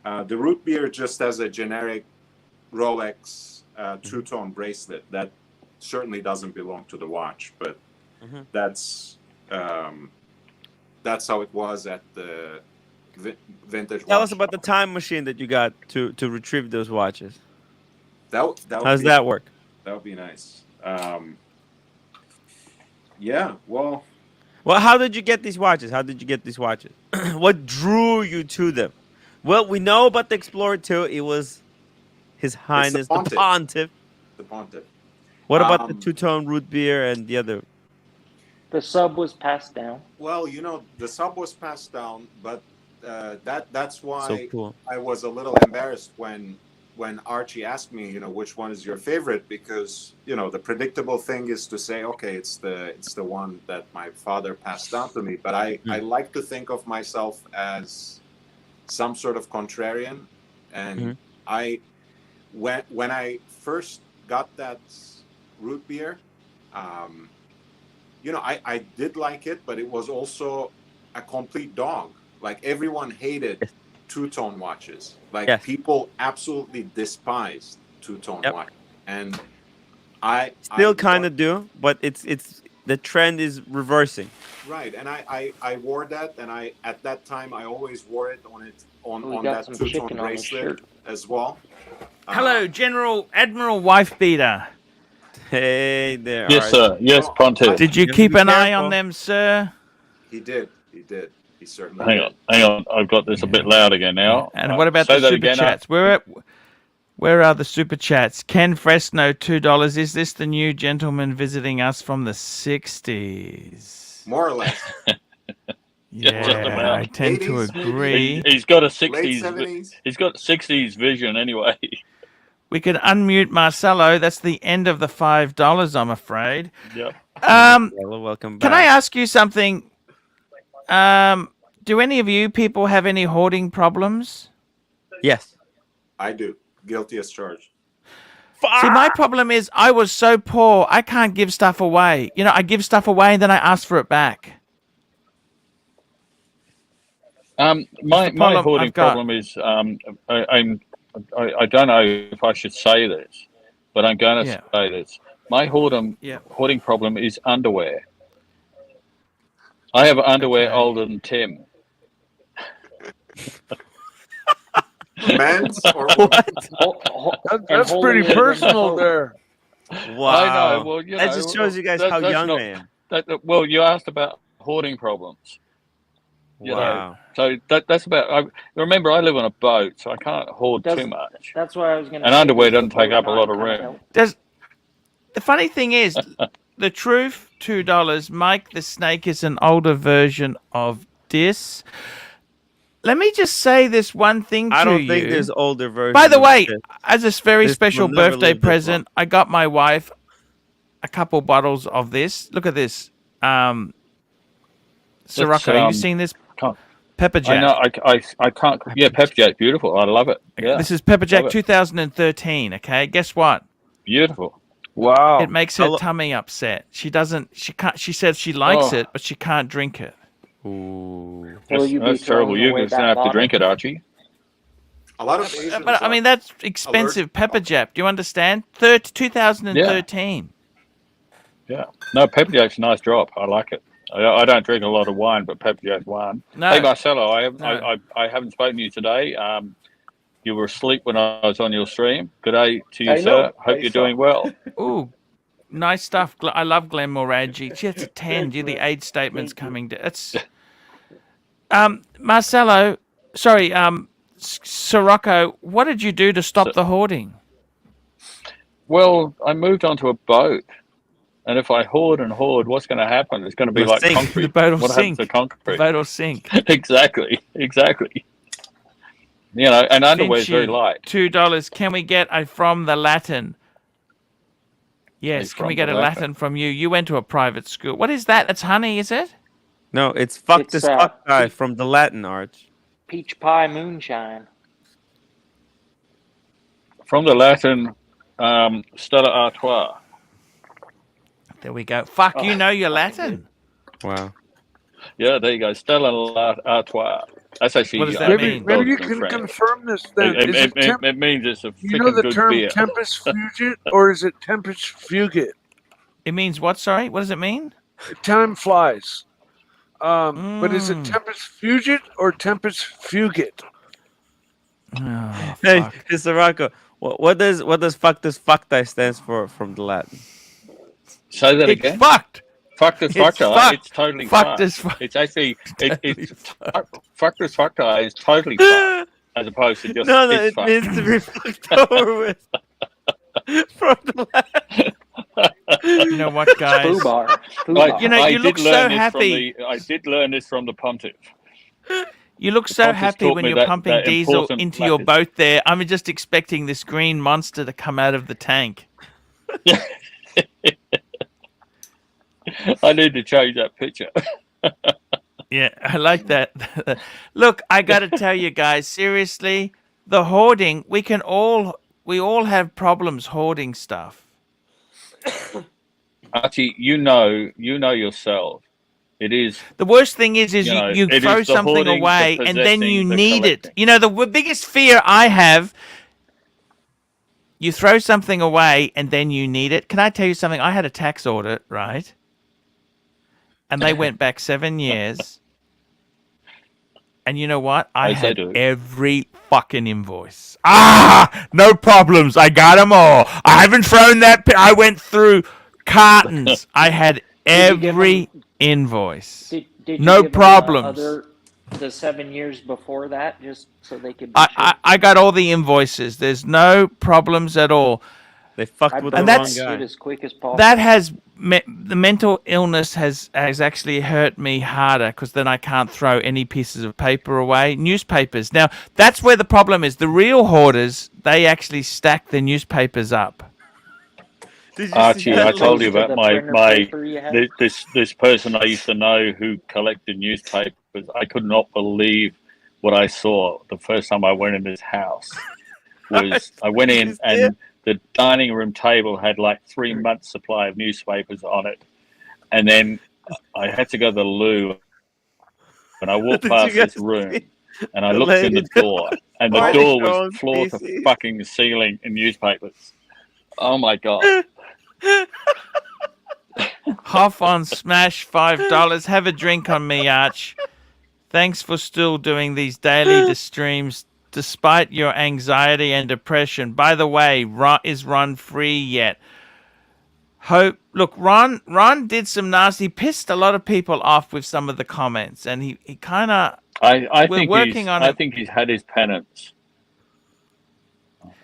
The root beer just has a generic Rolex two-tone bracelet that certainly doesn't belong to the watch, but that's how it was at the vintage. Tell us about the time machine that you got to retrieve those watches. How does that work? That would be nice. Yeah, well, how did you get these watches? What drew you to them? Well, we know about the Explorer 2. It was His Highness the Pontiff. The Pontiff. What about the two-tone root beer and the other? The sub was passed down. Well, the sub was passed down, but that's why so cool. I was a little embarrassed when Archie asked me, which one is your favorite? Because the predictable thing is to say, okay, it's the one that my father passed down to me. But I like to think of myself as some sort of contrarian, and when I first got that root beer, I did like it, but it was also a complete dog. Like everyone hated two-tone watches. Like people absolutely despised two-tone watch, and I still kind of do, but it's the trend is reversing. Right, and I wore that, and at that time I always wore it on that two-tone bracelet as well. Hello, Admiral Wife Beater. Hey there. Yes, sir. Yes, Pontiff. Did you keep an eye on them, sir? He did. He certainly Hang on. I've got this a bit loud again now. And what about the super chats? Where are the super chats? Ken Fresno, $2. Is this the new gentleman visiting us from the 60s? More or less. Yeah, I tend to agree. He's got a 60s. He's got 60s vision anyway. We could unmute Marcelo. That's the end of the $5, I'm afraid. Yep. Welcome back. Can I ask you something? Do any of you people have any hoarding problems? Yes. I do. Guilty as charged. See, my problem is I was so poor, I can't give stuff away. I give stuff away and then I ask for it back. My hoarding problem is I don't know if I should say this, but I'm going to say this. My hoarding problem is underwear. I have underwear Okay. older than Tim. Men's or That's pretty holier than personal Pope. there. Wow. I know. Well, you that know, just shows you guys that- how that's young not- I am. Well, you asked about hoarding problems. You know, Wow. so that's about. Remember, I live on a boat, so I can't hoard too much. That's why I was going to. And underwear doesn't take up a lot of room. The funny thing is, the truth, $2. Mike the Snake is an older version of this. Let me just say this one thing to you. I don't think there's older versions. By the of way, this. as a very This special will never birthday live this present, I got my wife a couple bottles of this. Look at this. Sirocco, have you seen this? Pepper Jack. I know. I can't. Yeah, Pepper Jack's beautiful. I love it. Yeah. This is Pepper Jack Love it. 2013. Okay, guess what? Beautiful. Wow. It makes her tummy upset. She doesn't. She can't. She says she likes Oh. it, but she can't drink it. Ooh. That's terrible. You're going to have to drink it, Archie. a lot of Asians But I mean, that's expensive Pepper Jack. Do you understand? 2013. Yeah. No, Pepper Jack's a nice drop. I like it. I don't drink a lot of wine, but Pepper Jack's wine. No. Hey, Marcelo, No. I haven't spoken to you today. You were asleep when I was on your stream. Good day to you, I sir. know. Hope you're doing well. Ooh, nice stuff. I love Glenn Moradji. Gee, it's a 10. You're the age statements coming. It's Marcelo. Sorry, Sirocco. What did you do to stop the hoarding? Well, I moved onto a boat. And if I hoard and hoard, what's going to happen? It's going to be You'll like sink. concrete. The boat will what sink. happens to concrete? The boat will sink. Exactly. You know, and underwear is very Finchy, light. $2. Can we get a from the Latin? Yes. Can From we get the a Latin. Latin from you? You went to a private school. What is that? That's honey, is it? No, it's fuck It's, this fuck guy from the Latin, Arch. Peach pie moonshine. From the Latin, Stella Artois. There we go. Fuck, Oh, you know your Latin. Wow. Yeah, there you go. Stella Artois. That's actually. What does that Maybe, mean? maybe you Belgian can French. confirm this then. Is it It means it's a you know freaking the good term beer. tempus fugit or is it tempus fugit? It means what? Sorry, what does it mean? Time flies. But is it Mm. tempus fugit or tempus fugit? Oh, Hey, fuck. Sirocco, what does fuck this fuck guy stands for from the Latin? Say that It's again. fucked. Fuck this It's fuck guy. fucked. It's totally Fuck fucked. this fuck. It's actually fuck this fuck guy is totally fucked as opposed to just No, it's it fucked. means to be fucked over with. From the Latin. You know what, guys? Foobar. You know, you look so happy. I did learn this from the pontiff. You look so Pontiff happy taught when me you're that pumping diesel important into your Latin. boat there. I'm just expecting this green monster to come out of the tank. I need to change that picture. Yeah, I like that. Look, I got to tell you guys, seriously, the hoarding, we all have problems hoarding stuff. Archie, you know yourself. It is The worst thing is You know, you it throw is the something hoarding, the away and then you possessing, the need it. collecting. You know, the biggest fear I have, you throw something away and then you need it. Can I tell you something? I had a tax audit, right? And they went back 7 years. And you know what? I As they had do. every fucking invoice. No problems. I got them all. I haven't thrown that. I went through cartons. I had Did you give every invoice. Did you No give them, problems. the 7 years before that, just so they could. Be I got all the invoices. There's no problems at all. They fucked I with the And wrong that's- guy. it as quick as possible. That has the mental illness has actually hurt me harder because then I can't throw any pieces of paper away. Newspapers. Now that's where the problem is. The real hoarders, they actually stack the newspapers up. Did you Archie, see I that? told you Close to about the printer paper you had? this person I used to know who collected newspapers. I could not believe what I saw the first time I went in this house. I went in and the dining room table had like 3 months supply of newspapers on it, and then I had to go to the loo, and I walked Did past you guys this room, see and I the looked in the lady door, and the Why door they go was on floor to PC? fucking ceiling in newspapers. Oh my god! Hoff on Smash, $5. Have a drink on me, Arch. Thanks for still doing these daily streams despite your anxiety and depression. By the way, is Ron free yet? Look, Ron did some nasty, pissed a lot of people off with some of the comments, and he kind of. I we're working on it. I think he's had his penance.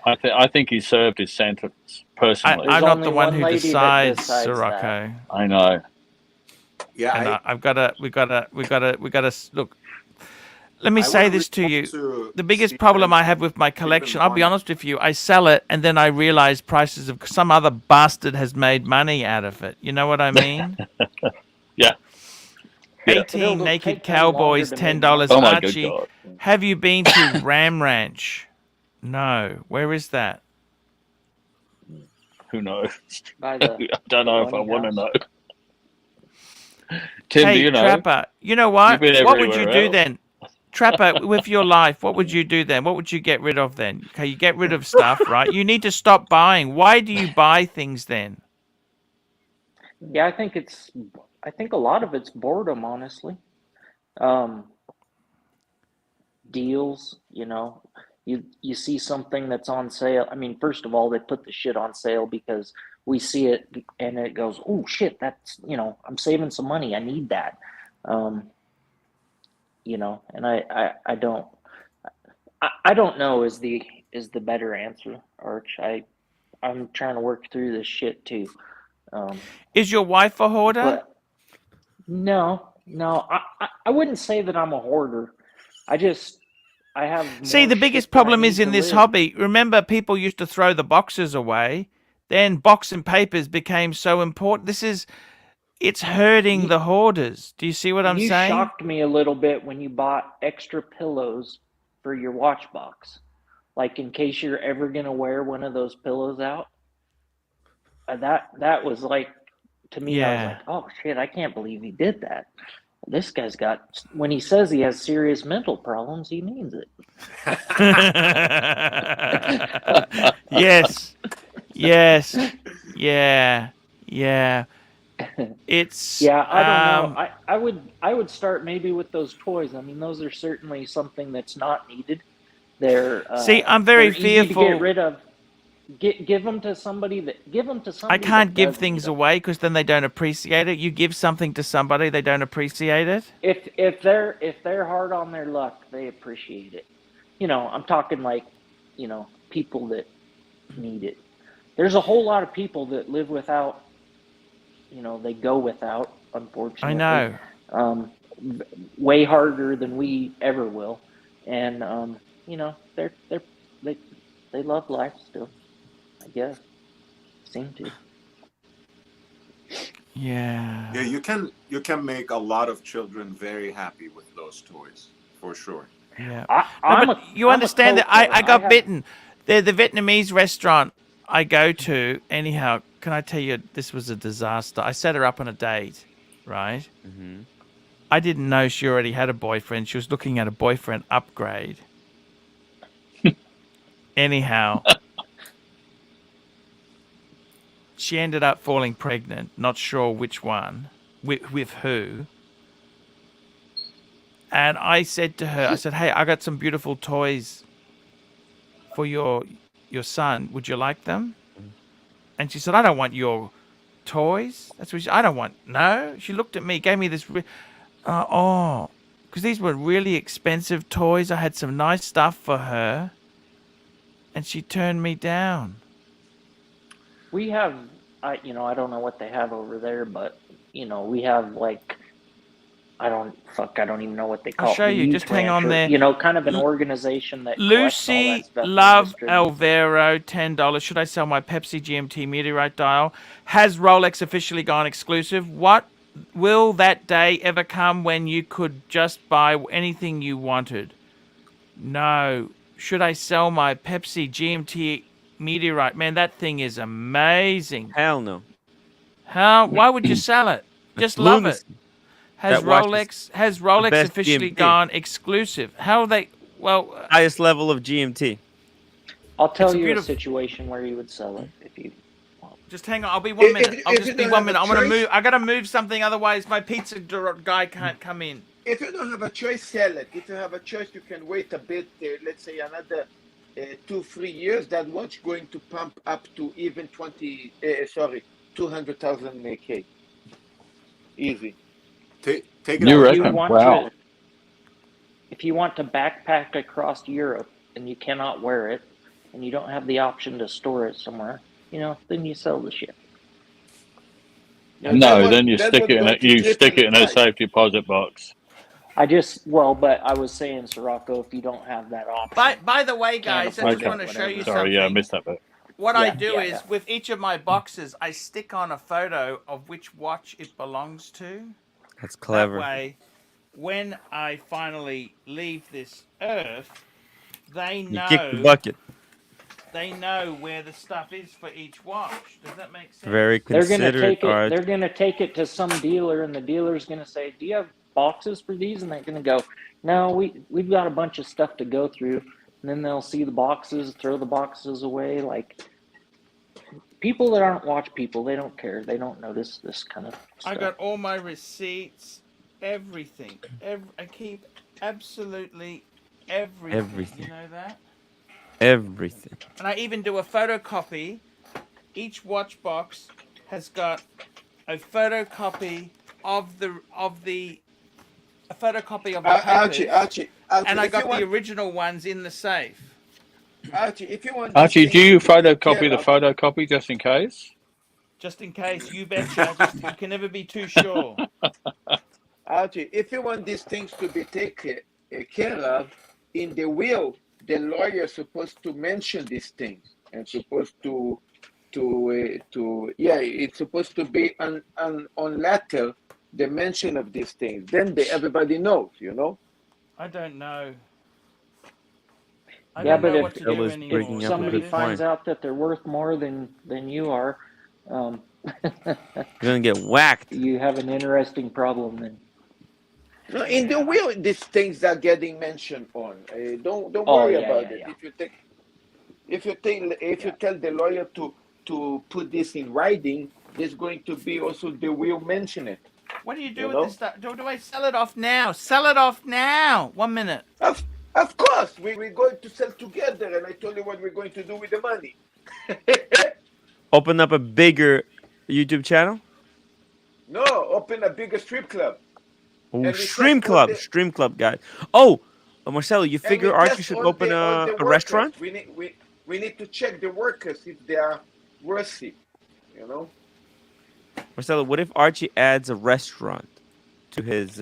I think he served his sentence personally. I'm not the one only who lady that decides, decides Sirocco. that. I know. Yeah, we gotta look. Let me I say wanna this to you. respond to The biggest Stephen- problem I have with my collection, I'll be honest with you, I sell it and then I realize prices of some other bastard has made money out of it. You know what I mean? Yeah. 18 It'll naked take them longer cowboys, to make $10. Oh my good Archie, God. have you been to Ram Ranch? No. Where is that? Who knows? By the I don't know if I bunny want to house. know. Tim, Hey, do you know? Trapper, you know what? You've been What would you everywhere do else. then? Trapper, with your life, what would you do then? What would you get rid of then? Okay, you get rid of stuff, right? You need to stop buying. Why do you buy things then? Yeah, I think a lot of it's boredom, honestly. Deals, you see something that's on sale. I mean, first of all, they put the shit on sale because we see it and it goes, oh shit, that's, I'm saving some money. I need that. And I don't know is the better answer, Arch. I'm trying to work through this shit too. Is your wife a hoarder? But no, I wouldn't say that I'm a hoarder. I have See, more the biggest shit than I problem is need in to this live. hobby. Remember, people used to throw the boxes away. Then box and papers became so important. It's hurting the hoarders. Do you see what I'm You saying? shocked me a little bit when you bought extra pillows for your watch box, like in case you're ever gonna wear one of those pillows out. That was like, to me, I was Yeah. like, oh shit, I can't believe he did that. This guy's got, when he says he has serious mental problems, he means it. Yes. Yeah. It's Yeah, I don't know. I would start maybe with those toys. I mean, those are certainly something that's not needed. They're See, I'm very they're easy to fearful. get rid of. Give them to somebody I can't that give does need things them. away because then they don't appreciate it. You give something to somebody, they don't appreciate it. If they're hard on their luck, they appreciate it. I'm talking like, people that need it. There's a whole lot of people that live without, they go without, unfortunately. I know. Way harder than we ever will. And they love life still, I guess. Seem to. Yeah. Yeah, you can make a lot of children very happy with those toys, for sure. Yeah. I'm but a- you I'm a understand that coach, I though. got I have- bitten. The Vietnamese restaurant I go to, anyhow, can I tell you, this was a disaster. I set her up on a date, right? Mm-hmm. I didn't know she already had a boyfriend. She was looking at a boyfriend upgrade. Anyhow, she ended up falling pregnant, not sure which one, with who. And I said to her, hey, I got some beautiful toys for your son. Would you like them? And she said, I don't want your toys. That's what I don't want. No. She looked at me, gave me this. Because these were really expensive toys. I had some nice stuff for her. And she turned me down. We have, I don't know what they have over there, but, we have like, I don't even know what they call I'll it. show The you. Youth Just hang on Rancher, there. kind of an organization that collects all Lucy that stuff and Love distributes it. Alvero, $10. Should I sell my Pepsi GMT meteorite dial? Has Rolex officially gone exclusive? What will that day ever come when you could just buy anything you wanted? No. Should I sell my Pepsi GMT meteorite? Man, that thing is amazing. Hell no. How? Why would you sell it? Just love it. Lunacy. Has That watch is Rolex best officially GMT. gone exclusive? How are they? Well, Highest level of GMT. I'll tell It's a you a beautiful- situation where you would sell it if you want. Just hang on. I'll be 1 minute. I'll if you just be don't 1 have minute. a I'm gonna choice- move. I gotta move something, otherwise my pizza guy can't come in. If you don't have a choice, sell it. If you have a choice, you can wait a bit. Let's say another 2-3 years. That watch going to pump up to even 200,000 K. Easy. Take it You out. reckon? Wow. If you want to backpack across Europe and you cannot wear it, and you don't have the option to store it somewhere, then you sell the shit. No, then you stick it in a safe deposit box. But I was saying, Sirocco, if you don't have that option. By the way, guys, I just want to show you something. Sorry, I missed that bit. What I do is, with each of my boxes, I stick on a photo of which watch it belongs to. That's clever. That way, when I finally leave this earth, they know. You kick the bucket. They know where the stuff is for each watch. Does that make sense? Very considerate, Arch. They're gonna take it to some dealer, and the dealer's gonna say, "Do you have boxes for these?" And they're gonna go, "No, we've got a bunch of stuff to go through." And then they'll see the boxes, throw the boxes away. Like, people that aren't watch people, they don't care. They don't notice this kind of stuff. I got all my receipts, everything. I keep absolutely everything. Everything. You know that? Everything. And I even do a photocopy. Each watch box has got a photocopy of the papers. Archie, and I if you got the original ones in the safe. Archie, if you want. Archie, do you photocopy the photocopy just in case? Just in case, you betcha. You can never be too sure. Archie, if you want these things to be taken care of, in the will, the lawyer is supposed to mention these things and supposed it's supposed to be on letter the mention of these things. Then everybody knows, I don't know. But if somebody finds out that they're worth more than you are, you're gonna get whacked. You have an interesting problem then. No, in the will, these things are getting mentioned on. Don't worry about it. If you tell the lawyer to put this in writing, there's going to be also the will mention it. What do you do with this stuff? Do I sell it off now? Sell it off now. 1 minute. Of course, we're going to sell together, and I told you what we're going to do with the money. Open up a bigger YouTube channel? No, open a bigger strip club. Oh, Stream Club, guys. Oh, Marcelo, you figure Archie should open a restaurant? We need to check the workers if they are worthy, Marcelo, what if Archie adds a restaurant to his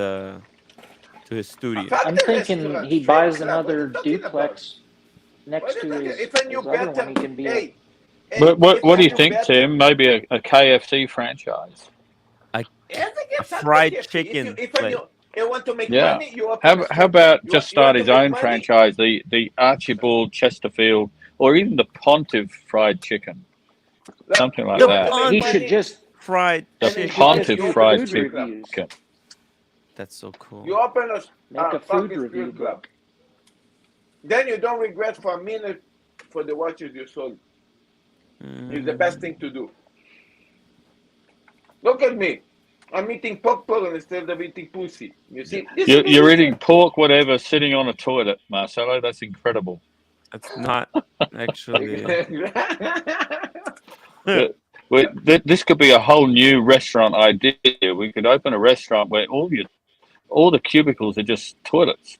studio? I'm thinking he buys another duplex next to his other one. He can be. What do you think, Tim? Maybe a KFC franchise. A fried chicken place. You want to make Yeah. money? You open How about just start his own franchise, the Archibald Chesterfield, or even the Pontiff fried chicken, something like that. He should just fried The Pontiff fried chicken. That's so cool. You open a food review club. Then you don't regret for a minute for the watches you sold. It's the best thing to do. Look at me. I'm eating pork pollen instead of eating pussy. You see? You're eating pork, whatever, sitting on a toilet, Marcelo. That's incredible. That's not actually. This could be a whole new restaurant idea. We could open a restaurant where all the cubicles are just toilets.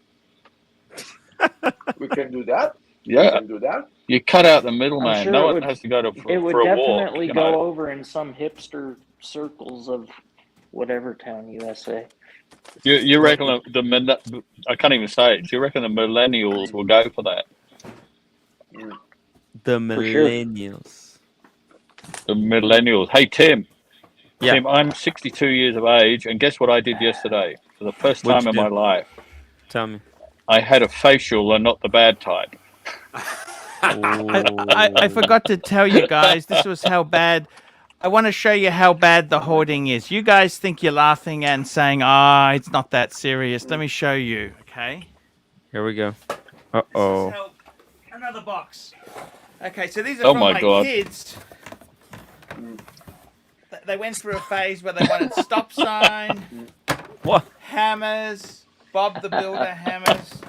We can do that. Yeah. We can do that. You cut out the middleman. Sure no one has to go to It would for a walk. definitely go over in some hipster circles of whatever town, USA. You reckon I can't even say it. You reckon the millennials will go for that? The millennials. The millennials. Hey, Tim. Yeah. Tim, I'm 62 years of age, and guess what I did yesterday? For the first time in my life. Tell me. I had a facial and not the bad type. I forgot to tell you guys, this was how bad. I want to show you how bad the hoarding is. You guys think you're laughing and saying, it's not that serious. Let me show you, okay? Here we go. Uh-oh. Another box. Okay, so these are from my kids. They went through a phase where they wanted stop sign, What? hammers, Bob the Builder hammers.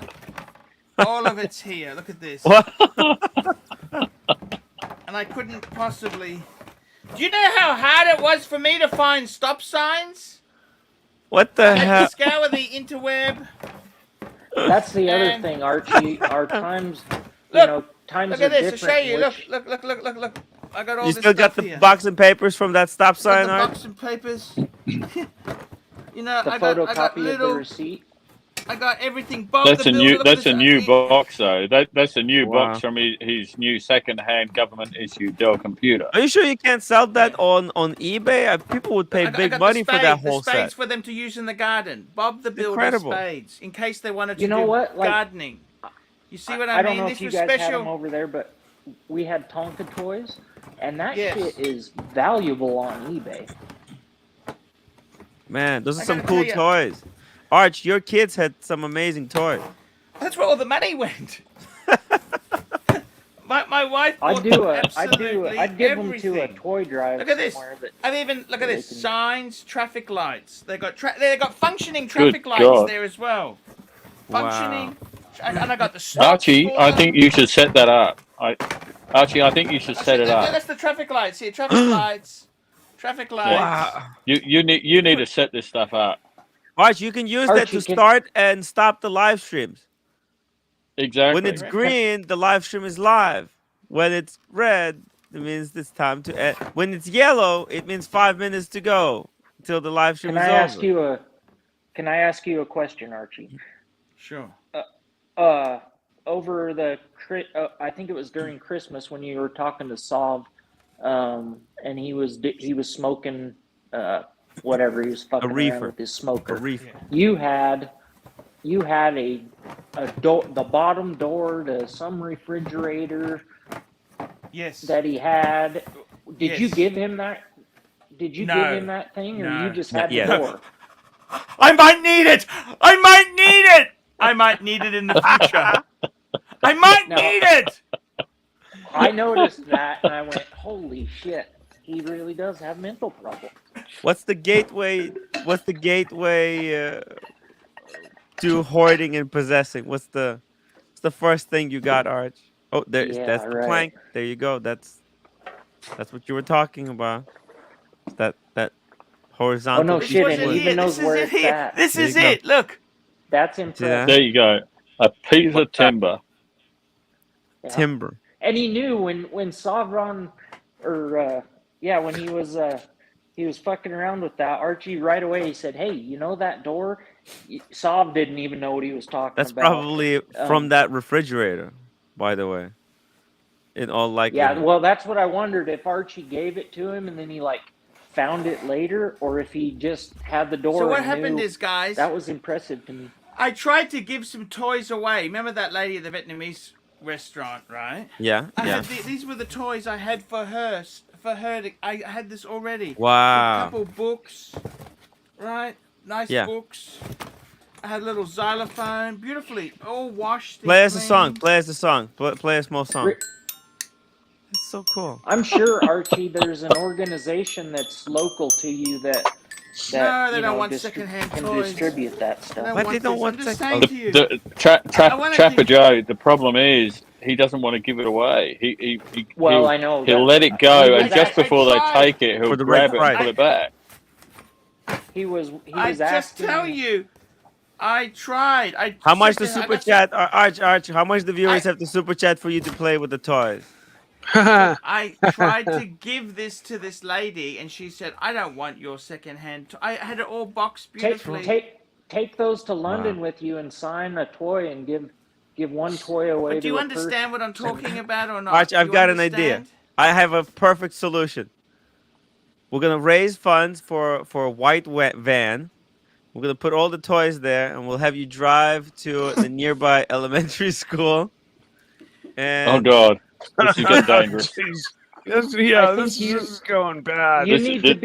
All of it's here. Look at this. What? And I couldn't possibly. Do you know how hard it was for me to find stop signs? What the I had hell? to scour the interweb. That's the other And- thing, Archie. Our times, times Look are at this. different. I'll show you. which- Look. I got all You this still got stuff the here. box and papers from that stop Got sign, the Art? box and papers. the I got photocopy of the little. receipt. I got everything. Bob That's the a Builder. new. Look at That's this. a new box, though. That's a new Wow. box from his new second-hand government-issued Dell computer. Are you sure you can't sell that on eBay? People would pay I big got money the for that spades, whole the spades set. for them to use in the garden. Bob the Builder Incredible. spades, in case they wanted to You know do what? Like, gardening. You see what I I don't mean? know This if you was guys had special. them over there, but we had Tonka toys, and that Yes. shit is valuable on eBay. Man, those are I some gotta cool tell ya. toys. Arch, your kids had some amazing toys. That's where all the money went. my wife I'd bought I'd give them to a everything. toy drive Look at this. somewhere that I've even look at they this. can- Signs, traffic lights. They got functioning traffic lights God. there as well. Wow. Functioning. And I got the stops Archie, for I them. think you should set that up. Archie, I think you should set it up. That's the traffic lights here. Traffic lights. Traffic lights. Wow. You need to set this stuff up. Arch, you can use that Archie, to can- start and stop the live streams. Exactly. When it's green, the live stream is live. When it's red, it means it's time to end. When it's yellow, it means 5 minutes to go until the live stream Can is I over. ask you a question, Archie? Sure. Over the I think it was during Christmas when you were talking to Sav, and he was smoking whatever he was fucking reefer. around with his smoker. A reef. You had a door, the bottom door to some refrigerator Yes. that he had. Did you Yes. give him that? Did you No. give him that thing, or No. you just Not had the yet. door? I might need it. I might need it. I might need it in the future. I might No. need it. I noticed that, and I went, "Holy shit! He really does have mental problems." What's the gateway? What's the gateway to hoarding and possessing? What's the first thing you got, Arch? Oh, that's the right. plank. There you go. That's what you were talking about. That horizontal. no piece shit, of and wood. he even knows This where is it's it here. at. This There is you go. it. Look. That's that? impressive. There you go. A piece of timber. Yeah. Timber. And he knew when Savron, or when he was fucking around with that Archie right away. He said, "Hey, you know that door?" Sav didn't even know what he was talking That's about. probably from that refrigerator, by the way. In all likelihood. Yeah, well, that's what I wondered, if Archie gave it to him and then he found it later, or if he just had the door. So what and happened knew. is, guys, That was impressive to me. I tried to give some toys away. Remember that lady at the Vietnamese restaurant, right? Yeah. I Yeah. had these were the toys I had for her. I had this already. A Wow. couple books, right? Nice Yeah. books. I had a little xylophone, beautifully all washed. Play and us a song. clean. Play us a song. Play a small song. That's so cool. I'm sure, Archie, there's an organization that's local to you that No, they you don't know, want distri- secondhand can toys. distribute that They stuff. don't Why want they don't this. want I'm just second- saying to you. The I wanna Trapper think- Joe, the problem is he doesn't want to give it away. Well, he'll, I know. he'll that- let it go, he was and just asking- before they tried. take it, he'll For the grab right it and price. put it back. He was I just asking. tell you, I tried. How much the checked it- I super got chat, Arch? How much the viewers have to super chat for you to play with the toys? I tried to give this to this lady, and she said, "I don't want your secondhand." I had it all boxed beautifully. Take those to London with you and sign a toy and give one toy away. But do to you a understand what I'm talking about or not? Arch, Do I've you got an idea. understand? I have a perfect solution. We're gonna raise funds for a white van. We're gonna put all the toys there, and we'll have you drive to the nearby elementary school. And Oh God, this is getting dangerous. Jeez. Yeah, I think this you- is going bad. You This, need this, to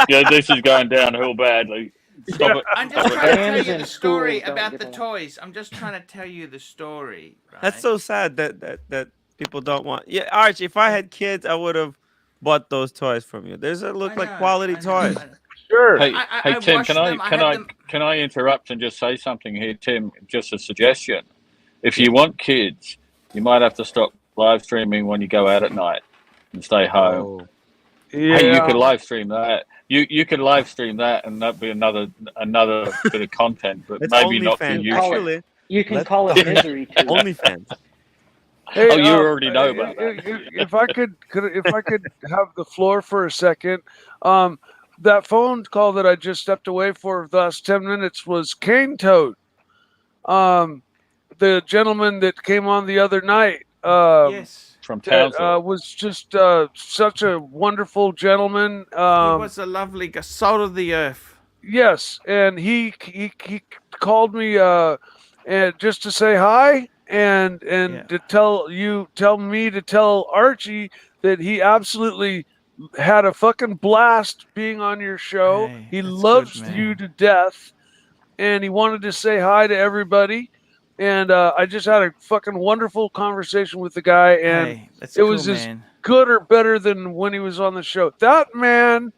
be. this is going downhill badly. Stop it. I'm just trying to tell Vans you and the story schools don't about get the along. toys. I'm just trying to tell you the story. Right? that's so sad that people don't want. Yeah, Arch, if I had kids, I would have bought those toys from you. There's look like quality toys. Sure. Hey, I Tim, washed can I them, I can had I them- can I interrupt and just say something here, Tim? Just a suggestion. If you want kids, you might have to stop live streaming when you go out at night and stay home. Oh. Yeah. Hey, you could live stream that. You could live stream that, and that'd be another bit of content, but It's maybe not for OnlyFans. you. Actually, You can let's call it stop. misery too. OnlyFans. Hey, Oh, you already know about that. If I could have the floor for a second, that phone call that I just stepped away for the last 10 minutes was Cane Toad, the gentleman that came on the other night. yes. From That Townsville. was just such a wonderful gentleman. He was a lovely guy, salt of the earth. Yes, and he called me and just to say hi and to tell me to tell Archie that he absolutely had a fucking blast being on your show. Hey, He that's loves good, man. you to death, and he wanted to say hi to everybody. And I just had a fucking wonderful conversation with the guy, and Hey, that's it was cool, as man. good or better than when he was on the show. That man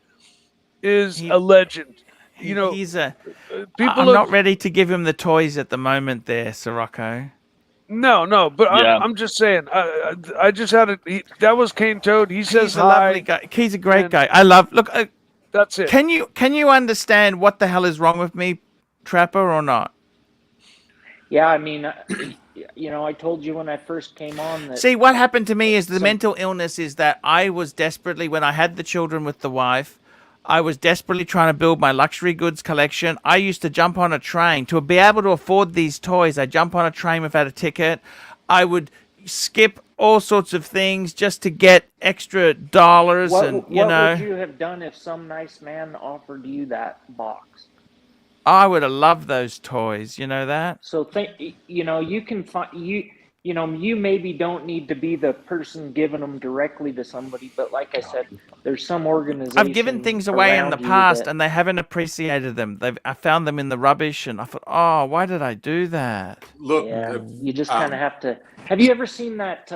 is He- a legend. You know, he's a. people I'm have- not ready to give him the toys at the moment, there, Sirocco. No, but Yeah. I'm just saying. I just had it. That was Cane Toad. He says He's a hi. lovely guy. He's a great and- guy. I love. Look, That's it. can you understand what the hell is wrong with me, Trapper, or not? Yeah, I mean, I told you when I first came on that. See, what happened to me is the Some- mental illness is that I was desperately, when I had the children with the wife, I was desperately trying to build my luxury goods collection. I used to jump on a train. To be able to afford these toys, I jump on a train without a ticket. I would skip all sorts of things just to get extra dollars What and, would you have done if some nice man offered you that box? I would have loved those toys. You know that? So you can find you maybe don't need to be the person giving them directly to somebody, but like I said, there's some organization. I've given things away in the around you past that- and they haven't appreciated them. I found them in the rubbish and I thought, oh, why did I do that? Look, Yeah, you just kind of have to. Have you ever seen that?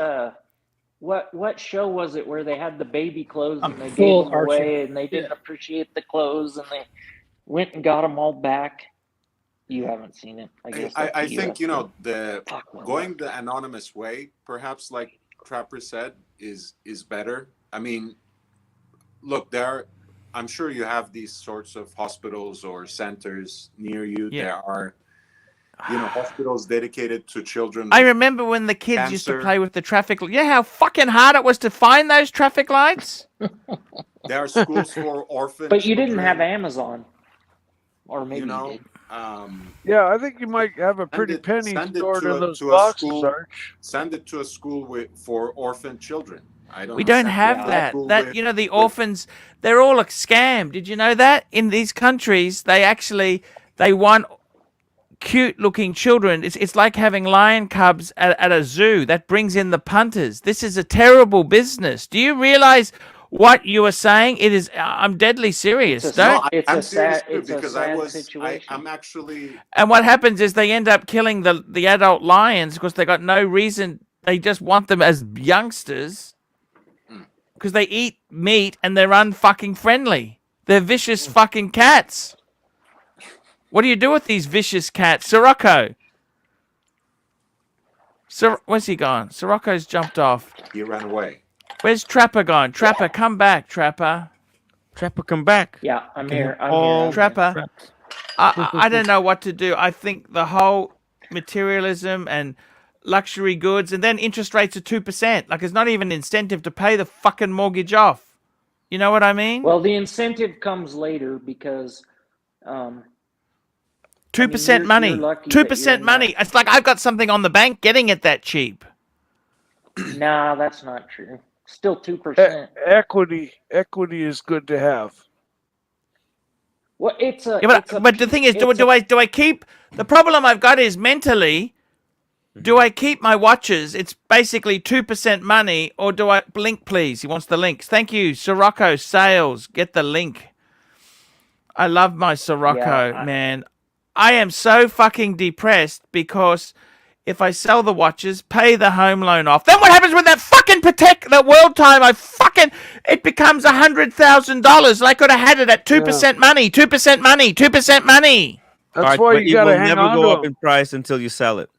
What show was it where they had the baby clothes and they full, gave them away Archie. and they didn't appreciate the clothes and they went and got them all back? You haven't seen it, I guess. I think the Fuck, well, going the anonymous way, perhaps like Trapper said, is better. I mean, look, I'm sure you have these sorts of hospitals or centers near you. Yeah. There are, hospitals dedicated to children. I with remember when the kids used to cancer. play with the traffic. You know how fucking hard it was to find those traffic lights? There are schools for orphans. But you didn't have Amazon, or maybe You know, you did. Yeah, I think you might have a pretty it- penny send it stored to in a- those to a boxes, school. Arch. Send it to a school for orphan children. We don't have that. The orphans, they're all a scam. Did you know that? In these countries, they want cute-looking children. It's like having lion cubs at a zoo. That brings in the punters. This is a terrible business. Do you realize what you are saying? It is. I'm deadly serious. It's a Don't. It's I'm a serious sad- too, it's a because sad situation. I'm actually. And what happens is they end up killing the adult lions because they got no reason. They just want them as youngsters because they eat meat and they're unfucking friendly. They're vicious fucking cats. What do you do with these vicious cats? Sirocco. Where's he gone? Sirocco's jumped off. He ran away. Where's Trapper gone? Trapper, come back, Trapper. Trapper, come back. Yeah, I'm Okay. here. I'm Oh, here. Trapper. I don't know what to do. I think the whole materialism and luxury goods, and then interest rates are 2%. Like, it's not even incentive to pay the fucking mortgage off. You know what I mean? Well, the incentive comes later because 2% you're money. lucky that 2% you're in money. It's like I've got something on the bank getting it that cheap. nah, that's not true. Still 2%. Equity is good to have. Well, it's a. Yeah, it's a but the thing is, it's do I keep the problem I've got is mentally, do I keep my watches? It's basically 2% money, or do I link, please? He wants the links. Thank you, Sirocco Sales. Get the link. I love my Sirocco, Yeah, man. I am so fucking depressed because if I sell the watches, pay the home loan off, then what happens with that fucking that world time? It becomes $100,000. And I could have had it at 2% money, 2% money, 2% money. That's why you got to hang never on go to up them. in price until you sell it.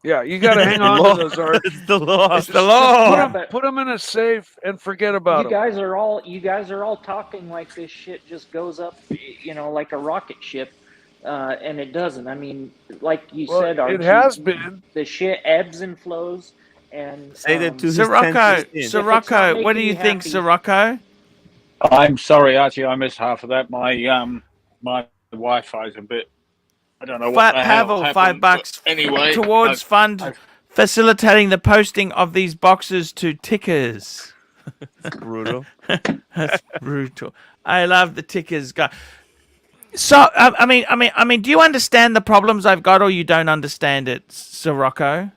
Yeah, you got to hang on to those, Art. It's the law. It's the law. Put them in a safe and forget about them. You guys are all talking like this shit just goes up, like a rocket ship, and it doesn't. I mean, like you said, Archie, it has been. The shit ebbs and flows, and Say that to Sirocco, what do you think, Sirocco? I'm sorry, Archie, I missed half of that. My Wi-Fi's a bit. I don't know what the hell Pavel, happened, $5 anyway, towards facilitating the posting of these boxes to tickers. That's brutal. That's brutal. I love the tickers guy. So I mean, do you understand the problems I've got, or you don't understand it, Sirocco?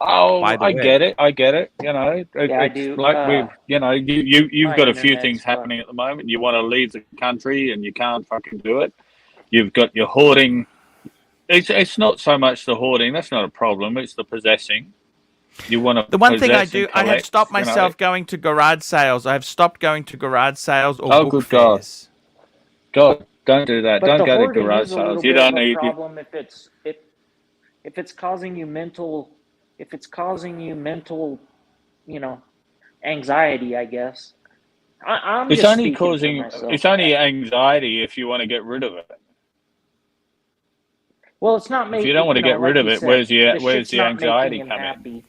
Oh, I get it. I do. Like you've got a few things happening at the moment. You want to leave the country and you can't fucking do it. You've got your hoarding. It's not so much the hoarding. That's not a problem. It's the possessing. You want to. The one thing I do, I have stopped myself going to garage sales. I have stopped going to garage sales or book fairs. God, don't do that. But don't the go to hoarding garage is a sales. little You bit don't of a need. problem if it's causing you mental, anxiety, I guess. I'm It's just only speaking for causing. myself. It's only anxiety if you want to get rid of it. Well, it's not making. If you don't want to get rid of it, said, where's the shit's not anxiety making him coming? happy.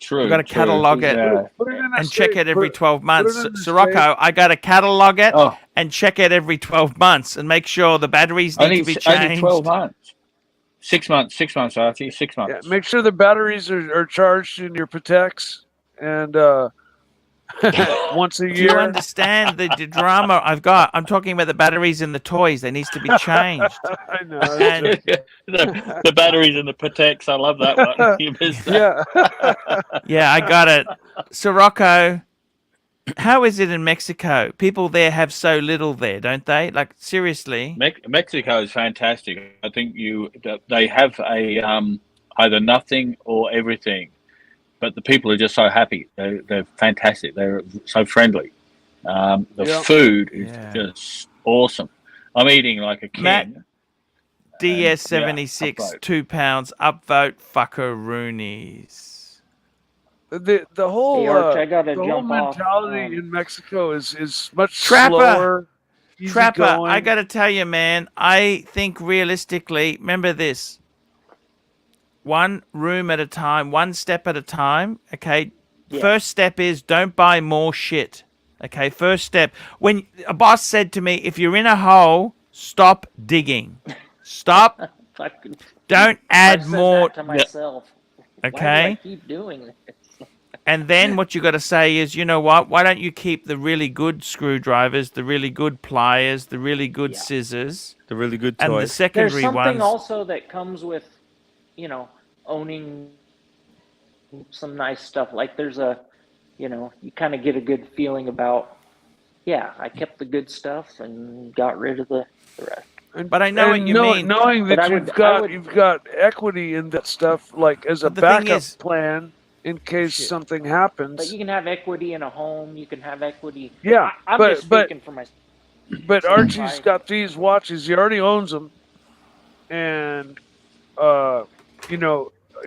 True. I've got to catalog it and check it every 12 months. Sirocco, I got to catalog it and check it every 12 months and make sure the batteries need to be changed. Only 12 months. 6 months. 6 months, Archie. 6 months. Yeah, make sure the batteries are charged in your Protects and once a year. Do you understand the drama I've got? I'm talking about the batteries in the toys. They needs to be changed. I know. And the batteries in the Protects. I love that one. You missed that. Yeah. Yeah, I got it. Sirocco, how is it in Mexico? People there have so little there, don't they? Like, seriously. Mexico is fantastic. I think they have a either nothing or everything. But the people are just so happy. They're fantastic. They're so friendly. The food is just awesome. I'm eating like a king. Matt, DS76, £2, upvote fuckaroonies. The whole Hey, Arch, I gotta the whole jump off. mentality in Mexico is much Trapper. slower. Trapper, easygoing. I got to tell you, man, I think realistically, remember this. One room at a time, one step at a time, okay? Yeah. First step is don't buy more shit, okay? First step. When a boss said to me, if you're in a hole, stop digging. Stop. Don't add I've said more. that to myself. Okay? Why do I keep doing this? And then what you got to say is, you know what? Why don't you keep the really good screwdrivers, the really good pliers, the really good scissors, the really good toys, and the secondary There's something ones? also that comes with, owning some nice stuff. Like there's you kind of get a good feeling about, I kept the good stuff and got rid of the rest. But I know what you mean. Knowing that you've got equity in that stuff, like as a But the thing backup is- plan in case something happens. But you can have equity in a home. You can have equity. Yeah, I'm but- just speaking for myself. But Archie's got these watches. He already owns them, and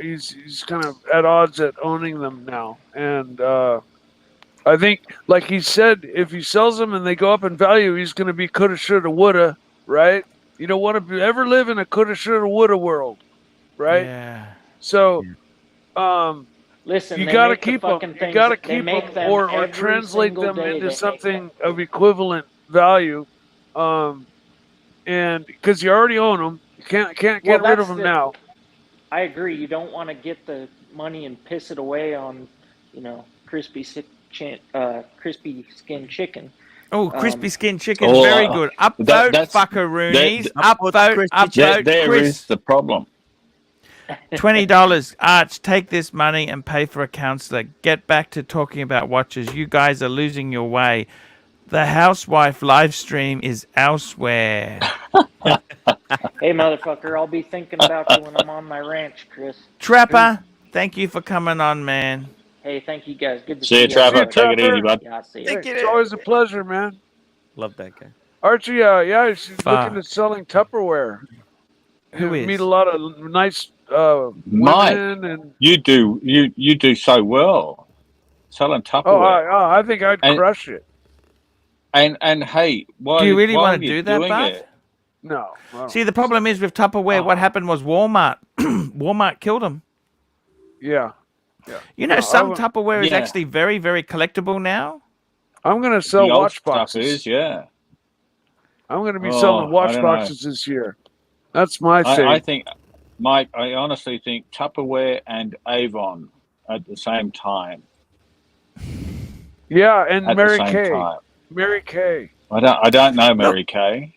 he's kind of at odds at owning them now. And I think, like he said, if he sells them and they go up in value, he's going to be coulda, shoulda, woulda, right? You don't want to ever live in a coulda, shoulda, woulda world, right? Yeah. So, Listen, you they got to make the keep them. fucking You things- got to they keep make them, them or every translate single them day. They into make something of equivalent value. And because you already own them, you can't get rid that's of them now. I agree. You don't want to get the money and piss it away on, crispy skin chicken. Oh, crispy skin chicken's Oh, very good. Upvote fuckaroonies. Upvote There Chris. is the problem. $20. Arch, take this money and pay for a counselor. Get back to talking about watches. You guys are losing your way. The housewife live stream is elsewhere. Hey, motherfucker, I'll be thinking about you when I'm on my ranch, Chris. Trapper, thank you for coming on, man. Hey, thank you guys. Good to See you, see Trapper. you. Take it easy, bud. Yeah, I'll see you. Thank you. It's always a pleasure, man. Love that guy. Archie, yeah, she's Fuck. looking at selling Tupperware. Who You is? meet a lot of nice Mike, women and. you do so well selling Oh, Tupperware. I think I'd And- crush it. And hey, why Do you really why want are to you do that, doing Bart? it? No. I don't See, the think so. problem is with Tupperware, what happened was Walmart. Walmart killed them. Yeah. You know, No, some I- Tupperware is Yeah. actually very, very collectible now. I'm gonna sell The old watch stuff boxes. is, yeah. I'm gonna be Oh, selling I watch don't know. boxes this year. That's my I thing. think, Mike, I honestly think Tupperware and Avon at the same time. Yeah, and At Mary the same Kay. time. Mary Kay. I don't know Mary Kay.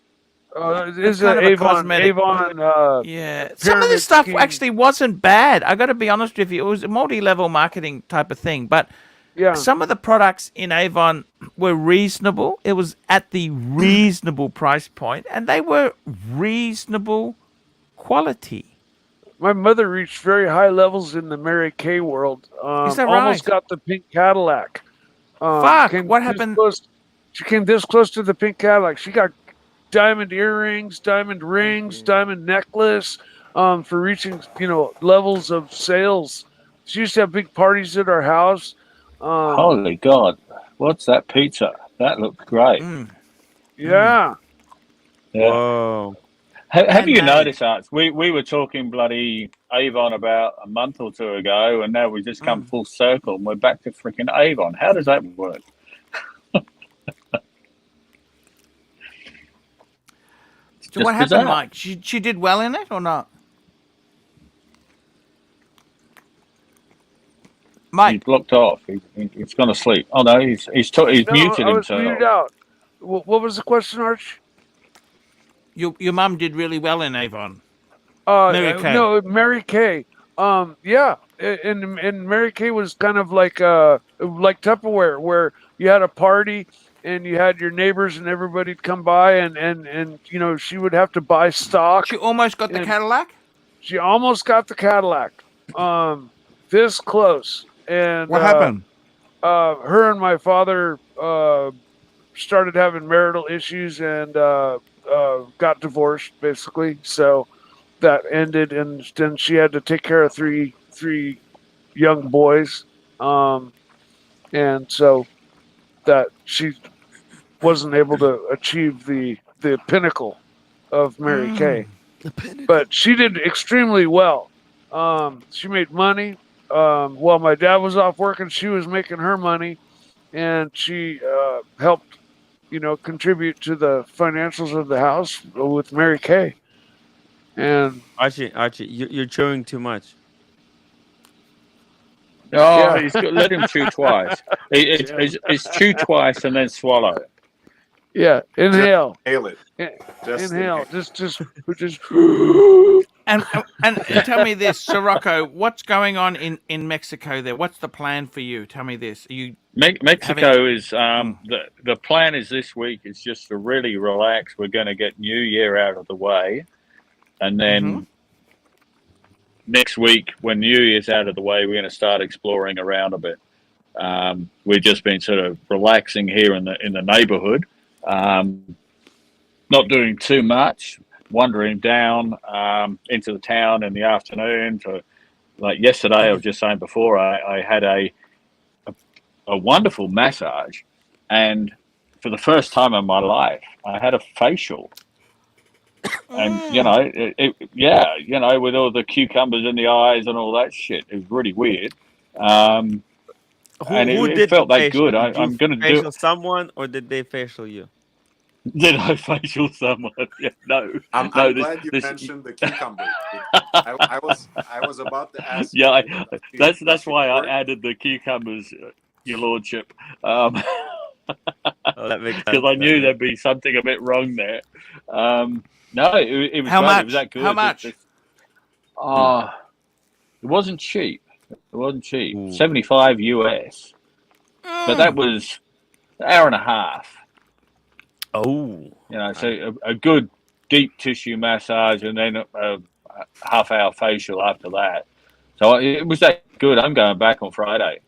Is kind it of a Avon? cosmetic- Avon. Yeah, some of pyramid this stuff scheme. actually wasn't bad. I got to be honest with you; it was a multi-level marketing type of thing. But Yeah. some of the products in Avon were reasonable. It was at the reasonable price point, and they were reasonable quality. My mother reached very high levels in the Mary Kay world. Is that Almost right? got the pink Cadillac. Fuck! Came What this happened? close- She came this close to the pink Cadillac. She got diamond earrings, diamond rings, diamond necklace for reaching, levels of sales. She used to have big parties at our house. Holy God. What's that pizza? That looks great. Yeah. Yeah. Whoa. Have you Handmade. noticed, Arch? We were talking bloody Avon about a month or two ago, and now we just come full circle and we're back to freaking Avon. How does that work? So what just happened, bizarre. Mike? She did well in it or not? He Mike, blocked off. He's gone to sleep. Oh no, he's No, muted I was himself. muted out. What was the question, Arch? your mum did really well in Avon. Mary Kay. No, Mary Kay. Yeah, and Mary Kay was kind of like Tupperware, where you had a party and you had your neighbors and everybody'd come by and she would have to buy stock. She almost got the And- Cadillac. She almost got the Cadillac. This close. And What happened? her and my father started having marital issues and got divorced, basically. So that ended, and then she had to take care of three young boys, and so that she wasn't able to achieve the pinnacle of Mary Kay. But she did extremely well. She made money. While my dad was off working, she was making her money, and she helped, contribute to the financials of the house with Mary Kay. And Archie, you're chewing too much. Oh, Yeah. let him chew twice. It's chew twice and then swallow. yeah, inhale, Inhale it. Just inhale, just. And tell me this, Sirocco, what's going on in Mexico there? What's the plan for you? Tell me this. Are you Mexico is the plan is this week is just to really relax. We're going to get New Year out of the way, and then next week, when New Year's out of the way, we're going to start exploring around a bit. We've just been sort of relaxing here in the neighborhood, not doing too much. Wandering down into the town in the afternoon. To, like yesterday, I was just saying before, I had a wonderful massage, and for the first time in my life, I had a facial. And with all the cucumbers in the eyes and all that shit, it was really weird. And it felt the that facial? good. Did you I'm going to facial do. someone, or did they facial you? Did I facial someone? Yeah, no. I'm no, glad you mentioned the cucumber. I was about to ask. Yeah, you, that's why I work? added the cucumbers, your lordship, Oh, that makes sense. because I knew there'd be something a bit wrong there. No, it was How great. much? It was that good. How much? It wasn't cheap. It wasn't cheap. Ooh. 75 US, but that was an hour and a half. Oh, You know, so a good deep tissue massage and then a half-hour facial after that. So it was that good. I'm going back on Friday.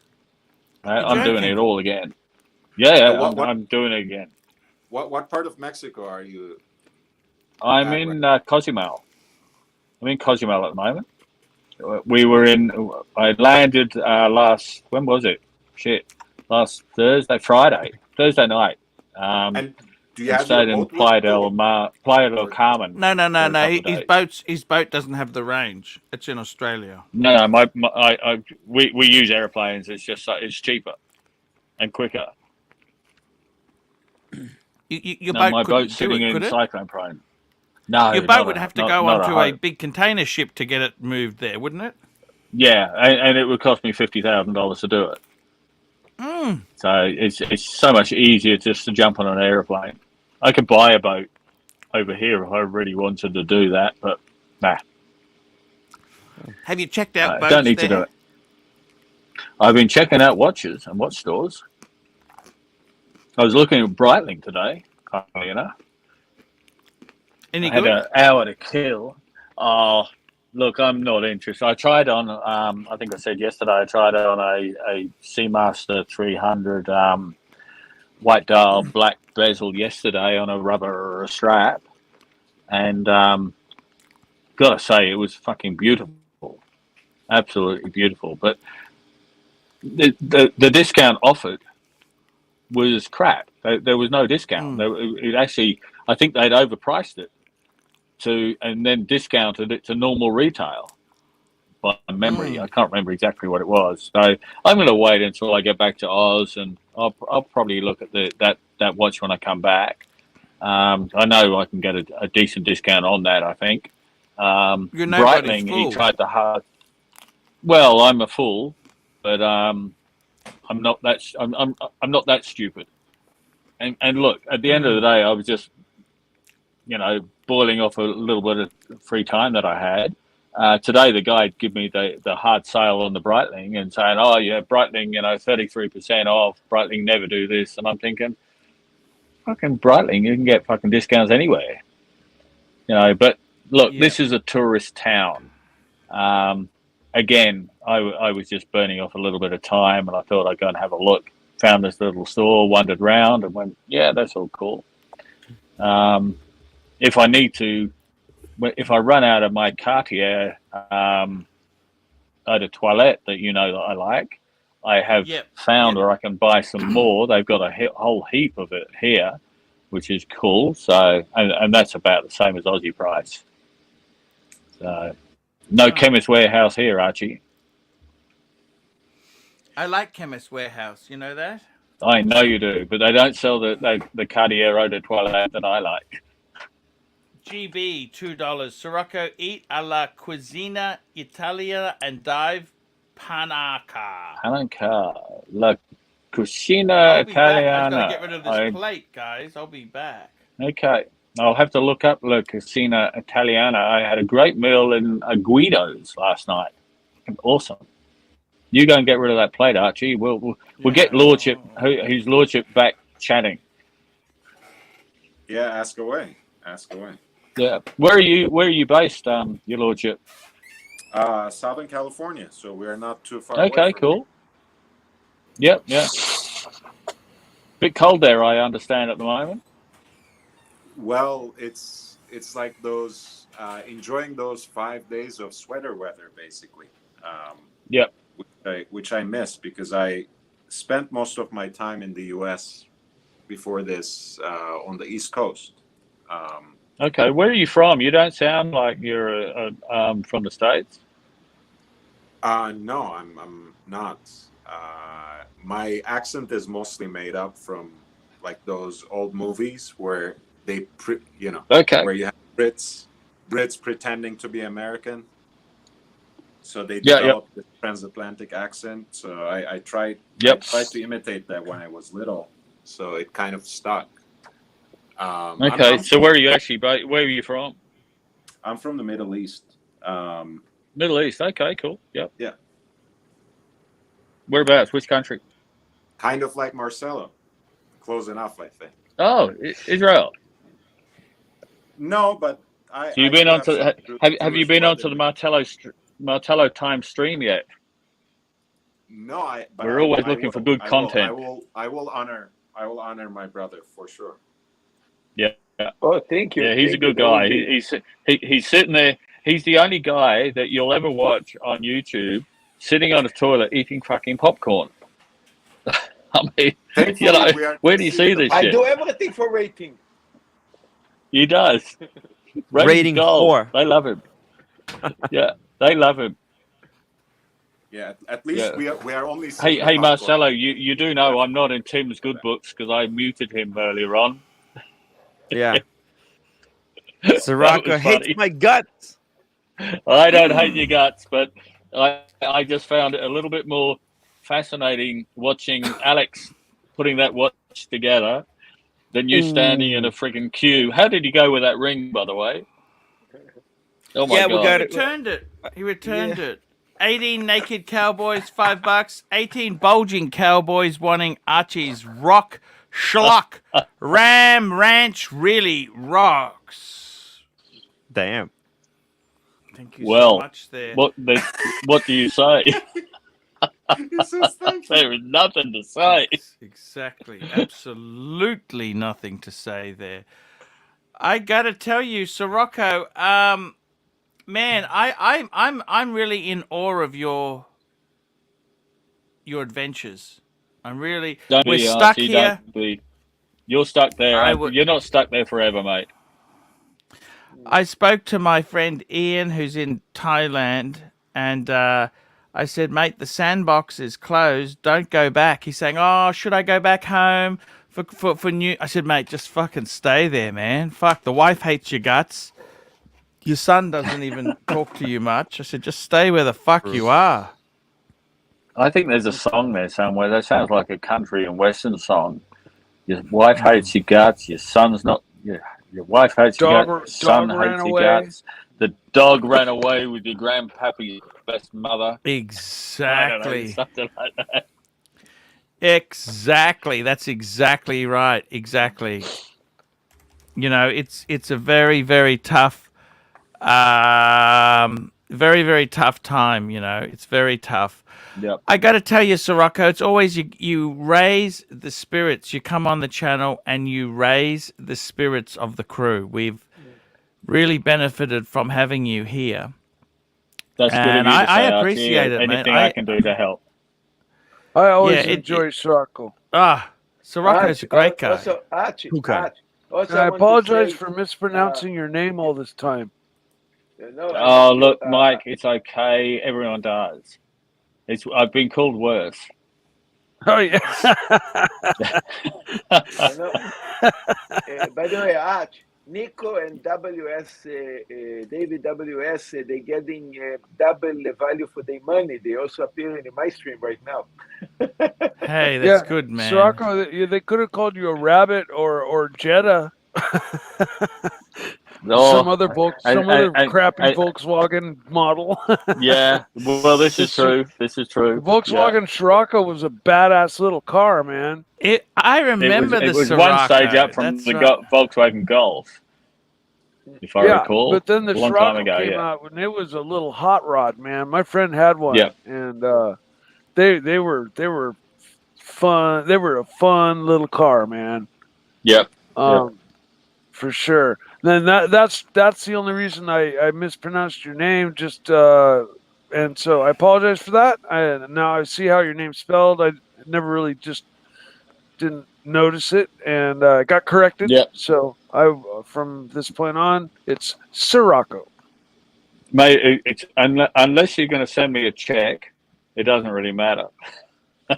I'm doing it all again. Yeah, I'm doing it again. What part of Mexico are you? I'm in Cozumel. I'm in Cozumel at the moment. We were in. I landed last. When was it? Shit. Last Friday night. And do you and have your stayed in boat with you? Playa del Carmen. No. for a couple of days. His boat doesn't have the range. It's in Australia. No, we use airplanes. It's just it's cheaper and quicker. Your No, boat my couldn't boat's do sitting it, in could it? cyclone prone. No, Your boat would have to go not onto a hope. big container ship to get it moved there, wouldn't it? Yeah, and it would cost me $50,000 to do it. So it's so much easier just to jump on an airplane. I could buy a boat over here if I really wanted to do that, but nah. Have you checked out boats don't need there? to do it. I've been checking out watches and watch stores. I was looking at Breitling today, funnily enough. Any I had good? an hour to kill. Oh, look, I'm not interested. I tried on, I think I said yesterday, I tried on a Seamaster 300 white dial black bezel yesterday on a rubber strap. And gotta say, it was fucking beautiful. Absolutely beautiful. But the discount offered was crap. There was no discount. It actually, I think they'd overpriced it and then discounted it to normal retail by memory. I can't remember exactly what it was. So I'm going to wait until I get back to Oz, and I'll probably look at that watch when I come back. I know I can get a decent discount on that, I think. You're nobody's Breitling, fool. he tried the hard. Well, I'm a fool, but I'm not that. I'm not that stupid. And look, at the end of the day, I was just, boiling off a little bit of free time that I had. Today, the guy gave me the hard sale on the Breitling and saying, "Oh yeah, Breitling, 33% off. Breitling never do this." And I'm thinking, fucking Breitling, you can get fucking discounts anywhere, But look, this is a tourist town. Again, I was just burning off a little bit of time, and I thought I'd go and have a look. Found this little store, wandered around, and went, yeah, that's all cool. If I need to, if I run out of my Cartier eau de toilette that that I like, I have found where I can buy some more. They've got a whole heap of it here, which is cool. So, and that's about the same as Aussie price. So, no Chemist Warehouse here, Archie. I like Chemist Warehouse. You know that? I know you do, but they don't sell the Cartier eau de toilette that I like. GB $2. Sirocco, eat alla cucina Italia and dive panacca. Panacca, la cucina italiana. I've got to get rid of this plate, guys. I'll be back. Okay. I'll have to look up La Cucina Italiana. I had a great meal in Guido's last night. Awesome. You go and get rid of that plate, Archie. We'll get Lordship, his Lordship, back chatting. Yeah, ask away. Ask away. Yeah. Where are you based, your Lordship? Southern California, so we're not too far away. Okay, cool. Yep, yeah. Bit cold there, I understand, at the moment. Well, it's like those enjoying those 5 days of sweater weather, basically. Yep. Which I miss because I spent most of my time in the U.S. before this on the East Coast. Okay, where are you from? You don't sound like you're from the States. No, I'm not. My accent is mostly made up from like those old movies where they, where you have Brits pretending to be American. So they developed the transatlantic accent. So I tried to imitate that when I was little. So it kind of stuck. Okay, so where are you actually? Where are you from? I'm from the Middle East. Middle East. Okay, cool. Yep. Yeah. Whereabouts? Which country? Kind of like Marcelo. close enough, I think. Oh, Israel. No, but So you've been onto have you been onto the Martello Time stream yet? No, but we're always looking for good content. I will honor my brother for sure. Yeah. Oh, thank you. Yeah, he's a good guy. He's sitting there. He's the only guy that you'll ever watch on YouTube sitting on a toilet eating fucking popcorn. I mean, where do you see this shit? I do everything for rating. He does. Rating gold. 4. They love him. Yeah, they love him. Yeah, at least we are only. Hey, Marcelo, you do know I'm not in Tim's good books because I muted him earlier on. Yeah. Sirocco hates my guts. I don't hate your guts, but I just found it a little bit more fascinating watching Alex putting that watch together than you standing in a friggin' queue. How did you go with that ring, by the way? Oh my God! He returned it. He returned it. 18 naked cowboys, $5. 18 bulging cowboys wanting Archie's rock schlock. Ram Ranch really rocks. Damn. Thank you so much there. What do you say? There is nothing to say. Exactly. Absolutely nothing to say there. I gotta tell you, Sirocco, man, I'm really in awe of your adventures. I'm really. We're stuck here. You're stuck there. You're not stuck there forever, mate. I spoke to my friend Ian, who's in Thailand, and I said, mate, the sandbox is closed. Don't go back. He's saying, oh, should I go back home for new? I said, mate, just fucking stay there, man. Fuck, the wife hates your guts. Your son doesn't even talk to you much. I said, just stay where the fuck you are. I think there's a song there somewhere that sounds like a country and western song. Your wife hates your guts. Your son's not. Your wife hates your guts. Your son hates your guts. The dog ran away with your grandpappy's best mother. Exactly. Something like that. Exactly. That's exactly right. Exactly. You know, it's a very, very tough, very, very tough time. You know, it's very tough. Yep. I got to tell you, Sirocco, it's always you raise the spirits. You come on the channel and you raise the spirits of the crew. We've really benefited from having you here. That's good of you to say, I appreciate it, anything mate. I can do to help. I always enjoy Sirocco. Sirocco's a great guy. Also, Archie, I apologize for mispronouncing your name all this time. Oh, look, Mike, it's okay. Everyone does. I've been called worse. Oh, yeah. By the way, Arch, Nico and David WS, they're getting double the value for their money. They also appear in my stream right now. Hey, that's good, man. Sirocco, they could have called you a rabbit or Jetta. Some other crappy Volkswagen model. Yeah, well, this is true. This is true. The Volkswagen Scirocco was a badass little car, man. I remember it was one stage up from Volkswagen Golf, if I recall. But then the a long time Scirocco ago, came out when it was a little hot rod, man. My friend had one, and they were fun. They were a fun little car, man. Yep. For sure. Then that's the only reason I mispronounced your name. And so I apologize for that. Now I see how your name's spelled. I never really just didn't notice it, and got corrected. Yep. So from this point on, it's Sirocco. Mate, unless you're going to send me a check, it doesn't really matter.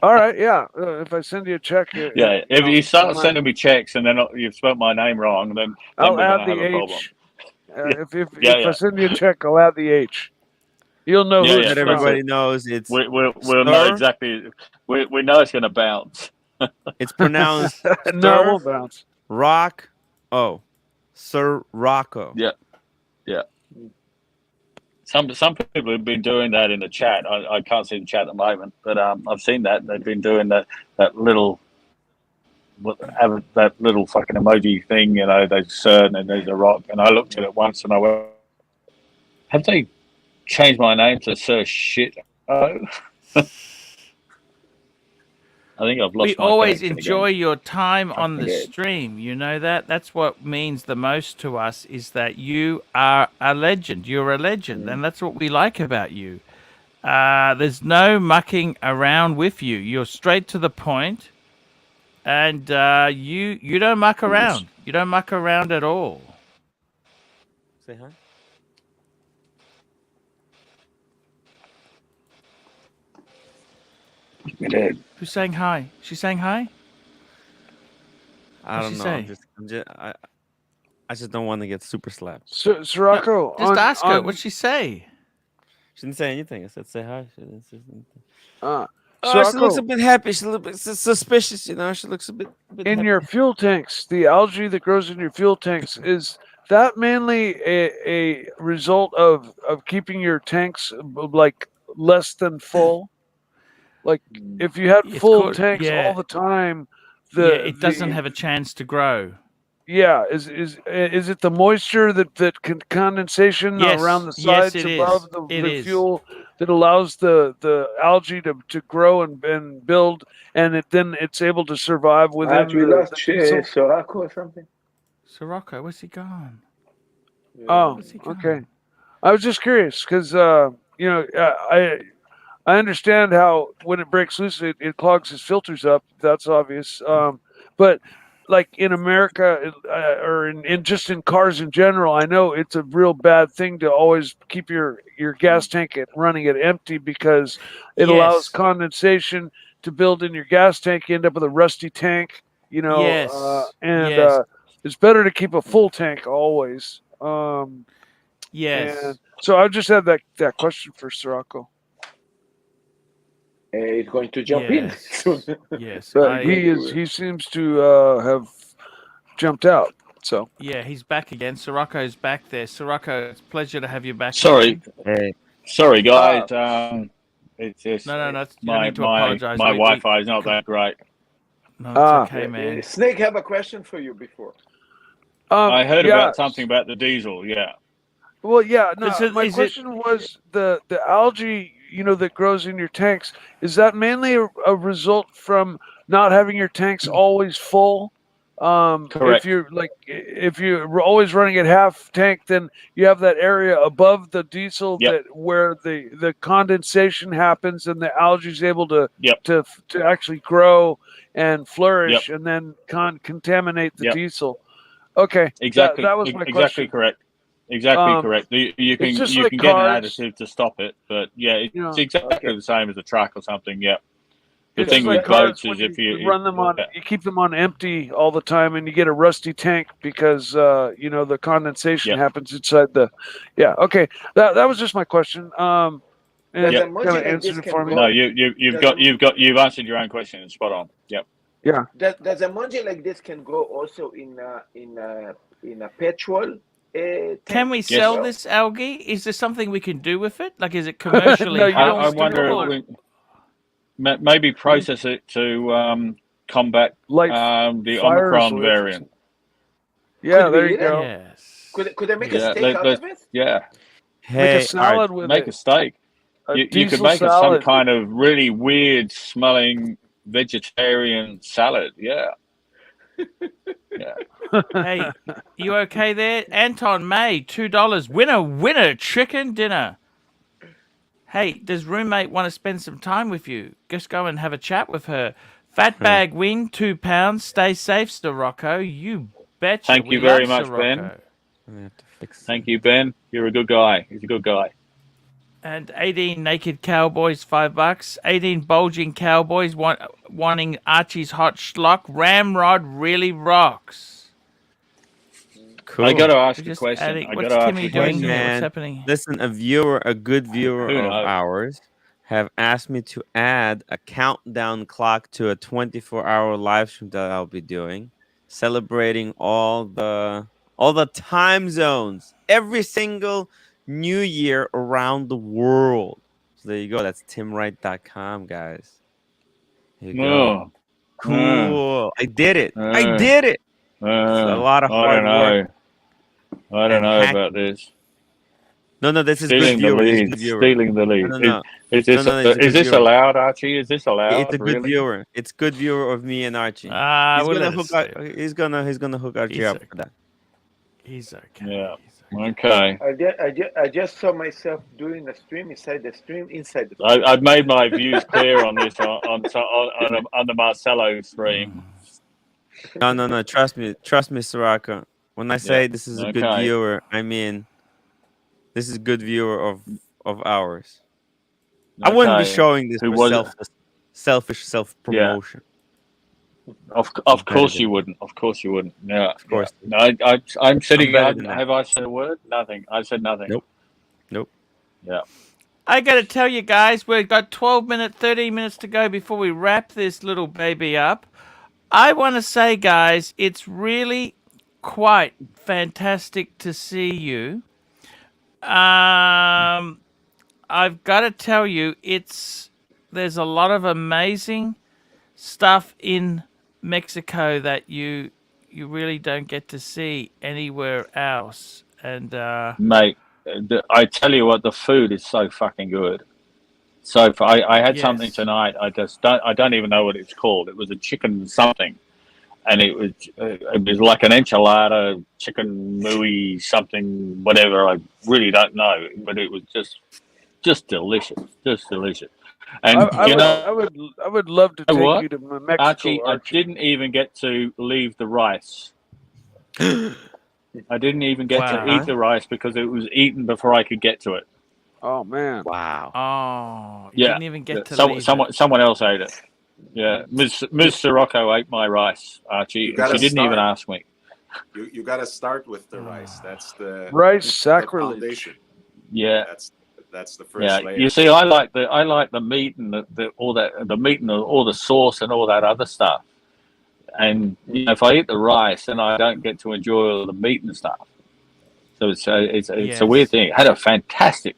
All right, yeah. If I send you a check, if you start sending me checks and then you've spelled my name wrong, then I'll we're add going to the have a problem. H. If I send you a check, I'll add the H. You'll know who that everybody knows. It's we'll know exactly. We know it's going to bounce. It's pronounced no, it won't bounce. Rock. Oh, Sirocco. Yeah. Some people have been doing that in the chat. I can't see the chat at the moment, but I've seen that they've been doing that little have that little fucking emoji thing, you know, there's CERN and there's a rock. And I looked at it once and I went, have they changed my name to Sir Shit? Oh. I think I've lost We my always connection enjoy again. your time on the Okay. stream. You know that? That's what means the most to us, is that you are a legend. You're a legend. And that's what we like about you. There's no mucking around with you. You're straight to the point, and you don't muck around. You don't muck around at all. Say hi. Who's saying hi? She's saying hi? I What's don't she know. say? I just don't want to get super slapped. Sirocco, Just ask her. What'd she say? She didn't say anything. I said say hi. She didn't say anything. Uh, She looks a Sirocco, bit happy. She's a little bit suspicious, you know. She looks a bit in happy. your fuel tanks, the algae that grows in your fuel tanks, is that mainly a result of keeping your tanks like less than full? Like if you had It's full called, tanks all the time, it doesn't have a chance to grow. yeah, is it the moisture that condensation around the Yes, sides it above is. the It is. fuel that allows the algae to grow and build, and then it's able to survive within We the lost diesel? Sirocco or something. Sirocco, where's he gone? Oh, Where's he gone? okay. I was just curious because you know I understand how when it breaks loose it clogs his filters up. That's obvious. But like in America or in just in cars in general, I know it's a real bad thing to always keep your gas tank running at empty because it allows condensation to build in your gas tank. You end up with a rusty tank, you know. And it's better to keep a full tank always. Yes. And so I just had that question for Sirocco. He's going to jump in soon. Yes. But he seems to have jumped out. So yeah, he's back again. Sirocco's back there. Sirocco, it's a pleasure to have you back. Sorry. Again. Sorry, guys. It's just No, you don't my need to apologize. Wi-Fi is not that great. No, it's okay, man. Snake have a question for you before. I heard about something about the diesel. Yeah. Well, yeah. No, my question was the algae, you know, that grows in your tanks. Is that mainly a result from not having your tanks always full? Correct. If you're always running at half tank, then you have that area above the diesel that where the condensation happens and the algae is able to actually grow and flourish and then contaminate the diesel. Okay, Exactly. That was my exactly question. correct. Exactly correct. You can just you like can get an cars. additive to stop it, but yeah, it's You know, exactly the same as a truck or something. Yeah. The It's thing just with like cars boats is when if you run them on, you keep them on empty all the time, and you get a rusty tank because you know the condensation happens inside the. Yeah. Okay. That was just my question. And kind of answered it for me. No, you've answered your own question. It's spot on. Yep. Yeah. Does a emoji like this can go also in a petrol? Can we sell this algae? Is there something we can do with it? Like, is it commercially? No, you don't I wonder maybe process it to combat the Omicron variant. Yeah, there you go. Yes. Could I make a steak out of it? Yeah. Make a salad with make it. a steak. You could make some kind of really weird smelling vegetarian salad. Yeah. Yeah. Hey, you okay there? Anton May, $2. Winner, chicken dinner. Hey, does roommate want to spend some time with you? Just go and have a chat with her. Fat bag win, £2. Stay safe, Sirocco. You betcha. Thank you very much, Ben. Thank you, Ben. You're a good guy. He's a good guy. And 18 naked cowboys, $5. 18 bulging cowboys wanting Archie's hot schlock. Ramrod really rocks. Cool. I got to ask a question. What's Timmy doing here? What's happening? Listen, a good viewer of ours, have asked me to add a countdown clock to a 24-hour live stream that I'll be doing, celebrating all the time zones, every single new year around the world. So there you go. That's timwright.com, guys. Here you go. Cool. I did it. I did it. It's a lot of hard work. I don't know about this. No, this is Stealing good the viewer. This is lead. good viewer. Stealing the lead. No. Is this No, it's a is good this viewer. allowed, Archie? Is this allowed? It's a good really? viewer. It's good viewer of me and Archie. We'll let it stay. He's gonna hook Archie up for that. He's okay. Yeah. Okay. I just saw myself doing a stream inside the stream. I've made my views clear on this on the Marcelo stream. No. Trust me, Soraka. When I say this is a good viewer, I mean this is a good viewer of ours. I wouldn't be showing this for selfish self-promotion. Of course you wouldn't. Of course you wouldn't. Yeah. Of course. No, I'm sitting. Have I said a word? Nothing. I said nothing. Nope. Yeah. I got to tell you guys, we've got 13 minutes to go before we wrap this little baby up. I want to say, guys, it's really quite fantastic to see you. I've got to tell you, there's a lot of amazing stuff in Mexico that you really don't get to see anywhere else. And mate, I tell you what, the food is so fucking good. So I had something tonight. I don't even know what it's called. It was a chicken something, and it was like an enchilada, chicken mooey something, whatever. I really don't know, but it was just delicious, And I would love to take you to Mexico, Archie. I didn't even get to leave the rice. I didn't even get to eat the rice because it was eaten before I could get to it. Oh man! Wow. Oh, you didn't even get to leave someone else ate it. Yeah, Ms. Sirocco ate my rice, Archie. She didn't even ask me. You got to start with the rice. That's the rice sacrilege. Foundation. Yeah. That's the first layer. You see, I like the meat and the meat and all the sauce and all that other stuff. And if I eat the rice, then I don't get to enjoy all the meat and stuff. So it's a weird thing. Had a fantastic,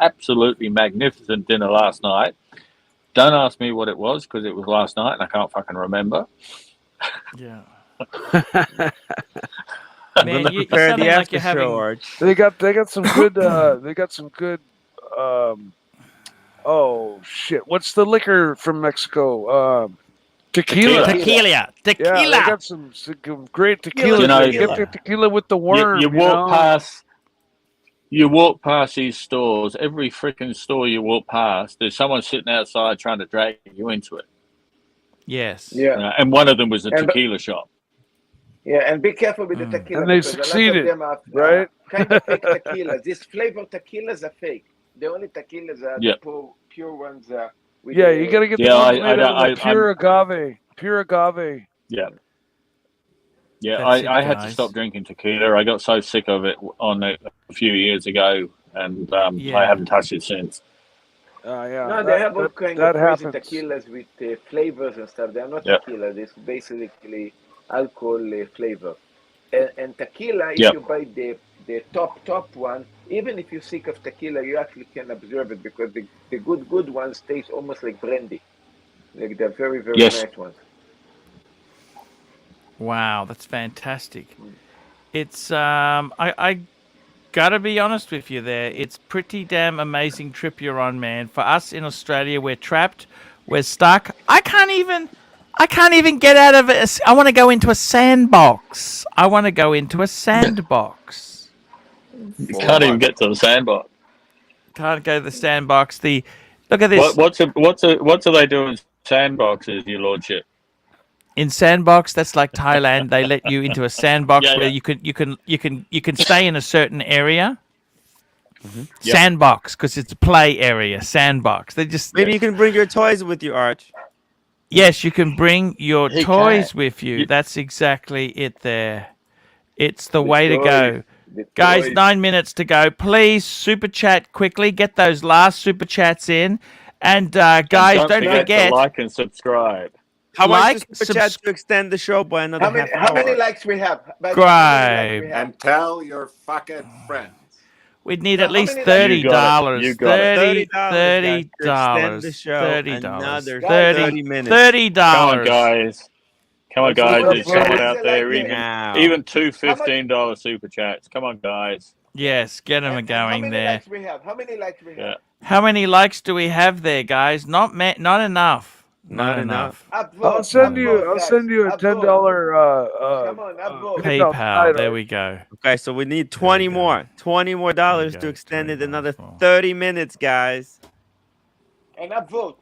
absolutely magnificent dinner last night. Don't ask me what it was because it was last night and I can't fucking remember. Yeah. Man, you sound like you're having. Arch. They got some good. Oh shit! What's the liquor from Mexico? Tequila. Yeah, they got some great tequila. Get the tequila with the worm. You walk past these stores. Every freaking store you walk past, there's someone sitting outside trying to drag you into it. Yes. Yeah. And one of them was a tequila shop. Yeah, and be careful with the tequila. And they succeeded, right? Kind of fake tequilas. These flavor tequilas are fake. The only tequilas are the pure ones. You got to get the ones made out of pure agave. Pure agave. Yeah. Yeah, I had to stop drinking tequila. I got so sick of it a few years ago, and I haven't touched it since. No, they have all kind of crazy tequilas with flavors and stuff. They're not tequila. It's basically alcohol flavor. And tequila, if you buy the top one, even if you're sick of tequila, you actually can observe it because the good ones taste almost like brandy. Like they're very, very nice ones. Wow, that's fantastic. It's I gotta be honest with you there. It's pretty damn amazing trip you're on, man. For us in Australia, we're trapped, we're stuck. I can't even get out of it. I want to go into a sandbox. You can't even get to the sandbox. Can't go to the sandbox. Look at this. What do they do in sandboxes, your lordship? In sandbox, that's like Thailand. They let you into a sandbox where you can stay in a certain area. Mm-hmm. Sandbox, because it's a play area. Sandbox. They just maybe you can bring your toys with you, Arch. Yes, you can bring your toys with you. That's exactly it. There, it's the way to go. Guys, 9 minutes to go. Please super chat quickly. Get those last super chats in, and guys, don't forget to like and subscribe. How much super chat to extend the show by another How many likes we have? Great. And tell your fucking friends. We'd need Now, at how least many You got it. $30. You got it. $30, guys, to extend the $30, show another Guys, 30 minutes. Come on, $30. guys. Come on, Let's guys. look There's up someone Rolex. out there. Like Even now. two How much? $15 super chats. Come on, guys. Yes, get them And how going many there. likes we have? How many likes we have? Yeah. How many likes do we have there, guys? Not enough. Not enough. Upvote, I'll send you. upvote, I'll send you a guys. $10 Come on, upvote. PayPal. There we go. Okay, so we need 20 go. more. $20 more dollars go, to extend it $20 another more. 30 minutes, guys. And upvote.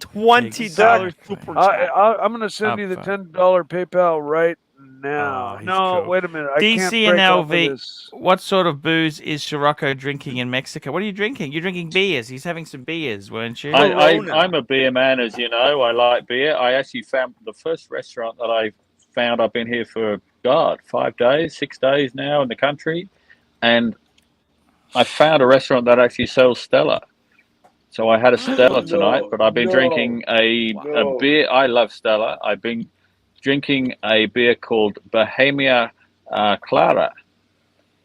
$20 Exactly. super chat. I'm gonna send you the $10 PayPal right now. Oh, he's No, cool. wait a minute. I can't DC and break off of LV, this. what sort of booze is Scirocco drinking in Mexico? What are you drinking? You're drinking beers. He's having some beers, weren't you? I'm a beer man, as you know. I like beer. I actually found the first restaurant that I found. I've been here for, 5 days, 6 days now in the country. And I found a restaurant that actually sells Stella. So I had a Stella tonight, but I've been drinking a beer. I love Stella. I've been drinking a beer called Bohemia Clara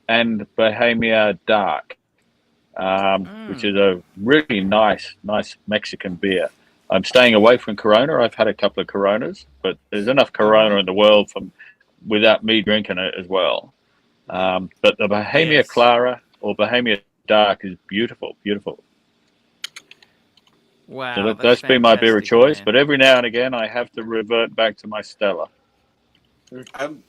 and Bohemia Dark, which is a really nice Mexican beer. I'm staying away from Corona. I've had a couple of Coronas, but there's enough Corona in the world without me drinking it as well. But the Bohemia Clara or Bohemia Dark is beautiful. Wow. So that's been my beer of choice. Man. But every now and again, I have to revert back to my Stella.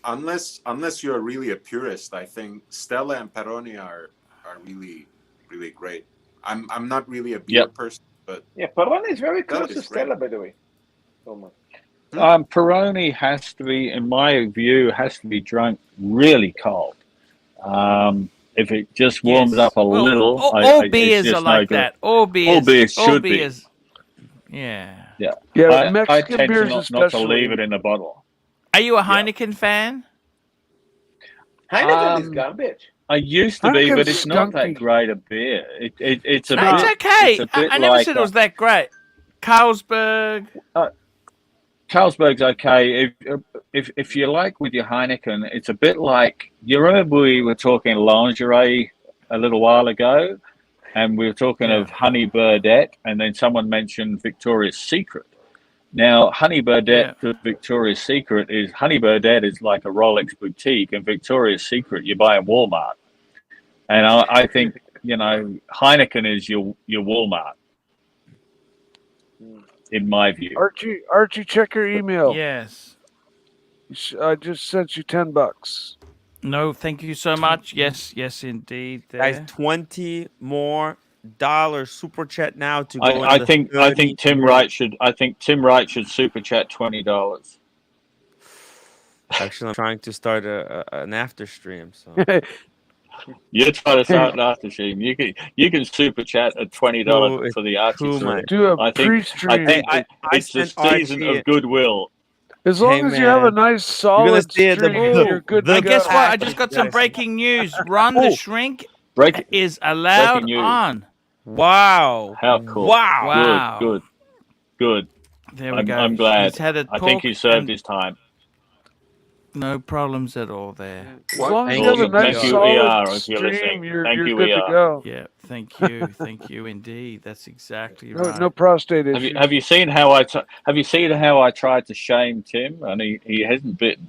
Unless you're really a purist, I think Stella and Peroni are really, really great. I'm not really a beer person, but Peroni is very close to Stella, by the way. Peroni has to be, in my view, drunk really cold. If it just warms up a little, all beers are like that. All beers should be. Yeah. I tend to not to leave it in the bottle. Are you a Heineken fan? Heineken is garbage. I used to be, but it's not that great a beer. It's a bit. It's okay. It's a bit I never like said it was that great. Carlsberg. Carlsberg's okay. If you like with your Heineken, it's a bit like, you remember we were talking lingerie a little while ago, and we were talking of Honey Birdette, and then someone mentioned Victoria's Secret. Now, Honey Birdette to Victoria's Secret is, Honey Birdette is like a Rolex boutique, and Victoria's Secret you buy in Walmart. And I think, Heineken is your Walmart, in my view. Archie, check your email. Yes. I just sent you $10. No, thank you so much. Yes, indeed. There. Guys, $20 more super chat now to go. I think Tim Wright should super chat $20. Actually, I'm trying to start an after stream. So you're trying to start an after stream. You can super chat at $20 for the Archie stream. Do a pre-stream. It's the season of goodwill. As long as you have a nice solid stream, you're good to go. Guess what? I just got some breaking news. Ron the Shrink is allowed on. Wow. How cool. Wow. Good. There we go. I'm glad. I think he served his time. No problems at all there. As long as you have a nice solid stream, you're good to go. Yeah, thank you indeed. That's exactly right. No prostate issues. Have you seen how I tried to shame Tim, and he hasn't bitten.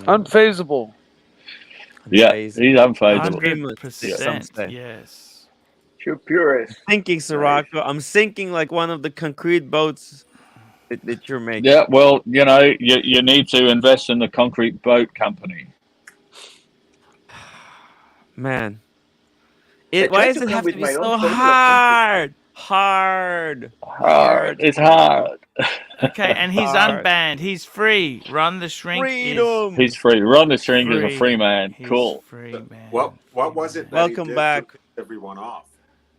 Unfazable. Yeah, he's unfazable. 100%. Yes. You're purist. Thinking, Scirocco. I'm sinking like one of the concrete boats that you're making. Yeah, well, you need to invest in the concrete boat company. Man, why does it have to be so hard? Hard. It's hard. Okay, and he's unbanned. He's free. Run the Shrink. He's free. Run the Shrink is a free man. He's cool. Free man. What was it? Welcome back. To everyone off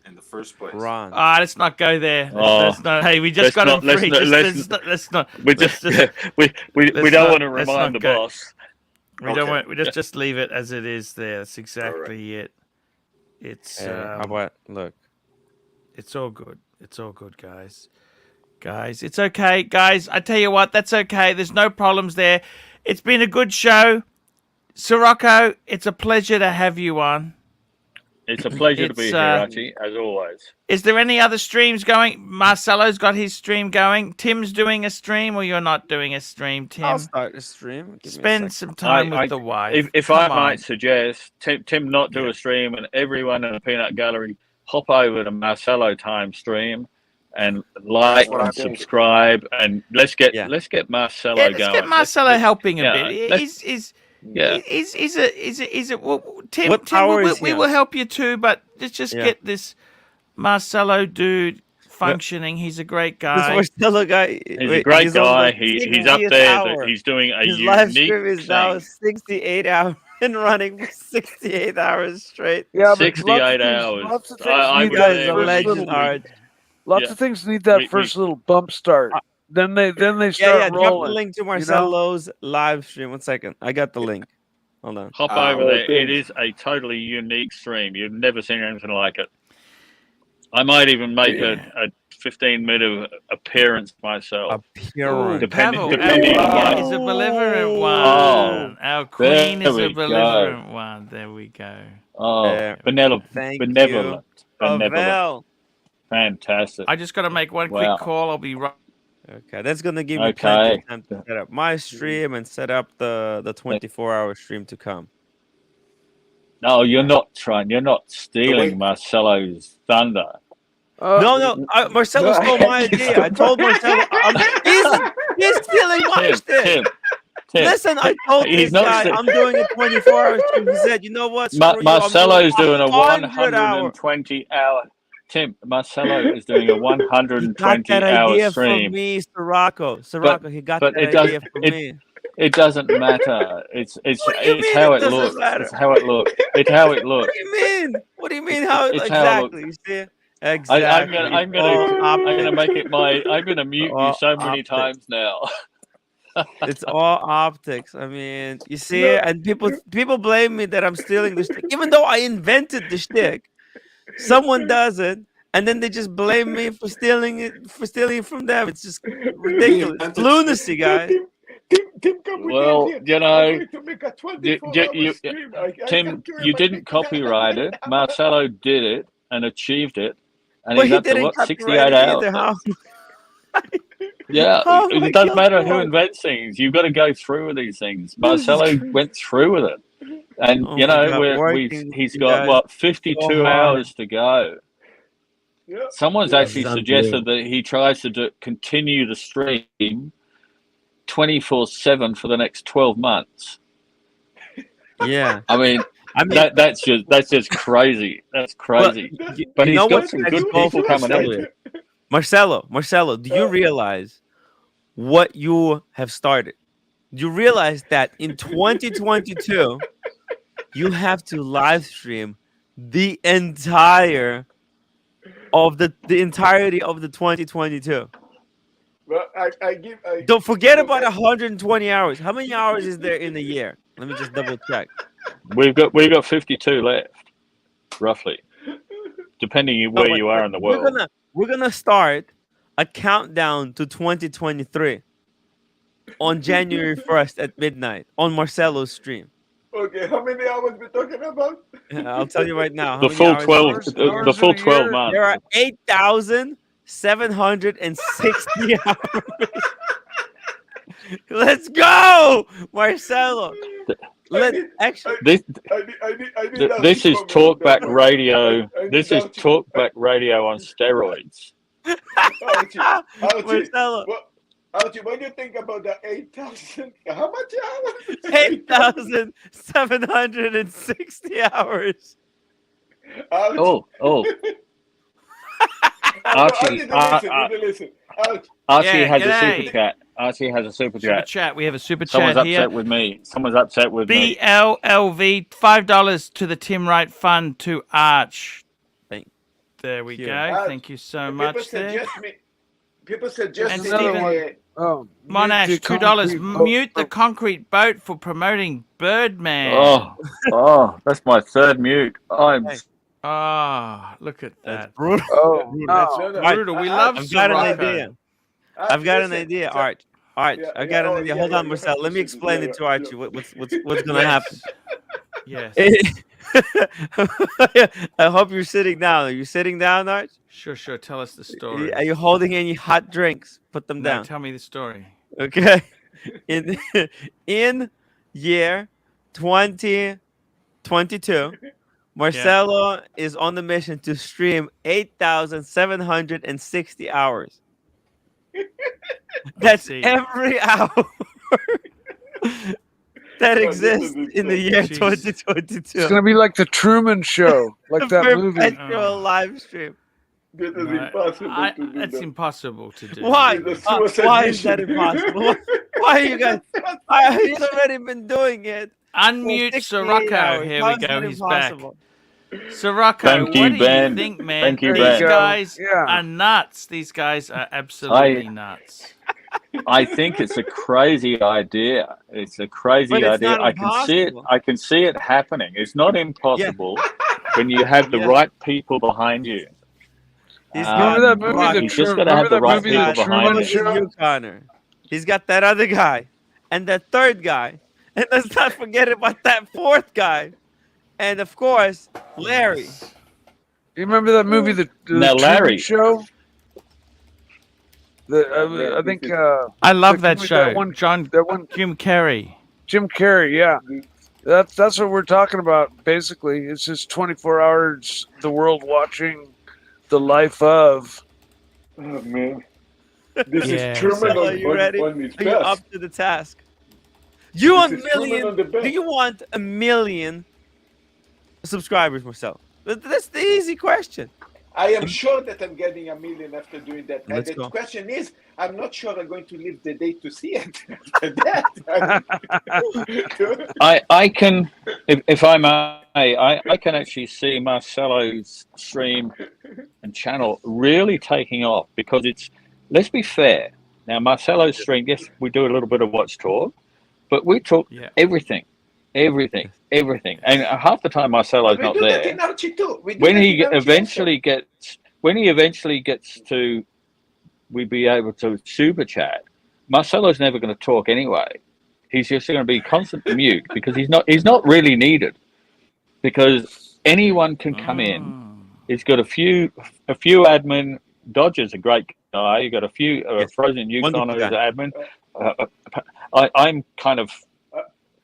in the first place. Ron. Let's not go there. Let's not. Hey, we just got him free. Let's not. We don't want to remind the boss. We don't want. We just leave it as it is. There. That's exactly it. It's. How about look? It's all good. It's all good, guys. Guys, it's okay. Guys, I tell you what, that's okay. There's no problems there. It's been a good show. Sirocco, it's a pleasure to have you on. It's a pleasure to be It's, here, Archie, as always. Is there any other streams going? Marcelo's got his stream going. Tim's doing a stream, or you're not doing a stream, Tim? I'll start the stream. Give me a Spend second. some time with the wife. If Come I on. might suggest, Tim not do a stream, and everyone in the Peanut Gallery hop over to Marcelo Time stream and like what I'm and thinking. subscribe, and let's get Marcelo Yeah, let's going. get Marcelo helping a yeah, bit. Tim, What power is we he will on? help you too, but let's just Yeah. get this Marcelo dude functioning. He's a great This guy. Marcelo guy. He's a great on guy. the He's up 60th there. hour. He's doing a His live unique stream is now thing. 68 hours and running for 68 hours straight. Yeah, but 68 hours. Lots of things I need was that there a when first he- legend, little, Arch. lots Yeah. of things need that We- first little bump start. Then they Yeah, start drop rolling. the link to you know? Marcelo's live stream. 1 second. I got the link. Hold on. Hop over well, there. It thanks. is a totally unique stream. You've never seen anything like it. I might even make a 15-minute appearance myself. Appearance. Depending Pavel, depending our on queen what. is a belligerent one. Oh, Our queen there is a we go. belligerent one. There we go. Oh, There. benevolent. Thank Benevolent. you. Benevolent. Pavel. Fantastic. I just got to make one Wow. quick call. I'll be right. Okay, that's gonna give me plenty Okay. of time to set up my stream and set up the 24-hour stream to come. No, you're not trying. You're not Wait. stealing Marcelo's thunder. No, Marcelo stole my idea. I told Marcelo, he's stealing my shit. Tim. Listen, I told He's this not guy stealing- I'm doing a 24-hour stream. He said, you know what? Screw you, I'm Marcelo's doing a 100-hour. 120-hour. Tim, Marcelo is doing a He got that 120-hour idea stream. from me, Sirocco. Sirocco, he got but that it idea does- from it- me. It doesn't matter. It's What do you mean how it it doesn't looks. matter? It's how it looks. It's how it What looks. do you mean? What do you mean? How It's how it exactly? You see? I'm Exactly. gonna All optics. make it my. I'm gonna mute you All so many optics. times now. It's all optics. I mean, you see, and people blame me that I'm stealing the shtick, even though I invented the shtick. Someone does it, and then they just blame me for stealing it from them. It's just ridiculous. It's lunacy, guys. Tim, come with Well, me here. you I'm know, going to make a 24-hour stream. I Tim, can't do it you by didn't myself. copyright it. Marcelo did it and achieved it, and But he's he up to didn't what, copyright 68 it hours. either. How? Yeah, How am I it doesn't matter who killed? invents things. You've got to go through with these things. Marcelo went through with it, and Oh you my know God, working he's with got guys what so 52 hard. hours to go. Yeah. Someone's Yeah. actually suggested that he tries to continue the stream 24/7 for the next 12 months. Yeah. I mean, that's just crazy. That's crazy. But you he's know got what? some Let's good go people for coming in. Marcelo. Marcelo, do you realize what you have started? Do you realize that in 2022 you have to live stream the entirety of the 2022? Well, I Don't forget about 120 hours. How many hours is there in a year? Let me just double check. We've got 52 left, roughly, depending where you are in the world. We're gonna start a countdown to 2023 on January 1st at midnight on Marcelo's stream. Okay, how many hours we talking about? I'll tell you right now. how The many full hours 12, there are. the full 12 months. There are 8,760 hours. Let's go, Marcelo. This is Archie talkback from radio. I need This is Archie. talkback radio on steroids. Archie, Marcelo. Archie, what do you think about the 8,000? How much hours? 8,760 hours. Oh. Archie, listen. Archie has a g'day. super chat. Archie has a super Super chat. chat. We have a super Someone's chat upset here. with me. Someone's upset with me. BLLV, $5 to the Tim Wright Fund to Arch. There we you. go. Thank you so much there. People suggest And me, Stephen, Monash, $2. Mute the concrete boat for promoting Birdman. Oh, that's my third mute. Look at that. Brutal. That's brutal. We love I've got an Sirocco. idea. I've got an idea, Art. Arch, Yeah, I got an idea. Hold on, you Marcel. have Let to me shoot it. explain it to Archie. What's gonna happen? Yes. I hope you're sitting down. Are you sitting down, Arch? Sure. Tell us the story. Are you holding any hot drinks? Put them No, down. tell me the story. Okay. In year 2022, Marcelo is on the mission to stream 8,760 hours. That's see. every hour that exists in the year Jeez. 2022. It's gonna be like the Truman Show, like that movie. Perpetual live stream. That is No, impossible to do That's that. impossible to do. Why? It's a suicide Why is that mission. impossible? Why are you guys? He's already been doing it. Unmute for 68 Sirocco. hours. Here How we is go. that He's impossible? back. Sirocco, Thank what you, do Ben. you think, man? Thank you, These Ben. guys Yeah. are nuts. These guys are absolutely nuts. I think it's a crazy idea. It's a crazy But it's idea. not I can see it. impossible. I can see it happening. It's not impossible when you have the Yeah. right people behind you. Remember that movie, Rock. The You just Tru- got to have remember the that right movie, The people Truman behind you. Show? You, Connor. He's got that other guy and that third guy. And let's not forget about that fourth guy. And of course, Larry. You remember that movie, The Now, Truman Larry. Show? I think. I love the- that that show. one- Jim Carrey. Jim Carrey, yeah. That's what we're talking about. Basically, it's just 24 hours. The world watching the life of. Oh man, this Yeah. is Truman Marcelo, on, are you ready? on his Are you best. up to the task? You want This is Truman on the best. Do you want 1 million subscribers, Marcelo? That's the easy question. I am sure that I'm getting 1 million after doing that. And Let's the go. question is, I'm not sure I'm going to live the day to see it. After that. I can, if I may, I can actually see Marcelo's stream and channel really taking off because it's, let's be fair. Now, Marcelo's stream, yes, we do a little bit of watch talk, but we talk everything. And half the time Marcelo's we not do that there. in Archie too. We do When that he in Archie eventually gets to, we'd be able to super chat. Marcelo's never going to talk anyway. He's just going to be constant mute because he's not really needed, because anyone can come in. He's got a few admin. Dodger's a great guy. You got a few Frozen Yukon who's an admin.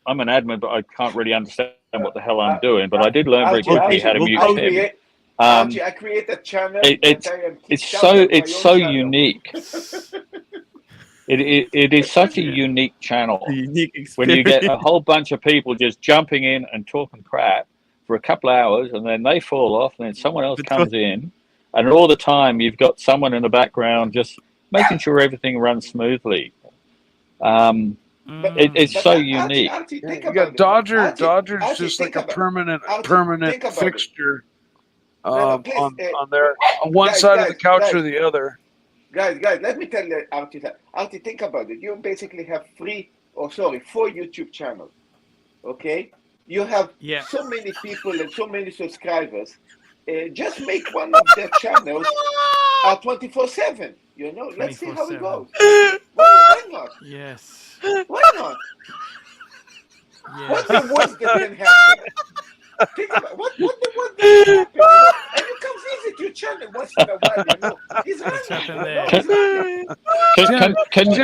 I'm an admin, but I can't really understand what the hell I'm doing. But I did learn very quickly how to mute him. Archie, I create a channel. It's so unique. It is such a unique channel. When you get a whole bunch of people just jumping in and talking crap for a couple of hours, and then they fall off, and then someone else comes in, and all the time you've got someone in the background just making sure everything runs smoothly. It's so unique. Archie, think You about got it. Dodger's Archie, just like think a about permanent think about it. fixture Please, on there, on one side of the couch or the other. Guys, let me tell you, Archie, Archie, think about it. You basically have 4 YouTube channels, okay? You have so many people and so many subscribers. Just make one of their channels 24/7. You know, let's see how it goes. Why not? Yes. Why not? What's the worst that can happen? Think about what the worst that can happen, you know? And you come visit your channel once in a while, you know. He's running.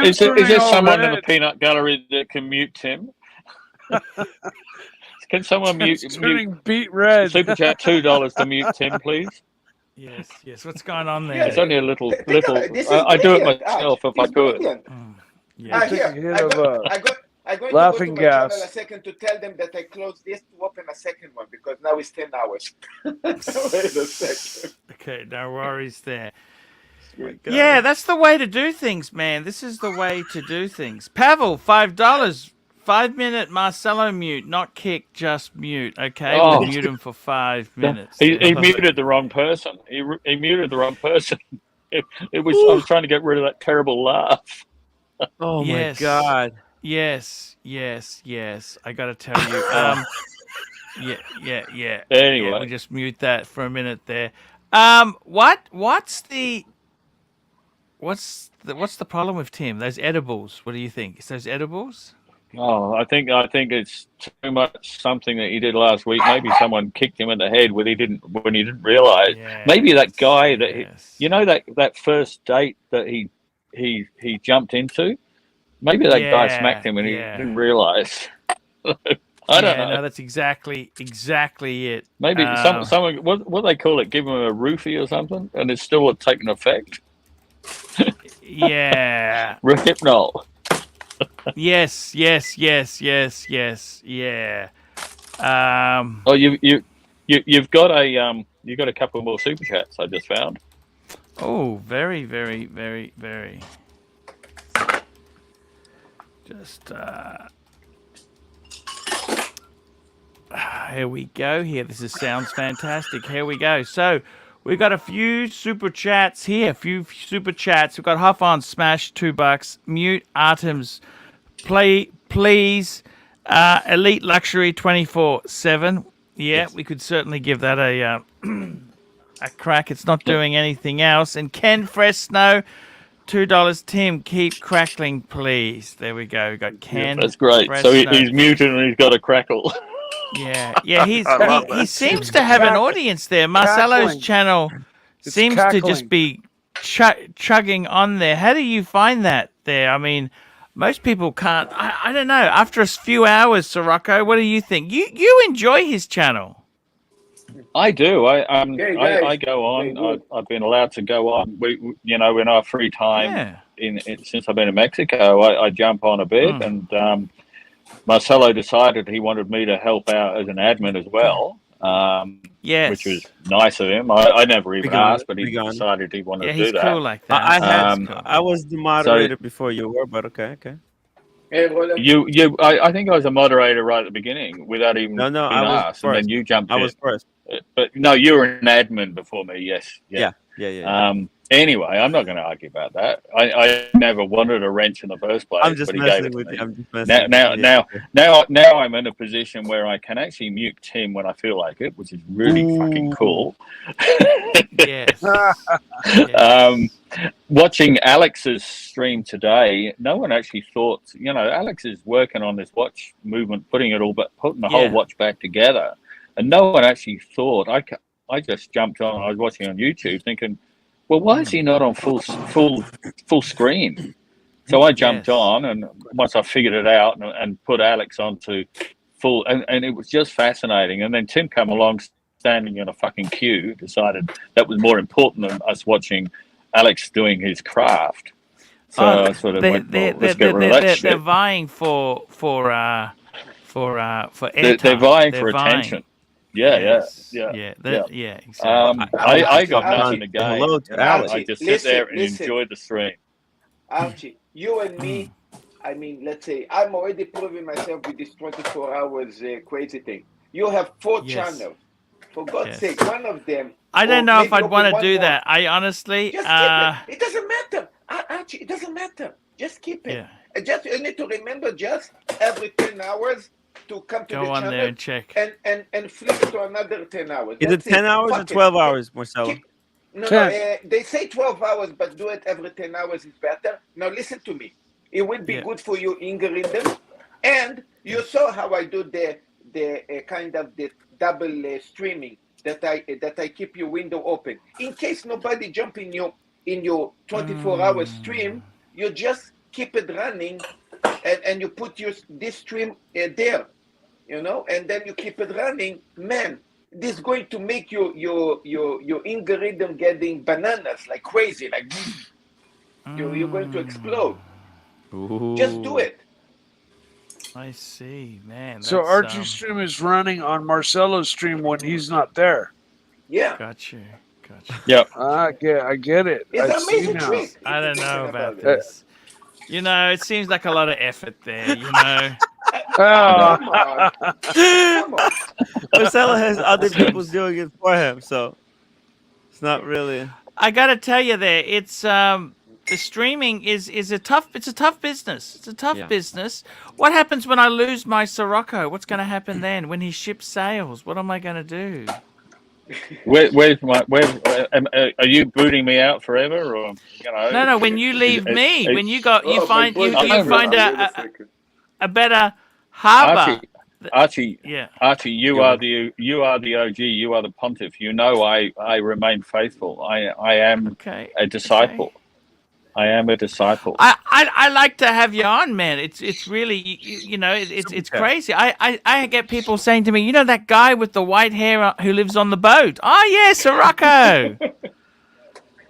Is there someone in the peanut gallery that can mute Tim? Can someone mute beet red? Super chat $2 to mute Tim, please. Yes. What's going on there? It's only a little. I do it myself if I could. I'm going laughing to go to my gas. channel a second to tell them that I closed this to open a second one because now it's 10 hours. Wait a second. Okay, no worries there. Yeah, that's the way to do things, man. This is the way to do things. Pavel, $5. 5-minute Marcelo mute, not kick, just mute. Okay, we'll mute him for 5 minutes. He muted the wrong person. He muted the wrong person. I was trying to get rid of that terrible laugh. Oh my God. Yes. I got to tell you. Yeah. Anyway, we just mute that for a minute there. What's the what's the problem with Tim? Those edibles. What do you think? Is those edibles? Oh, I think it's too much something that he did last week. Maybe someone kicked him in the head when he didn't realize. Maybe that guy that first date that he jumped into. Maybe that guy smacked him and he didn't realize. I don't know. No, that's exactly it. Maybe someone what do they call it? Give him a roofie or something, and it's still taking effect. Yeah. Rohypnol. Yes. Yeah. Oh, you've got a couple more super chats I just found. Oh, very, very, very, very. Just here we go. Sounds fantastic. Here we go. So we got a few super chats here. We've got Huff on Smash, $2. Mute Artems, please. Elite Luxury 24/7. Yeah, we could certainly give that a crack. It's not doing anything else. And Ken Fresno, $2. Tim, keep crackling, please. There we go. We got Ken. That's great. Fresno. So he's muted and he's got a crackle. Yeah. He seems to have an audience there. Marcelo's channel seems to just be chugging on there. How do you find that there? I mean, most people can't. I don't know. After a few hours, Sirocco, what do you think? You enjoy his channel? I do. I go on. I've been allowed to go on. In our free time, since I've been in Mexico, I jump on a bit, and Marcelo decided he wanted me to help out as an admin as well. Which was nice of him. I never even asked, but he decided he wanted to do that. Yeah, he's cool like that. I was the moderator before you were, but okay. I think I was a moderator right at the beginning without even being asked, and then you jumped in. I was first. But no, you were an admin before me. Yes. Yeah. Anyway, I'm not going to argue about that. I never wanted a wrench in the first place. I'm just messing with you. Now I'm in a position where I can actually mute Tim when I feel like it, which is really fucking cool. Yes. Watching Alex's stream today, no one actually thought. Alex is working on this watch movement, putting the whole watch back together, and no one actually thought. I just jumped on. I was watching on YouTube, thinking, well, why is he not on full screen? So I jumped on, and once I figured it out and put Alex onto full, and it was just fascinating. And then Tim come along, standing in a fucking queue, decided that was more important than us watching Alex doing his craft. So I sort of went, let's get rid of that shit. They're vying for airtime. They're vying for attention. Yeah, exactly. I got nothing to gain. Hello to Alex. I just sit there and enjoy the stream. Archie, you and me, I mean, let's say, I'm already proving myself with this 24 hours crazy thing. You have 4 channels. For God's sake, one of them. I don't know if I'd want to do that. I honestly. Just keep it. It doesn't matter. Archie, it doesn't matter. Just keep it. Yeah. You need to remember just every 10 hours. To come to go the on channel there and check and flip it to another 10 hours. Is it 10 hours or 12 hours, Marcelo? No, they say 12 hours, but do it every 10 hours is better. Now listen to me. It will be good for your algorithm, and you saw how I do the kind of the double streaming that I keep your window open in case nobody jump in your 24-hour stream. You just keep it running. And you put this stream there, and then you keep it running. Man, this is going to make your algorithm getting bananas like crazy, like you're going to explode. Ooh. Just do it. I see, man. So Archie's stream is running on Marcelo's stream when he's not there. Yeah. Gotcha. Yep. I get it. It's an amazing trick. I don't know about this. It seems like a lot of effort there, Marcelo has other people doing it for him, so it's not really. I gotta tell you, it's the streaming is a tough business. It's a tough business. What happens when I lose my Sirocco? What's gonna happen then when he ships sales? What am I gonna do? Where's my? Are you booting me out forever, or No. When you leave me, when you find a better harbor. Archie, Yeah. Archie, you are the OG. You are the pontiff. You know, I remain faithful. I am a disciple. Okay. I am a disciple. I like to have you on, man. It's really it's crazy. I get people saying to me, you know that guy with the white hair who lives on the boat? Oh yeah, Sirocco.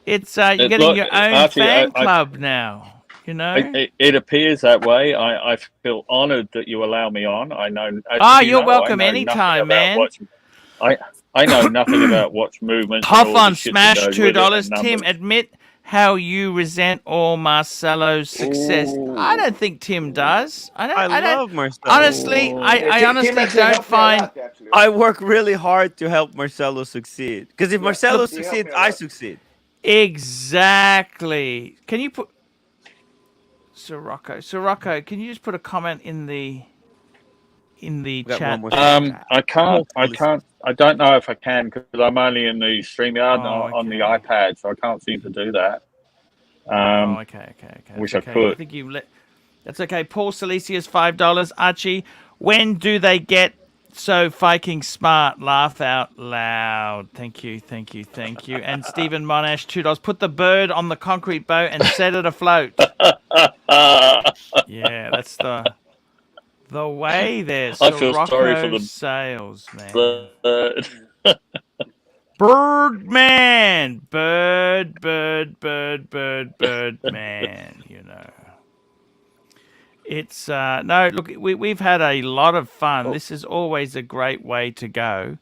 It's you're getting your own Archie, fan club now. You know. It appears that way. I feel honoured that you allow me on. I know. You're welcome anytime, man. I know nothing about watch movements. Hoffon smash $2. Tim, admit how you resent all Marcelo's success. I don't think Tim does. I love Marcelo. Honestly, I honestly don't find. I work really hard to help Marcelo succeed. Because if Marcelo succeeds, I succeed. Exactly. Can you put Sirocco? Can you just put a comment in the chat? I can't. I don't know if I can because I'm only in the StreamYard on the iPad, so I can't seem to do that. Okay. Wish I could. I think that's okay. Paul Silesius, $5. Archie, when do they get so fucking smart? Laugh out loud. Thank you. And Stephen Monash, $2. Put the bird on the concrete boat and set it afloat. Yeah, that's the way there. I feel sorry for the sales, man. bird. Birdman, bird man, you know. It's no, look, we've had a lot of fun. This is always a great way to go.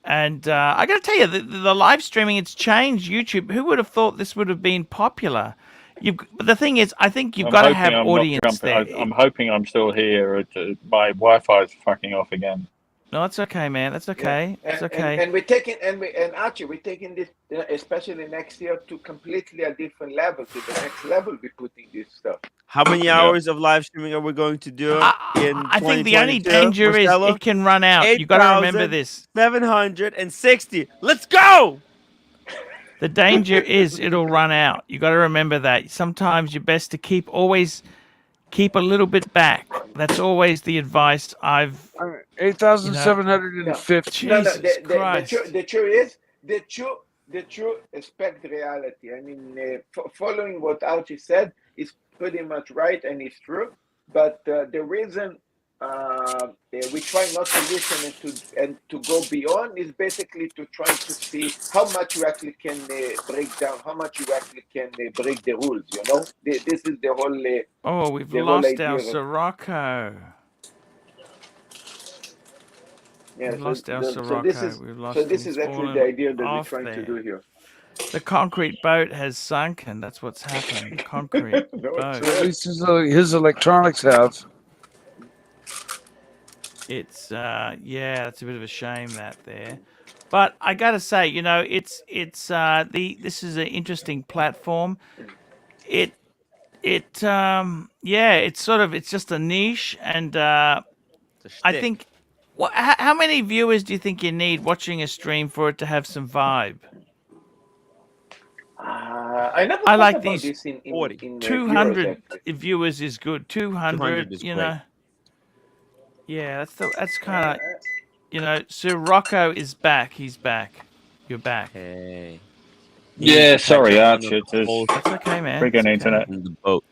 And I got to tell you, the live streaming, it's changed YouTube. Who would have thought this would have been popular? But the thing is, I think you've got to have audience there. I'm hoping I'm still here. My Wi-Fi's fucking off again. No, that's okay, man. That's okay. Yeah. It's okay. And we're taking Archie, we're taking this, especially next year, to completely a different level. To the next level, we're putting this stuff. How many hours of live streaming are we going to do? I think the only danger is it can run out. You got to remember this. 760. Let's go. The danger is it'll run out. You got to remember that. Sometimes you're best to always keep a little bit back. That's always the advice I've. 8,750. Jesus Christ. The truth is, the true expect reality. I mean, following what Archie said is pretty much right and it's true. But the reason we try not to listen and to go beyond is basically to try to see how much you actually can break down, how much you actually can break the rules. You know, this is the whole. We've lost our Sirocco. Yeah, we've lost our Sirocco. This is actually the idea that we're trying to do here. The concrete boat has sunken. That's what's happened. Concrete boat. So at least his electronics have. It's it's a bit of a shame that there. But I gotta say, you know, this is an interesting platform. It's just a niche, and I think how many viewers do you think you need watching a stream for it to have some vibe? I like these. This in 200 viewers is good. 200 is great. Know. Yeah, that's kind of, you know, Sirocco is back. He's back. You're back. Hey. Yeah, sorry, Archie. That's okay, man. Freaking internet. The boat.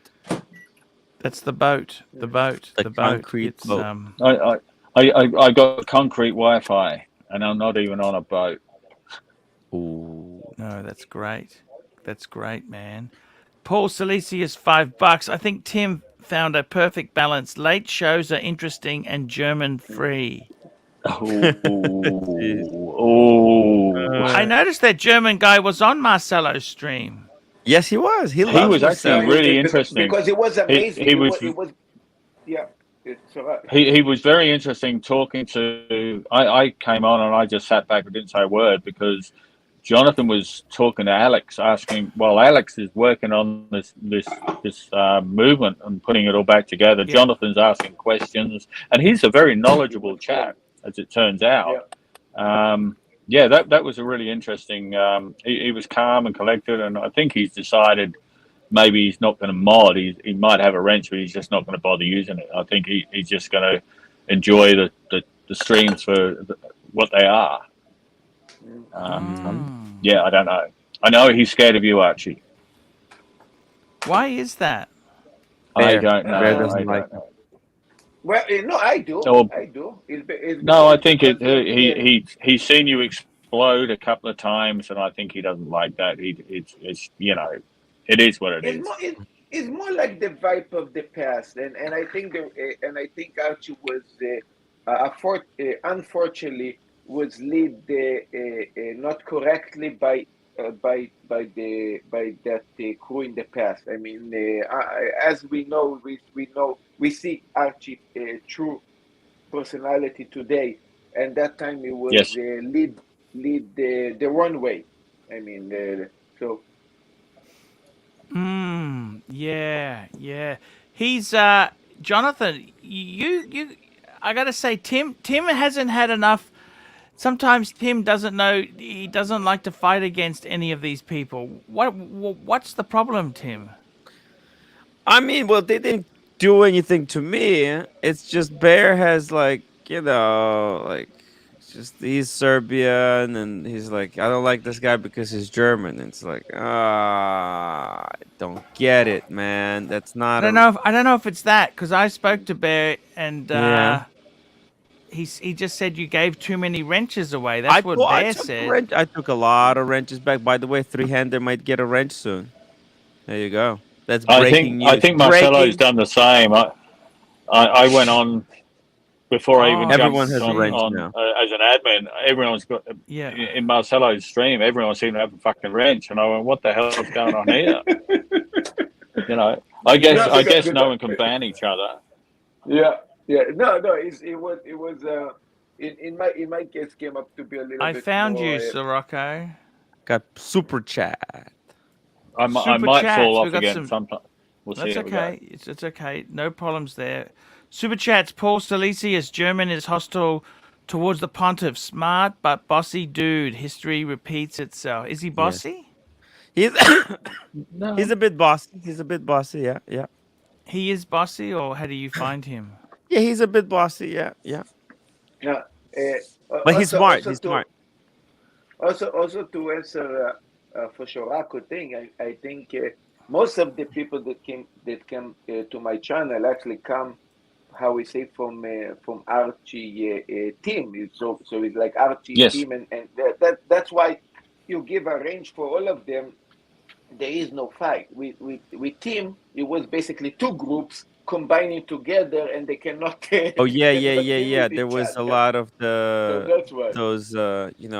That's the boat. The boat. The concrete boat. I got concrete Wi-Fi, and I'm not even on a boat. Ooh. No, that's great. That's great, man. Paul Silesius, $5. I think Tim found a perfect balance. Late shows are interesting and German free. I noticed that German guy was on Marcelo's stream. Yes, he was. He was actually really interesting because it was amazing. He was very interesting talking to. I came on and I just sat back and didn't say a word because Jonathan was talking to Alex, asking. Well, Alex is working on this movement and putting it all back together. Yeah. Jonathan's asking questions, and he's a very knowledgeable chap, as it turns out. yeah, that was a really interesting. He was calm and collected, and I think he's decided maybe he's not going to mod. He might have a wrench, but he's just not going to bother using it. I think he's just going to enjoy the streams for what they are. Yeah, I don't know. I know he's scared of you, Archie. Why is that? I don't know. Bear doesn't like it. Well, no, I do. Oh, I do. It's no, I because think he's he's seen you explode a couple of times, and I think he doesn't like that. It's you know, it is what it is. it's more like the vibe of the past, and I think Archie was unfortunately was led not correctly by that crew in the past. I mean, as we know, we see Archie true personality today, and that time he was Yes. lead the wrong way. I mean, so. Yeah. He's Jonathan. You. I gotta say, Tim hasn't had enough. Sometimes Tim doesn't know. He doesn't like to fight against any of these people. What's the problem, Tim? I mean, well, they didn't do anything to me. It's just Bear has like, just he's Serbian and he's like, I don't like this guy because he's German. And it's like, I don't get it, man. That's not. I don't know if it's that, because I spoke to Bear and he just said you gave too many wrenches away. That's what Bear said. I took a lot of wrenches back. By the way, three-hander might get a wrench soon. There you go. That's breaking news. I think Marcelo's done the same. I went on before I even everyone jumped has a wrench on now. As an admin. Everyone's got in Marcelo's stream. Everyone seemed to have a fucking wrench, and I went, "What the hell is going on here?" You know, I guess no one can ban each other. Yeah. No. It was. In my case, came up to be a little bit. I found more, you, Sirocco. Got super chat. I might fall off again sometime. We'll That's see. okay. It's okay. No problems there. Super chats. Paul Silesius. German is hostile towards the pontiff. Smart but bossy dude. History repeats itself. Is he bossy? He's No. he's a bit bossy. He's a bit bossy. Yeah. He is bossy, or how do you find him? Yeah, he's a bit bossy. Yeah. Yeah. But he's smart. He's smart. Also to answer for Shorako thing, I think most of the people that came to my channel actually come, how we say, from Archie team. So it's like Archie team, and that's why you give a range for all of them. There is no fight. With team, it was basically two groups combining together, and they cannot. Oh yeah. There was a lot of that's why. those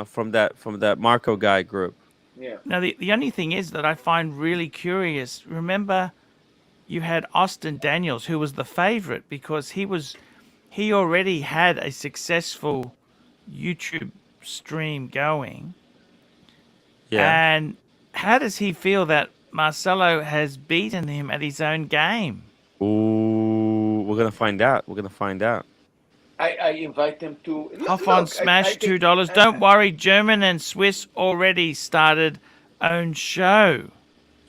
from that Marco guy group. Yeah. Now the only thing is that I find really curious. Remember, you had Austin Daniels, who was the favorite because he already had a successful YouTube stream going. Yeah. And how does he feel that Marcelo has beaten him at his own game? Ooh, we're gonna find out. I invite them to Hoff on Smash $2. Don't worry, German and Swiss already started own show.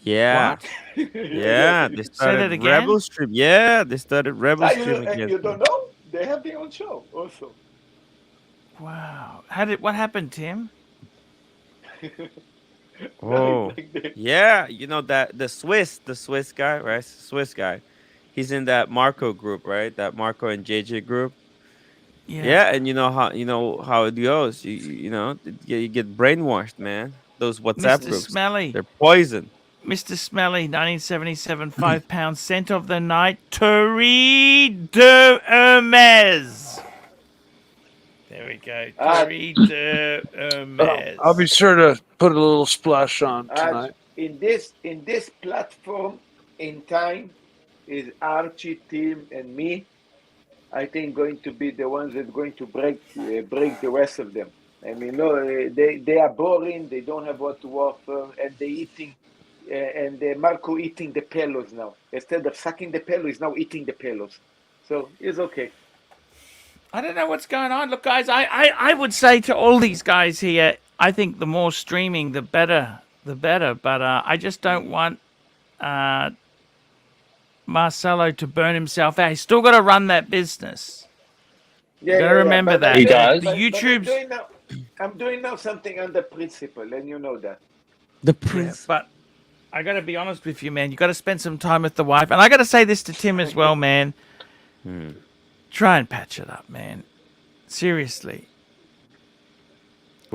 Yeah. What? Yeah, they started that again? Rebel Stream. Yeah, they started Rebel Stream again. You don't know? They have their own show also. Wow. What happened, Tim? Oh, yeah. You know that the Swiss guy, right? Swiss guy. He's in that Marco group, right? That Marco and JJ group. Yeah, and you know how it goes. You get brainwashed, man. Those WhatsApp Mr. groups. Smelly. They're poison. Mr. Smelly, 1977, 5 pounds, scent of the night, Thierry de Hermes. There we go. Thierry de Hermes. I'll be sure to put a little splash on tonight. In this platform, in time, is Archie, Tim, and me. I think going to be the ones that are going to break the rest of them. I mean, no, they are boring. They don't have what to offer, and they eating. And Marco eating the pillows now. Instead of sucking the pillow, he's now eating the pillows. So it's okay. I don't know what's going on. Look, guys, I would say to all these guys here, I think the more streaming, the better. But I just don't want Marcelo to burn himself out. He's still got to run that business. You got to remember that. He And does. the YouTube's... I'm doing now something on the principle, and you know that. The prince. But I got to be honest with you, man. You got to spend some time with the wife. And I got to say this to Tim as well, man. Try and patch it up, man. Seriously.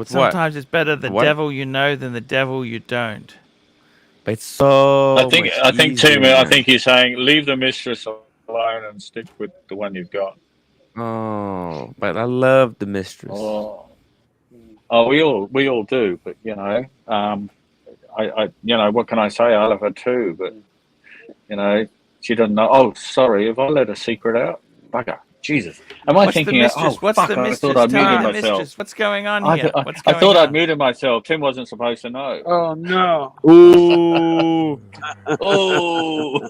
Sometimes it's better the devil you know than the devil you don't. But it's so I think Tim, easier. I think he's saying leave the mistress alone and stick with the one you've got. Oh, but I love the mistress. Oh, we all do, but you know, I what can I say? I love her too, but you know, she doesn't know. Oh, sorry, have I let a secret out? Bugger, Jesus! Am I thinking? Oh, What's fuck! the I mistress? thought I'd Tell me muted the myself. mistress. What's going on here? What's I going thought on? I'd muted myself. Tim wasn't supposed to know. Oh no! Ooh! Oh!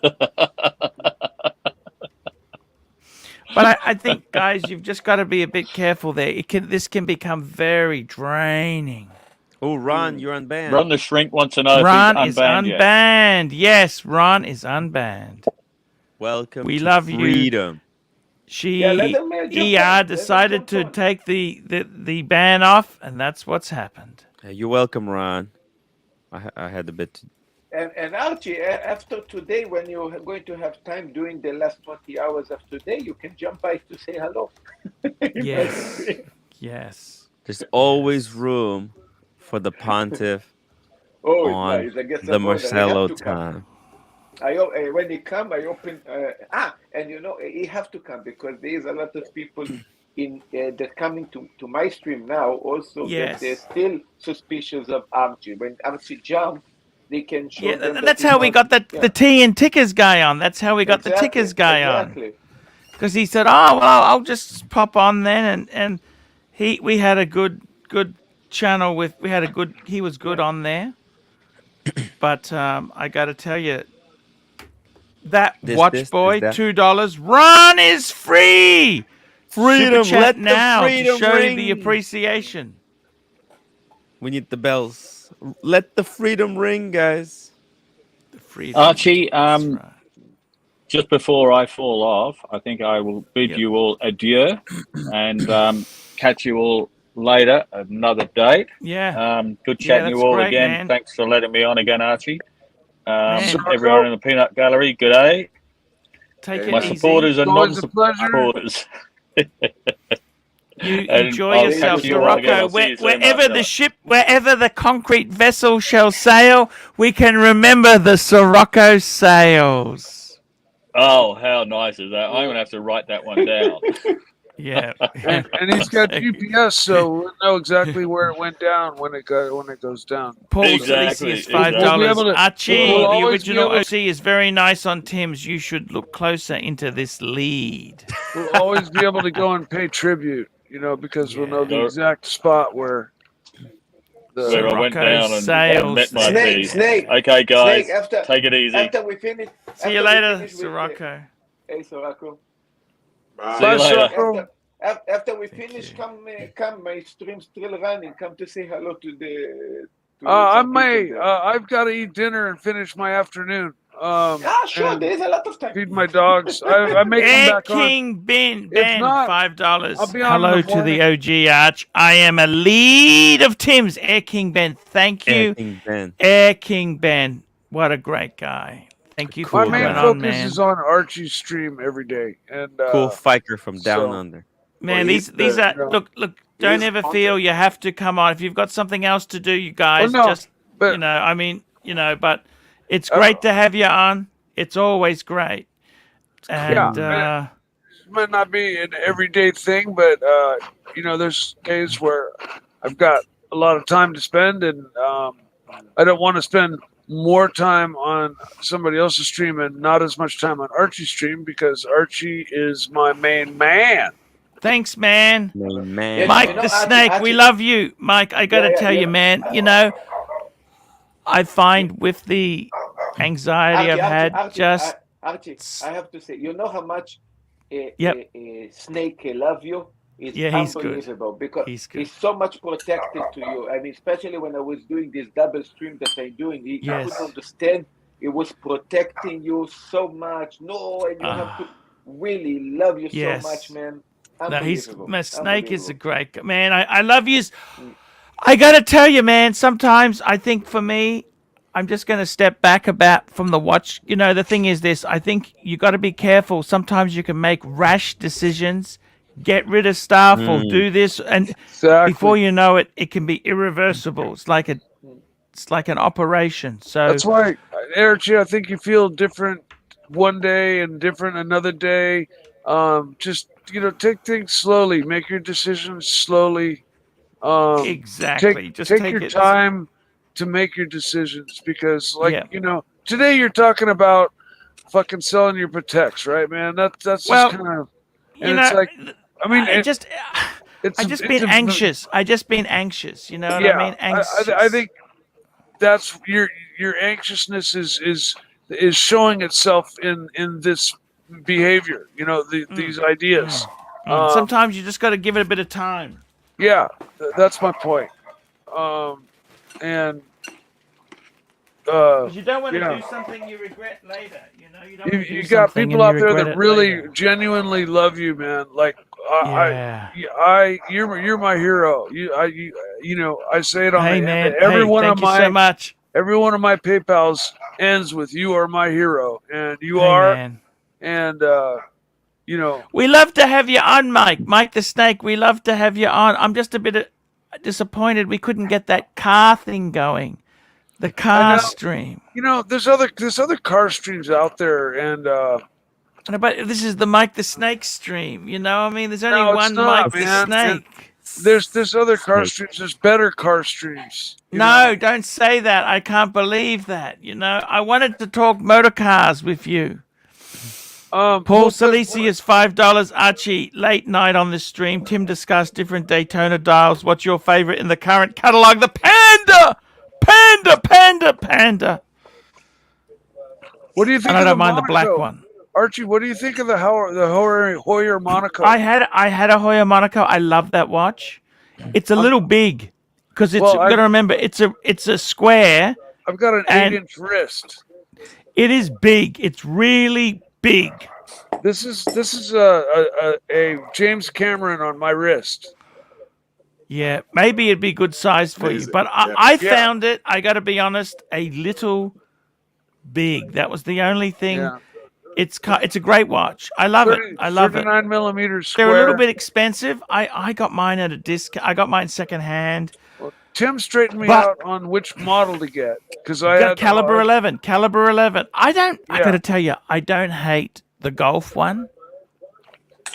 But I think, guys, you've just got to be a bit careful there. This can become very draining. Oh, Ron, you're unbanned. Ron the Shrink wants to know Ron if he's is unbanned yet. unbanned. Yes, Ron is unbanned. Welcome We to love freedom. ER decided to take the ban off, and that's what's happened. You're welcome, Ron. I had a bit. And Archie, after today, when you're going to have time doing the last 20 hours of today, you can jump by to say hello. Yes. Yes. There's always room for the pontiff on the Marcelo time. When he come, I open. And you know, he have to come because there is a lot of people in that coming to my stream now. Also, that they're still suspicious of Archie. When Archie jump, they can show them. That's how we got the tea and tickers guy on. That's how we got the tickers guy on. Because he said, "Oh, well, I'll just pop on then," and we had a good channel with he was good on there. But I got to tell you, that watch boy, $2. Ron is free. Freedom, Super chat let the now freedom to show ring. the appreciation. We need the bells. Let the freedom ring, guys. The freedom. Archie, just before I fall off, I think I will bid you all adieu and catch you all later at another date. Yeah. Good chatting you all great, again. man. Thanks for letting me on again, Archie. Everyone in the Peanut Gallery, good day. Take it My easy. supporters and Always a pleasure. non-supporters. You And enjoy I'll yourself, catch you all again. Sirocco. I'll see you soon, Wherever the Marcelo. ship, wherever the concrete vessel shall sail, we can remember the Sirocco sails. Oh, how nice is that? I'm going to have to write that one down. Yeah. And he's got GPS, so we'll know exactly where it went down when it goes down. Paul Exactly, Salesius, $5. We'll be able to- Archie, we'll the always be original able OC is very nice on Tim's. You should look closer into this lead. We'll always be able to go and pay tribute, because we'll know the Yeah. exact spot where Where I went Sirocco down and sails. met my fee. Snake. Okay, guys, Snake, take it easy. After we finish. See you later, Sirocco. Hey, Sirocco. See you later. Sirocco. After we finish, come. My stream's still running. Come to say hello to the. I may. I've got to eat dinner and finish my afternoon. Sure. and There's a lot of time. Feed my dogs. I may come Air back on. King Ben, not, $5. I'll be on in Hello the to the morning. OG Arch. I am a lead of Tim's. Air King Ben, thank you. King Ben. Air King Ben, what a great guy. Thank you My for main coming on, focus man. is on Archie's stream every day, and Cool fiker from down so- under. Man, Well, these are look. Don't he's ever on feel the- you have to come on. If you've got something else to do, you guys no, just but- but it's great to have you on. It's always great. And it might not be an everyday thing, but there's days where I've got a lot of time to spend, and I don't want to spend more time on somebody else's stream and not as much time on Archie's stream because Archie is my main man. thanks, man. Man. Mike You know, the Archie- Snake, we Archie- love you. Mike, I got to Yeah, tell yeah. you, man, I find with the anxiety I've had, Archie, I have to say, you know how much Snake love you. is Yeah, he's good. unbelievable because He's good. he's so much protective to you. I mean, especially when I was doing this double stream that I'm doing, he Yes. couldn't understand. It was protecting you so much. No, and you have to really love you Yes. so much, man. No, Unbelievable. my Snake is a Unbelievable. great man. I love you. I gotta tell you, man. Sometimes I think for me, I'm just gonna step back about from the watch. You know, the thing is this. I think you got to be careful. Sometimes you can make rash decisions, get rid of stuff, or do this, and before you know it, it can be irreversible. It's like an operation. So that's why, Archie, I think you feel different one day and different another day. Just take things slowly. Make your decisions slowly. Exactly. Just take your time to make your decisions because, today you're talking about fucking selling your Pateks, right, man? That's just kind of. And it's like, I mean, I just been anxious. I just been anxious. You know what I mean? Anxious. I think that's your anxiousness is showing itself in this behavior. These ideas. Sometimes you just got to give it a bit of time. Yeah, that's my point. And you don't want to do something you regret later. You don't. You got people out there that really genuinely love you, man. Like you're my hero. I say it on every one of my so much. Every one of my PayPals ends with "You are my hero," and you are. Man. And we love to have you on, Mike the Snake. We love to have you on. I'm just a bit disappointed we couldn't get that car thing going, the car stream. There's other car streams out there, and but this is the Mike the Snake stream. I mean, there's only one Mike the Snake. There's other car streams. There's better car streams. No, don't say that. I can't believe that. I wanted to talk motor cars with you. Paul Salesius, $5. Archie, late night on this stream. Tim discussed different Daytona dials. What's your favorite in the current catalog? The Panda! Panda! What do you think? And I don't mind the black one. Archie, what do you think of the Hoyer Monaco? I had a Hoyer Monaco. I love that watch. It's a little big because it's. You got to remember, it's a square. I've got an 8-inch wrist. It is big. It's really big. This is a James Cameron on my wrist. Yeah, maybe it'd be good size for you, but I found it. I got to be honest, a little big. That was the only thing. Yeah. It's a great watch. I love it. I love it. 39 millimeters square. They're a little bit expensive. I got mine at a discount. I got mine secondhand. Well, Tim straightened me out on which model to get because I had caliber 11. Caliber 11. I got to tell you, I don't hate the Golf one.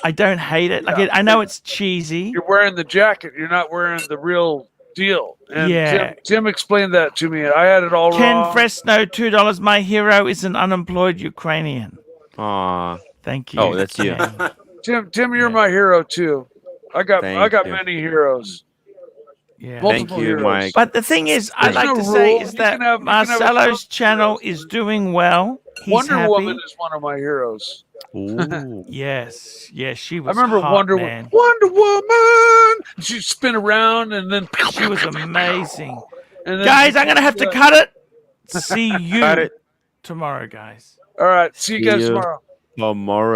I don't hate it. I know it's cheesy. You're wearing the jacket. You're not wearing the real deal. And Tim explained that to me. I had it all wrong. Ken Fresno, $2. My hero is an unemployed Ukrainian. Aw. Thank you. Oh, that's you. Tim, you're my hero too. I got many heroes. Yeah. Thank you, heroes. Mike. But the thing is, I'd like to say is that Marcelo's channel is doing well. He's Wonder happy. Woman is one of my heroes. Ooh. Yes, she was. I remember hot, Wonder Woman. She'd spin around and then she was amazing. And then Guys, I'm gonna have to cut it. See you tomorrow, guys. All right, see you guys tomorrow. Tomorrow.